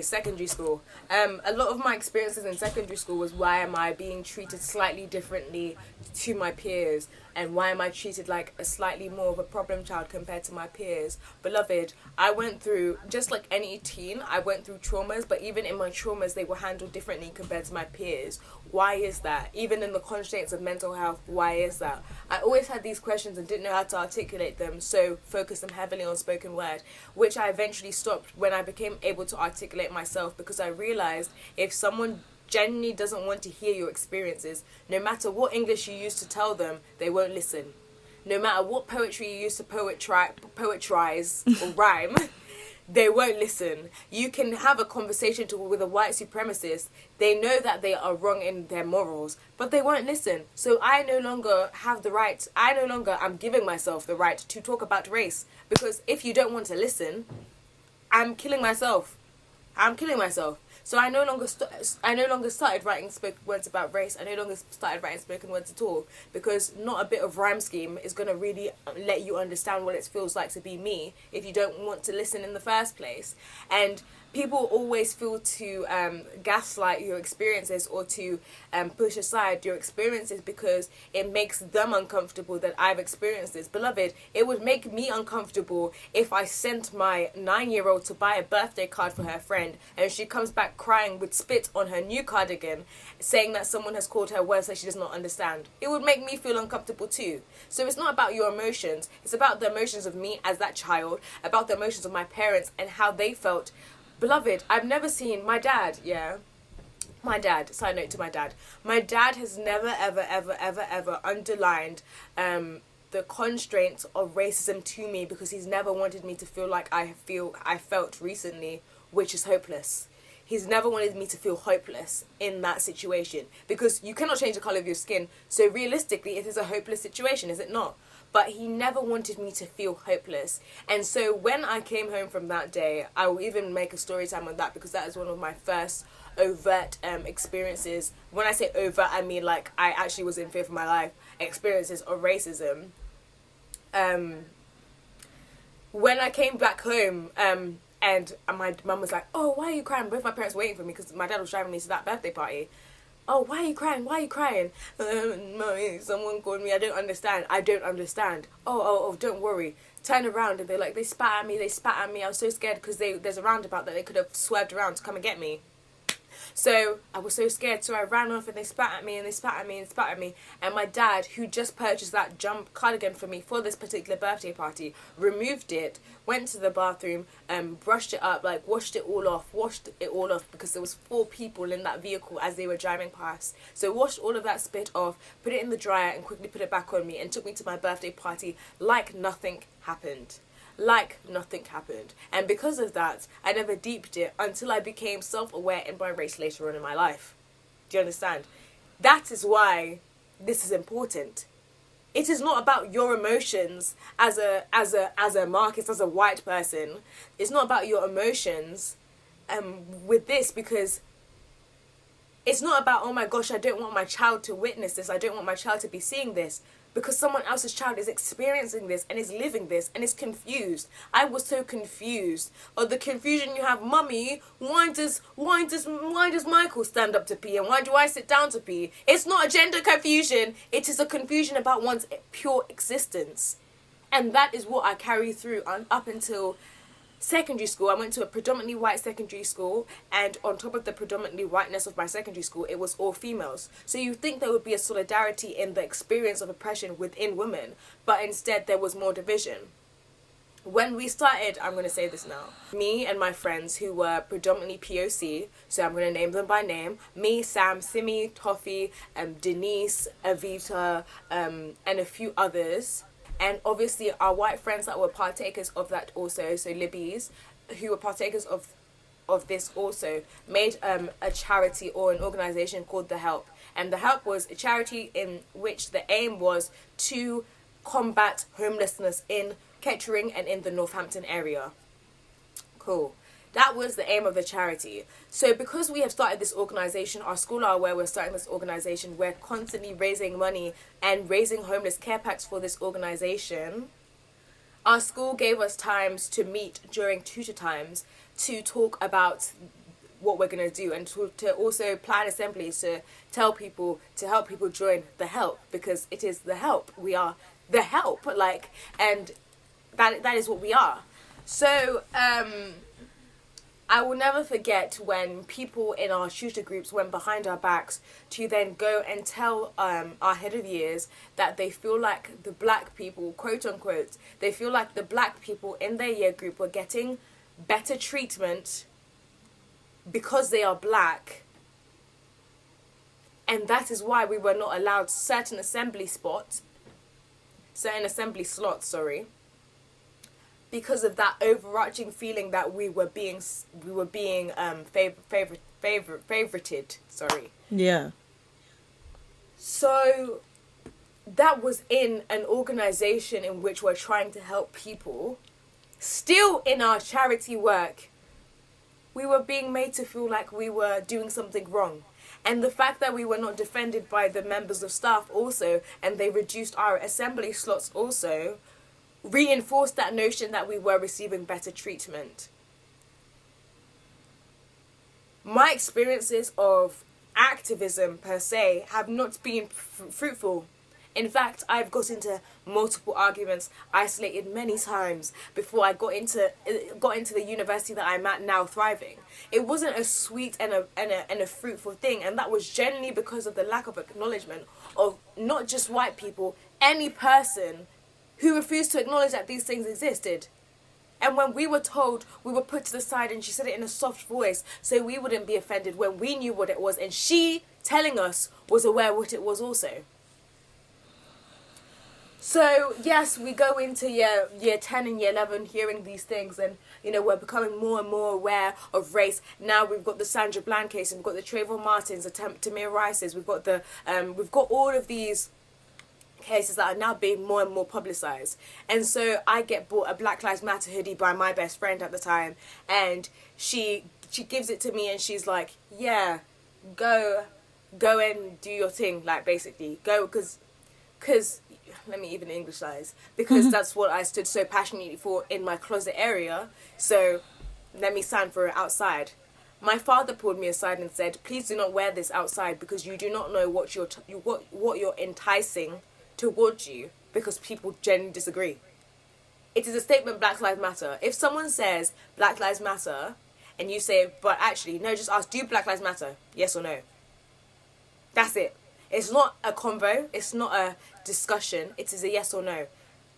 [SPEAKER 3] secondary school. A lot of my experiences in secondary school was why am I being treated slightly differently to my peers, and why am I treated like a slightly more of a problem child compared to my peers. Beloved, I went through, just like any teen, I went through traumas, but even in my traumas they were handled differently compared to my peers. Why is that? Even in the constraints of mental health, why is that? I always had these questions and didn't know how to articulate them, so focused them heavily on spoken word, which I eventually stopped when I became able to articulate myself, because I realized if someone genuinely doesn't want to hear your experiences, no matter what English you use to tell them, they won't listen. No matter what poetry you use to poetrize or rhyme, they won't listen. You can have a conversation with a white supremacist. They know that they are wrong in their morals, but they won't listen. So I no longer have the right, I'm giving myself the right to talk about race, because if you don't want to listen, I'm killing myself. So I no longer started writing spoken words about race. I no longer started writing spoken words at all, because not a bit of rhyme scheme is going to really let you understand what it feels like to be me if you don't want to listen in the first place. And people always feel to gaslight your experiences or to push aside your experiences because it makes them uncomfortable that I've experienced this. Beloved, it would make me uncomfortable if I sent my 9-year-old to buy a birthday card for her friend and she comes back crying with spit on her new cardigan, saying that someone has called her words that she does not understand. It would make me feel uncomfortable too. So it's not about your emotions. It's about the emotions of me as that child, about the emotions of my parents and how they felt. Beloved, I've never seen my dad, side note to my dad. My dad has never, ever underlined the constraints of racism to me, because he's never wanted me to feel like I felt recently, which is hopeless. He's never wanted me to feel hopeless in that situation, because you cannot change the colour of your skin. So realistically, it is a hopeless situation, is it not? But he never wanted me to feel hopeless. And so when I came home from that day, I will even make a story time on that, because that is one of my first overt experiences. When I say overt, I mean like I actually was in fear for my life, experiences of racism. when I came back home, and my mum was like, "Oh, why are you crying?" Both my parents were waiting for me because my dad was driving me to that birthday party. "Oh, why are you crying? Why are you crying?" "Mommy, someone called me. I don't understand. I don't understand." Oh, don't worry. Turn around, and they spat at me. I was so scared because there's a roundabout that they could have swerved around to come and get me. So I was so scared, so I ran off, and they spat at me, and my dad, who just purchased that jump cardigan for me for this particular birthday party, removed it, went to the bathroom, brushed it up, like washed it all off, because there was 4 people in that vehicle as they were driving past. So washed all of that spit off, put it in the dryer, and quickly put it back on me, and took me to my birthday party like nothing happened. And because of that, I never deeped it until I became self-aware in my race later on in my life. Do you understand? That is why this is important. It is not about your emotions as a Marcus, as a white person. It's not about your emotions with this, because it's not about, oh my gosh, I don't want my child to witness this, I don't want my child to be seeing this. Because someone else's child is experiencing this and is living this and is confused. I was so confused. Or the confusion you have, "Mummy, why does Michael stand up to pee and why do I sit down to pee?" It's not a gender confusion. It is a confusion about one's pure existence. And that is what I carry through up until secondary school. I went to a predominantly white secondary school, and on top of the predominantly whiteness of my secondary school, it was all females. So you think there would be a solidarity in the experience of oppression within women, but instead there was more division. When we started, I'm going to say this now, me and my friends who were predominantly POC, so I'm going to name them by name, me, Sam, Simi, Toffee, Denise, Avita, and a few others, and obviously our white friends that were partakers of that also, so Libby's, who were partakers of this also, made a charity or an organisation called The Help. And The Help was a charity in which the aim was to combat homelessness in Kettering and in the Northampton area. Cool. That was the aim of the charity. So because we have started this organisation, our school are aware we're starting this organisation, we're constantly raising money and raising homeless care packs for this organisation. Our school gave us times to meet during tutor times to talk about what we're going to do, and to also plan assemblies to tell people, to help people join The Help, because it is The Help. We are The Help, and that is what we are. So, I will never forget when people in our tutor groups went behind our backs to then go and tell our head of years that they feel like the black people, quote unquote, they feel like the black people in their year group were getting better treatment because they are black. And that is why we were not allowed certain assembly slots, because of that overarching feeling that we were being favorited.
[SPEAKER 1] Yeah.
[SPEAKER 3] So that was in an organisation in which we're trying to help people. Still in our charity work, we were being made to feel like we were doing something wrong. And the fact that we were not defended by the members of staff also, and they reduced our assembly slots also, reinforced that notion that we were receiving better treatment. My experiences of activism per se have not been fruitful. In fact, I've got into multiple arguments, isolated many times before I got into the university that I'm at now, thriving. It wasn't a sweet and a fruitful thing, and that was generally because of the lack of acknowledgement of not just white people, any person who refused to acknowledge that these things existed. And when we were told, we were put to the side, and she said it in a soft voice so we wouldn't be offended when we knew what it was, and she telling us was aware what it was also. So yes, we go into year 10 and year 11 hearing these things, and we're becoming more and more aware of race. Now we've got the Sandra Bland case, and we've got the Trayvon Martins, the Tamir Rices, we've got all of these cases that are now being more and more publicized. And so I get bought a Black Lives Matter hoodie by my best friend at the time, and she gives it to me, and she's like, yeah, go and do your thing, basically go, because because, let me even Englishize, because that's what I stood so passionately for in my closet area, so let me stand for it outside. My father pulled me aside and said, please do not wear this outside because you do not know what you're enticing towards you, because people genuinely disagree. It is a statement, Black Lives Matter. If someone says Black Lives Matter and you say, but actually, no, just ask, do Black Lives Matter? Yes or no? That's it. It's not a convo. It's not a discussion. It is a yes or no.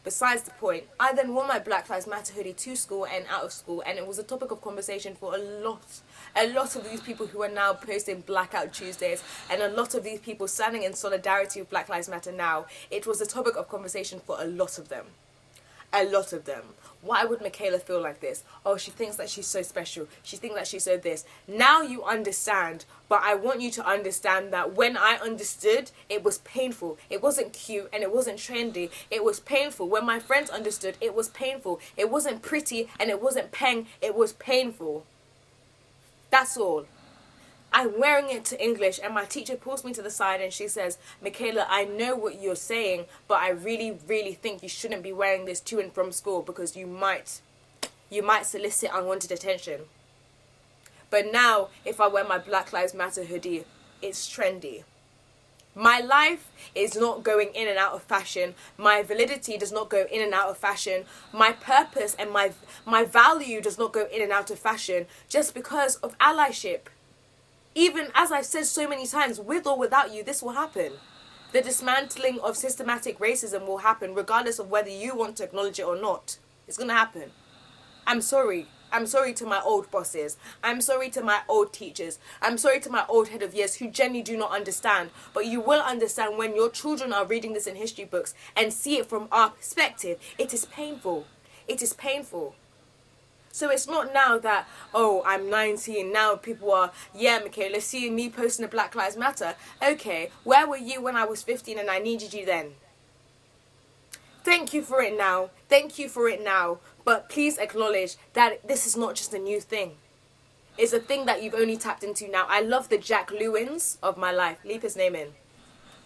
[SPEAKER 3] Besides the point, I then wore my Black Lives Matter hoodie to school and out of school, and it was a topic of conversation for a lot of these people who are now posting Blackout Tuesdays, and a lot of these people standing in solidarity with Black Lives Matter now. It was a topic of conversation for a lot of them. A lot of them. Why would Michaela feel like this? Oh, she thinks that she's so special. She thinks that she's so this. Now you understand, but I want you to understand that when I understood, it was painful. It wasn't cute and it wasn't trendy. It was painful. When my friends understood, it was painful. It wasn't pretty and it wasn't peng. It was painful. That's all. I'm wearing it to English and my teacher pulls me to the side and she says, Michaela, I know what you're saying, but I really, really think you shouldn't be wearing this to and from school because you might solicit unwanted attention. But now, if I wear my Black Lives Matter hoodie, it's trendy. My life is not going in and out of fashion. My validity does not go in and out of fashion. My purpose and my value does not go in and out of fashion just because of allyship. Even as I've said so many times, with or without you, this will happen. The dismantling of systematic racism will happen regardless of whether you want to acknowledge it or not. It's going to happen. I'm sorry. I'm sorry to my old bosses. I'm sorry to my old teachers. I'm sorry to my old head of years who genuinely do not understand. But you will understand when your children are reading this in history books and see it from our perspective. It is painful. It is painful. So it's not now that, oh, I'm 19, now people are, yeah, Michaela, see me posting a Black Lives Matter. Okay, where were you when I was 15 and I needed you then? Thank you for it now. Thank you for it now. But please acknowledge that this is not just a new thing. It's a thing that you've only tapped into now. I love the Jack Lewins of my life. Leave his name in.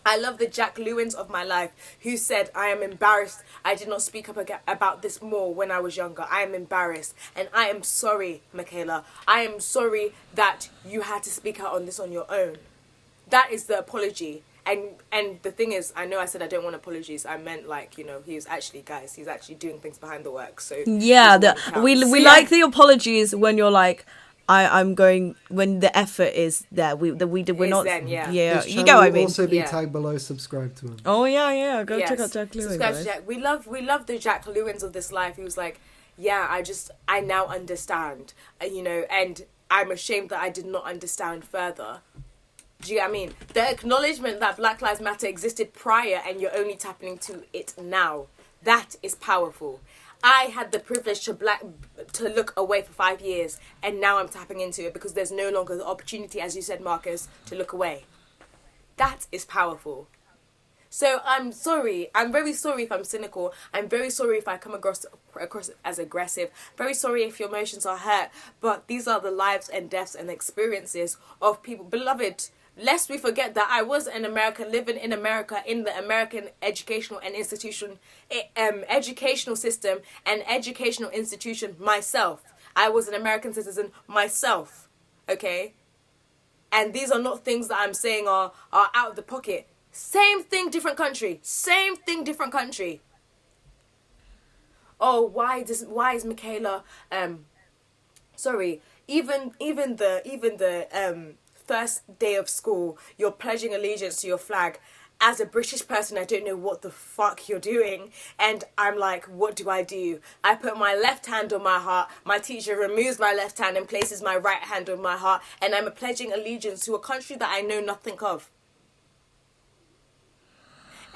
[SPEAKER 3] I love the Jack Lewins of my life who said, I am embarrassed. I did not speak up about this more when I was younger. I am embarrassed. And I am sorry, Michaela. I am sorry that you had to speak out on this on your own. That is the apology. And the thing is, I know I said I don't want apologies. I meant like, you know, he's actually doing things behind the work. So
[SPEAKER 1] yeah, we like the apologies when you're like, I'm going when the effort is there. We're not. Then, yeah, you get what I mean.
[SPEAKER 2] Also be tagged below. Subscribe to him.
[SPEAKER 1] Oh yeah. Go check out Jack Lewin.
[SPEAKER 3] Subscribe to Jack. We love the Jack Lewins of this life. He was like, yeah, I now understand. You know, and I'm ashamed that I did not understand further. Do you get what I mean? The acknowledgement that Black Lives Matter existed prior and you're only tapping into it now. That is powerful. I had the privilege to look away for 5 years and now I'm tapping into it because there's no longer the opportunity, as you said, Marcus, to look away. That is powerful. So I'm sorry. I'm very sorry if I'm cynical. I'm very sorry if I come across as aggressive. Very sorry if your emotions are hurt. But these are the lives and deaths and experiences of people. Beloved, lest we forget that I was an American living in America in the American educational and educational system and educational institution myself. I was an American citizen myself, okay? And these are not things that I'm saying are out of the pocket. Same thing, different country. Same thing, different country. Oh, why is Michaela? Even the first day of school, you're pledging allegiance to your flag. As a British person, I don't know what the fuck you're doing. And I'm like, what do? I put my left hand on my heart. My teacher removes my left hand and places my right hand on my heart. And I'm pledging allegiance to a country that I know nothing of.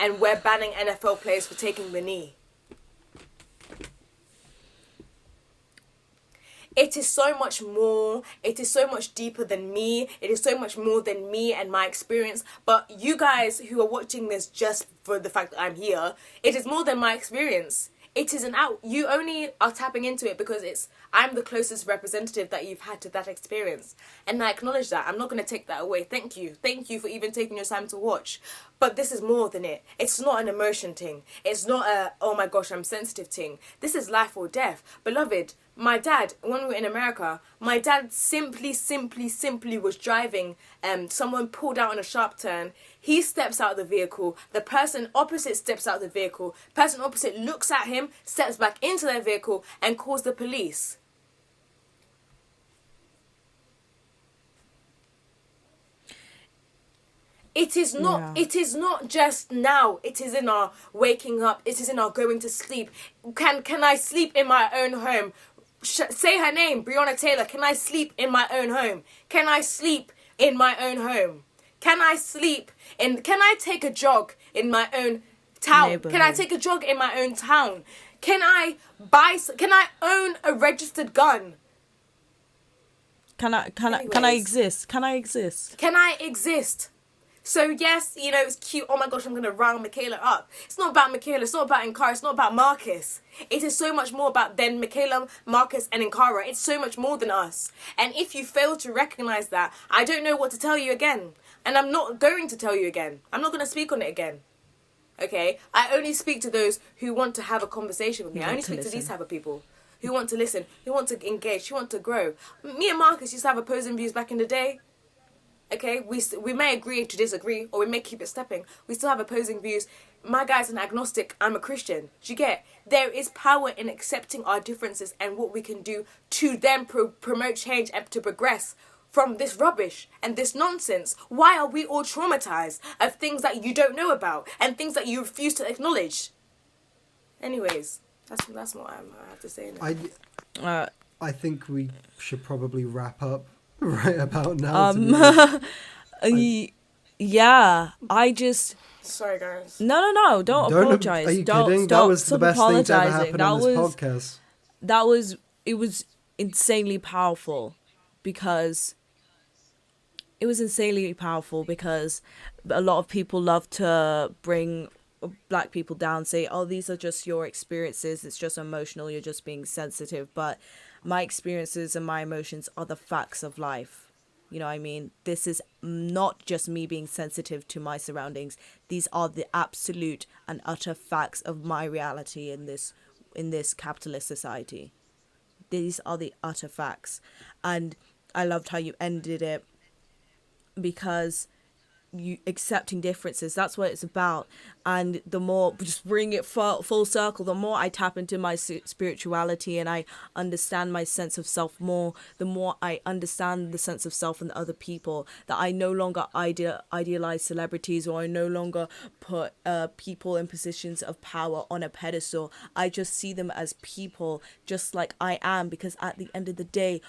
[SPEAKER 3] And we're banning NFL players for taking the knee. It is so much more. It is so much deeper than me. It is so much more than me and my experience. But you guys who are watching this just for the fact that I'm here, it is more than my experience. it is an out. You only are tapping into it because I'm the closest representative that you've had to that experience. And I acknowledge that. I'm not going to take that away. Thank you. Thank you for even taking your time to watch. But this is more than it. It's not an emotion thing. It's not a, oh my gosh, I'm sensitive thing. This is life or death. Beloved, my dad, when we were in America, my dad simply was driving. Someone pulled out on a sharp turn. He steps out of the vehicle. The person opposite steps out of the vehicle. Person opposite looks at him, steps back into their vehicle, and calls the police. It is not just now. It is in our waking up. It is in our going to sleep. Can I sleep in my own home? Say her name, Breonna Taylor. Can I sleep in my own home? Can I sleep in my own home? Can I take a jog in my own town? Can I take a jog in my own town? Can I own a registered gun?
[SPEAKER 1] Can I exist? Can I exist?
[SPEAKER 3] So yes, it's cute. Oh my gosh, I'm going to round Michaela up. It's not about Michaela. It's not about Nkara. It's not about Marcus. It is so much more about than Michaela, Marcus, and Nkara. It's so much more than us. And if you fail to recognize that, I don't know what to tell you again. And I'm not going to tell you again. I'm not going to speak on it again. Okay? I only speak to those who want to have a conversation with me. I only speak to these type of people who want to listen, who want to engage, who want to grow. Me and Marcus used to have opposing views back in the day. Okay, we may agree to disagree, or we may keep it stepping. We still have opposing views. My guy's an agnostic. I'm a Christian. Do you get? There is power in accepting our differences and what we can do to then promote change and to progress from this rubbish and this nonsense. Why are we all traumatized of things that you don't know about and things that you refuse to acknowledge? Anyways, that's what I have to say now.
[SPEAKER 2] I think we should probably wrap up right about now.
[SPEAKER 1] Yeah, I just...
[SPEAKER 3] Sorry, guys.
[SPEAKER 1] No, don't apologize.
[SPEAKER 2] Are you kidding? That was the best thing to ever happen on this podcast.
[SPEAKER 1] It was insanely powerful because... It was insanely powerful because a lot of people love to bring black people down, say, oh, these are just your experiences, it's just emotional, you're just being sensitive. But my experiences and my emotions are the facts of life. You know what I mean? This is not just me being sensitive to my surroundings. These are the absolute and utter facts of my reality in this capitalist society. These are the utter facts. And I loved how you ended it, because you accepting differences, that's what it's about. And the more, just bring it full circle, the more I tap into my spirituality and I understand my sense of self more, the more I understand the sense of self in other people, that I no longer idealize celebrities, or I no longer put people in positions of power on a pedestal. I just see them as people, just like I am, because at the end of the day,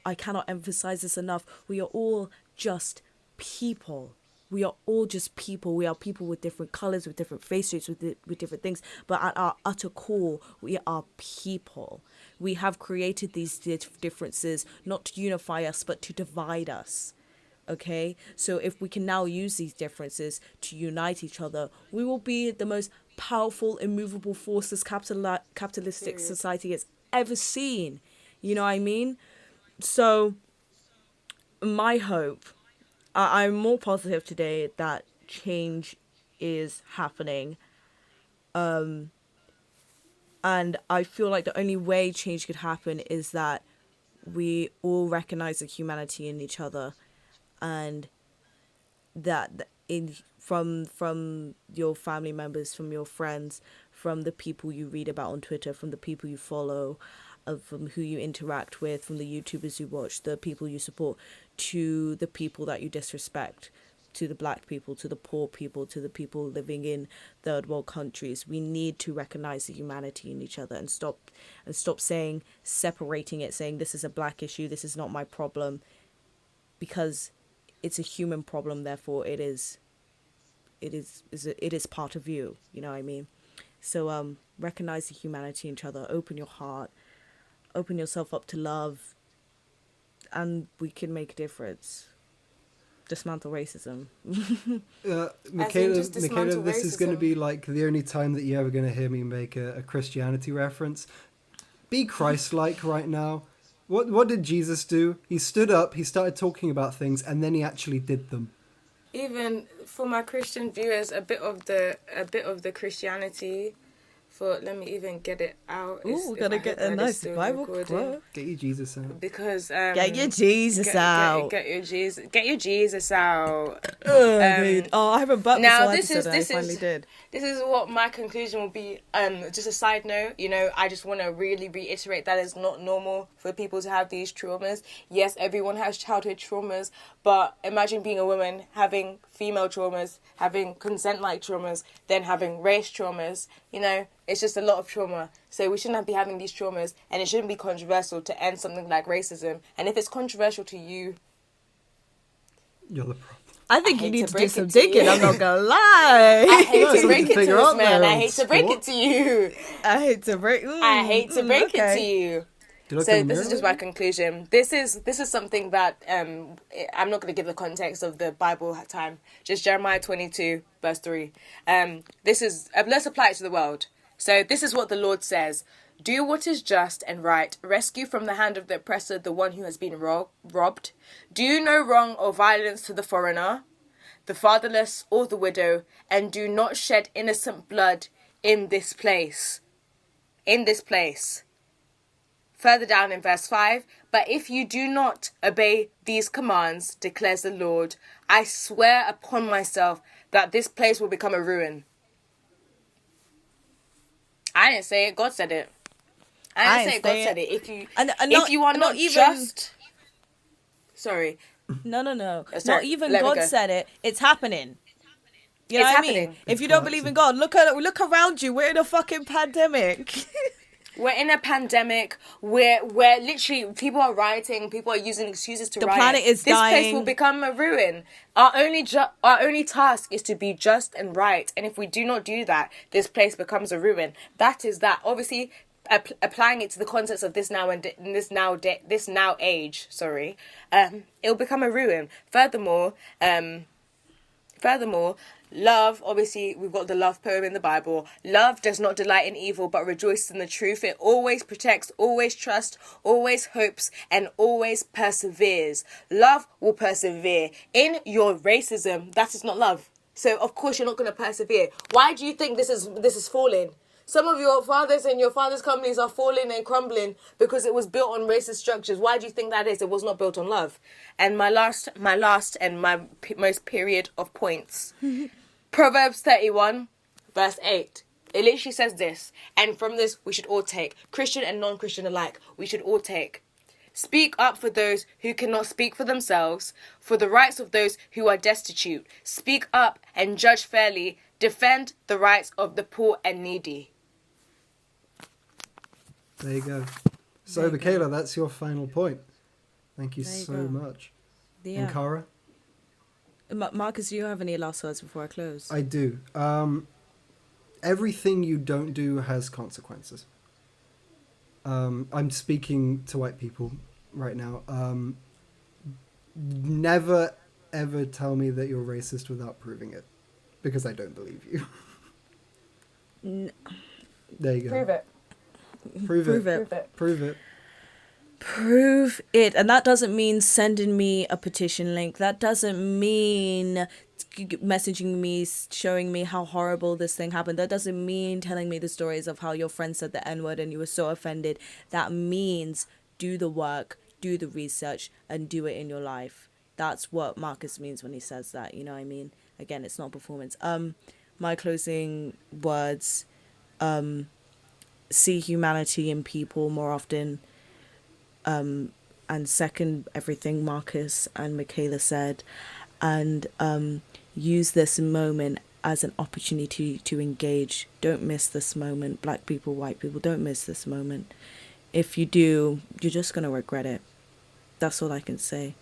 [SPEAKER 1] I cannot emphasize this enough, we are all just people. We are all just people. We are people with different colors, with different face shapes, with different things. But at our utter core, we are people. We have created these differences not to unify us, but to divide us. Okay? So if we can now use these differences to unite each other, we will be the most powerful, immovable force this capitalistic society has ever seen. You know what I mean? So my hope, I'm more positive today that change is happening. And I feel like the only way change could happen is that we all recognize the humanity in each other, and that from your family members, from your friends, from the people you read about on Twitter, from the people you follow, from who you interact with, from the YouTubers you watch, the people you support, to the people that you disrespect, to the black people, to the poor people, to the people living in third world countries. We need to recognize the humanity in each other and stop separating it, saying this is a black issue, this is not my problem, because it's a human problem, therefore it is part of you. You know what I mean? So recognize the humanity in each other, open your heart, open yourself up to love, and we can make a difference. dismantle racism.
[SPEAKER 2] Michaela, this
[SPEAKER 3] racism.
[SPEAKER 2] is going to be like the only time that you're ever going to hear me make a Christianity reference. Be Christ-like right now. What did Jesus do? He stood up, he started talking about things, and then he actually did them.
[SPEAKER 3] Even for my Christian viewers, a bit of the Christianity. Let me even get it out.
[SPEAKER 1] Ooh, gotta get a nice Bible quote.
[SPEAKER 2] Get your Jesus out.
[SPEAKER 3] Because
[SPEAKER 1] get your Jesus out.
[SPEAKER 3] Get your Jesus out.
[SPEAKER 1] I haven't burped
[SPEAKER 3] now
[SPEAKER 1] this episode, I finally did.
[SPEAKER 3] This is what my conclusion will be. Just a side note, I just want to really reiterate that it's not normal for people to have these traumas. Yes, everyone has childhood traumas, but imagine being a woman, having female traumas, having consent-like traumas, then having race traumas. It's just a lot of trauma. So we shouldn't be having these traumas, and it shouldn't be controversial to end something like racism. And if it's controversial to you,
[SPEAKER 2] you're the problem.
[SPEAKER 1] I think you need to do some digging, I'm not gonna lie.
[SPEAKER 3] I hate to break it to this man. I hate to break it to you.
[SPEAKER 1] I hate to break
[SPEAKER 3] it to you. So this is just my conclusion. This is something that I'm not going to give the context of the Bible time. Just Jeremiah 22 verse 3. Let's apply it to the world. So this is what the Lord says: do what is just and right. Rescue from the hand of the oppressor the one who has been robbed. Do no wrong or violence to the foreigner, the fatherless or the widow, and do not shed innocent blood in this place. In this place. Further down in verse 5, but if you do not obey these commands, declares the Lord, I swear upon myself that this place will become a ruin. I didn't say it, God said it. I didn't say it, God said it. If you are not just... Sorry.
[SPEAKER 1] No.
[SPEAKER 3] Sorry.
[SPEAKER 1] Not even God said it. It's happening. You know what I mean? If you don't believe in God, look around you. We're in a fucking pandemic.
[SPEAKER 3] We're in a pandemic where literally people are rioting, people are using excuses to riot.
[SPEAKER 1] The planet is dying.
[SPEAKER 3] This place will become a ruin. Our only task is to be just and right. And if we do not do that, this place becomes a ruin. That is that. Obviously, applying it to the context of this now age, it'll become a ruin. Furthermore, love, obviously, we've got the love poem in the Bible. Love does not delight in evil, but rejoices in the truth. It always protects, always trusts, always hopes, and always perseveres. Love will persevere. In your racism, that is not love. So, of course, you're not going to persevere. Why do you think this is falling? Some of your fathers and your father's companies are falling and crumbling because it was built on racist structures. Why do you think that is? It was not built on love. And my last and my most period of points. Proverbs 31, verse 8. It literally says this. And from this, we should all take. Christian and non-Christian alike. We should all take. Speak up for those who cannot speak for themselves, for the rights of those who are destitute. Speak up and judge fairly. Defend the rights of the poor and needy.
[SPEAKER 2] There you go. So, Michaela, that's your final point. Thank you so much.
[SPEAKER 1] Yeah.
[SPEAKER 2] And Cara?
[SPEAKER 1] Marcus, do you have any last words before I close?
[SPEAKER 2] I do. Everything you don't do has consequences. I'm speaking to white people right now. Never, ever tell me that you're racist without proving it. Because I don't believe you. There you go.
[SPEAKER 3] Prove it.
[SPEAKER 2] Prove it.
[SPEAKER 1] And that doesn't mean sending me a petition link. That doesn't mean messaging me, showing me how horrible this thing happened. That doesn't mean telling me the stories of how your friend said the N-word and you were so offended. That means do the work, do the research, and do it in your life. That's what Marcus means when he says that. You know what I mean? Again, it's not performance. My closing words, see humanity in people more often, and second everything Marcus and Michaela said, and use this moment as an opportunity to engage. Don't miss this moment. Black people, white people, don't miss this moment. If you do, you're just going to regret it. That's all I can say.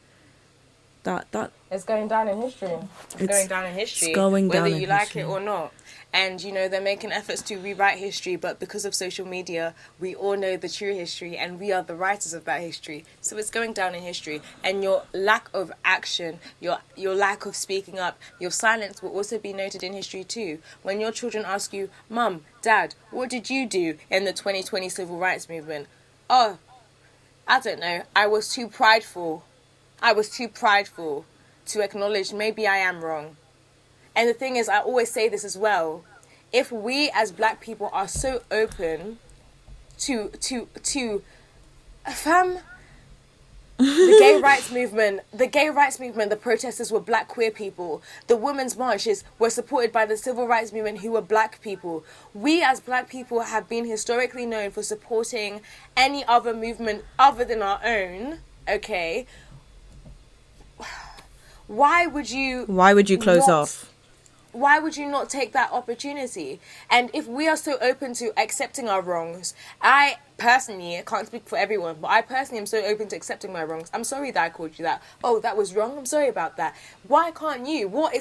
[SPEAKER 1] That
[SPEAKER 3] It's going down in history. It's going down in history.
[SPEAKER 1] It's going down
[SPEAKER 3] whether
[SPEAKER 1] in
[SPEAKER 3] you like
[SPEAKER 1] history.
[SPEAKER 3] it or not. and, you know, they're making efforts to rewrite history, but because of social media, we all know the true history, and we are the writers of that history. So it's going down in history, and your lack of action, your lack of speaking up, your silence will also be noted in history too. When your children ask you, Mum, Dad, what did you do in the 2020 civil rights movement? Oh, I don't know. I was too prideful to acknowledge maybe I am wrong. And the thing is, I always say this as well. If we as black people are so open to the gay rights movement, the protesters were black queer people. The women's marches were supported by the civil rights movement who were black people. We as black people have been historically known for supporting any other movement other than our own, okay? Why would you
[SPEAKER 1] close off?
[SPEAKER 3] Why would you not take that opportunity? And if we are so open to accepting our wrongs, I personally, I can't speak for everyone, but I personally am so open to accepting my wrongs. I'm sorry that I called you that. Oh, that was wrong. I'm sorry about that. Why can't you? What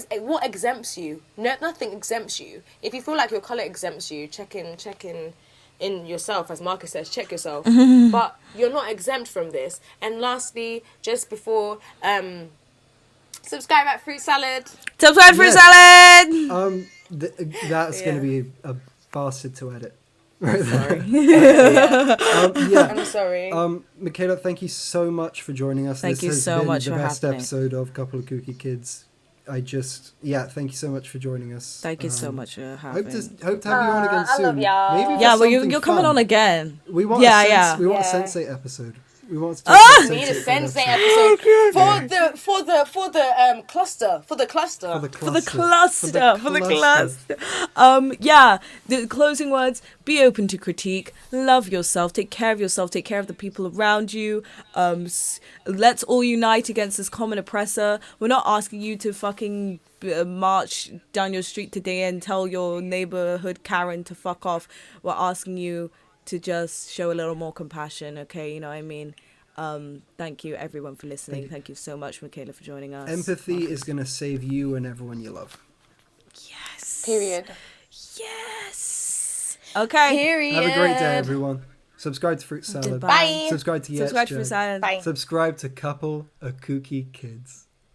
[SPEAKER 3] exempts you? No, nothing exempts you. If you feel like your colour exempts you, check in yourself, as Marcus says, check yourself. But you're not exempt from this. And lastly, just before subscribe at Fruit Salad.
[SPEAKER 1] Subscribe Fruit Salad.
[SPEAKER 2] That's going to be a bastard to edit. Right.
[SPEAKER 3] Sorry.
[SPEAKER 2] I'm
[SPEAKER 3] sorry.
[SPEAKER 2] Michaela, thank you so much for joining us.
[SPEAKER 1] Thank you so much for having me.
[SPEAKER 2] This has been the best episode of Couple of Kooky Kids. Thank you so much for joining us.
[SPEAKER 1] Thank you so much for having me.
[SPEAKER 2] Hope to have you on again soon.
[SPEAKER 3] I love y'all.
[SPEAKER 2] Maybe
[SPEAKER 1] you're coming on again.
[SPEAKER 2] We want a Sensei episode. We want to do
[SPEAKER 3] we need a Sensei episode for the cluster.
[SPEAKER 1] The closing words: be open to critique, love yourself, take care of yourself, take care of the people around you. Let's all unite against this common oppressor. We're not asking you to fucking march down your street today and tell your neighborhood Karen to fuck off. We're asking you to just show a little more compassion, okay? You know what I mean? Thank you, everyone, for listening. Thank you so much, Michaela, for joining us.
[SPEAKER 2] Empathy is going to save you and everyone you love.
[SPEAKER 1] Yes.
[SPEAKER 3] Period.
[SPEAKER 1] Yes. Okay.
[SPEAKER 3] Period.
[SPEAKER 2] Have a great day, everyone. Subscribe to Fruit Salad.
[SPEAKER 3] Bye.
[SPEAKER 2] Subscribe to
[SPEAKER 1] Subscribe to Fruit Salad.
[SPEAKER 3] Bye.
[SPEAKER 2] Subscribe to Couple of Kooky Kids.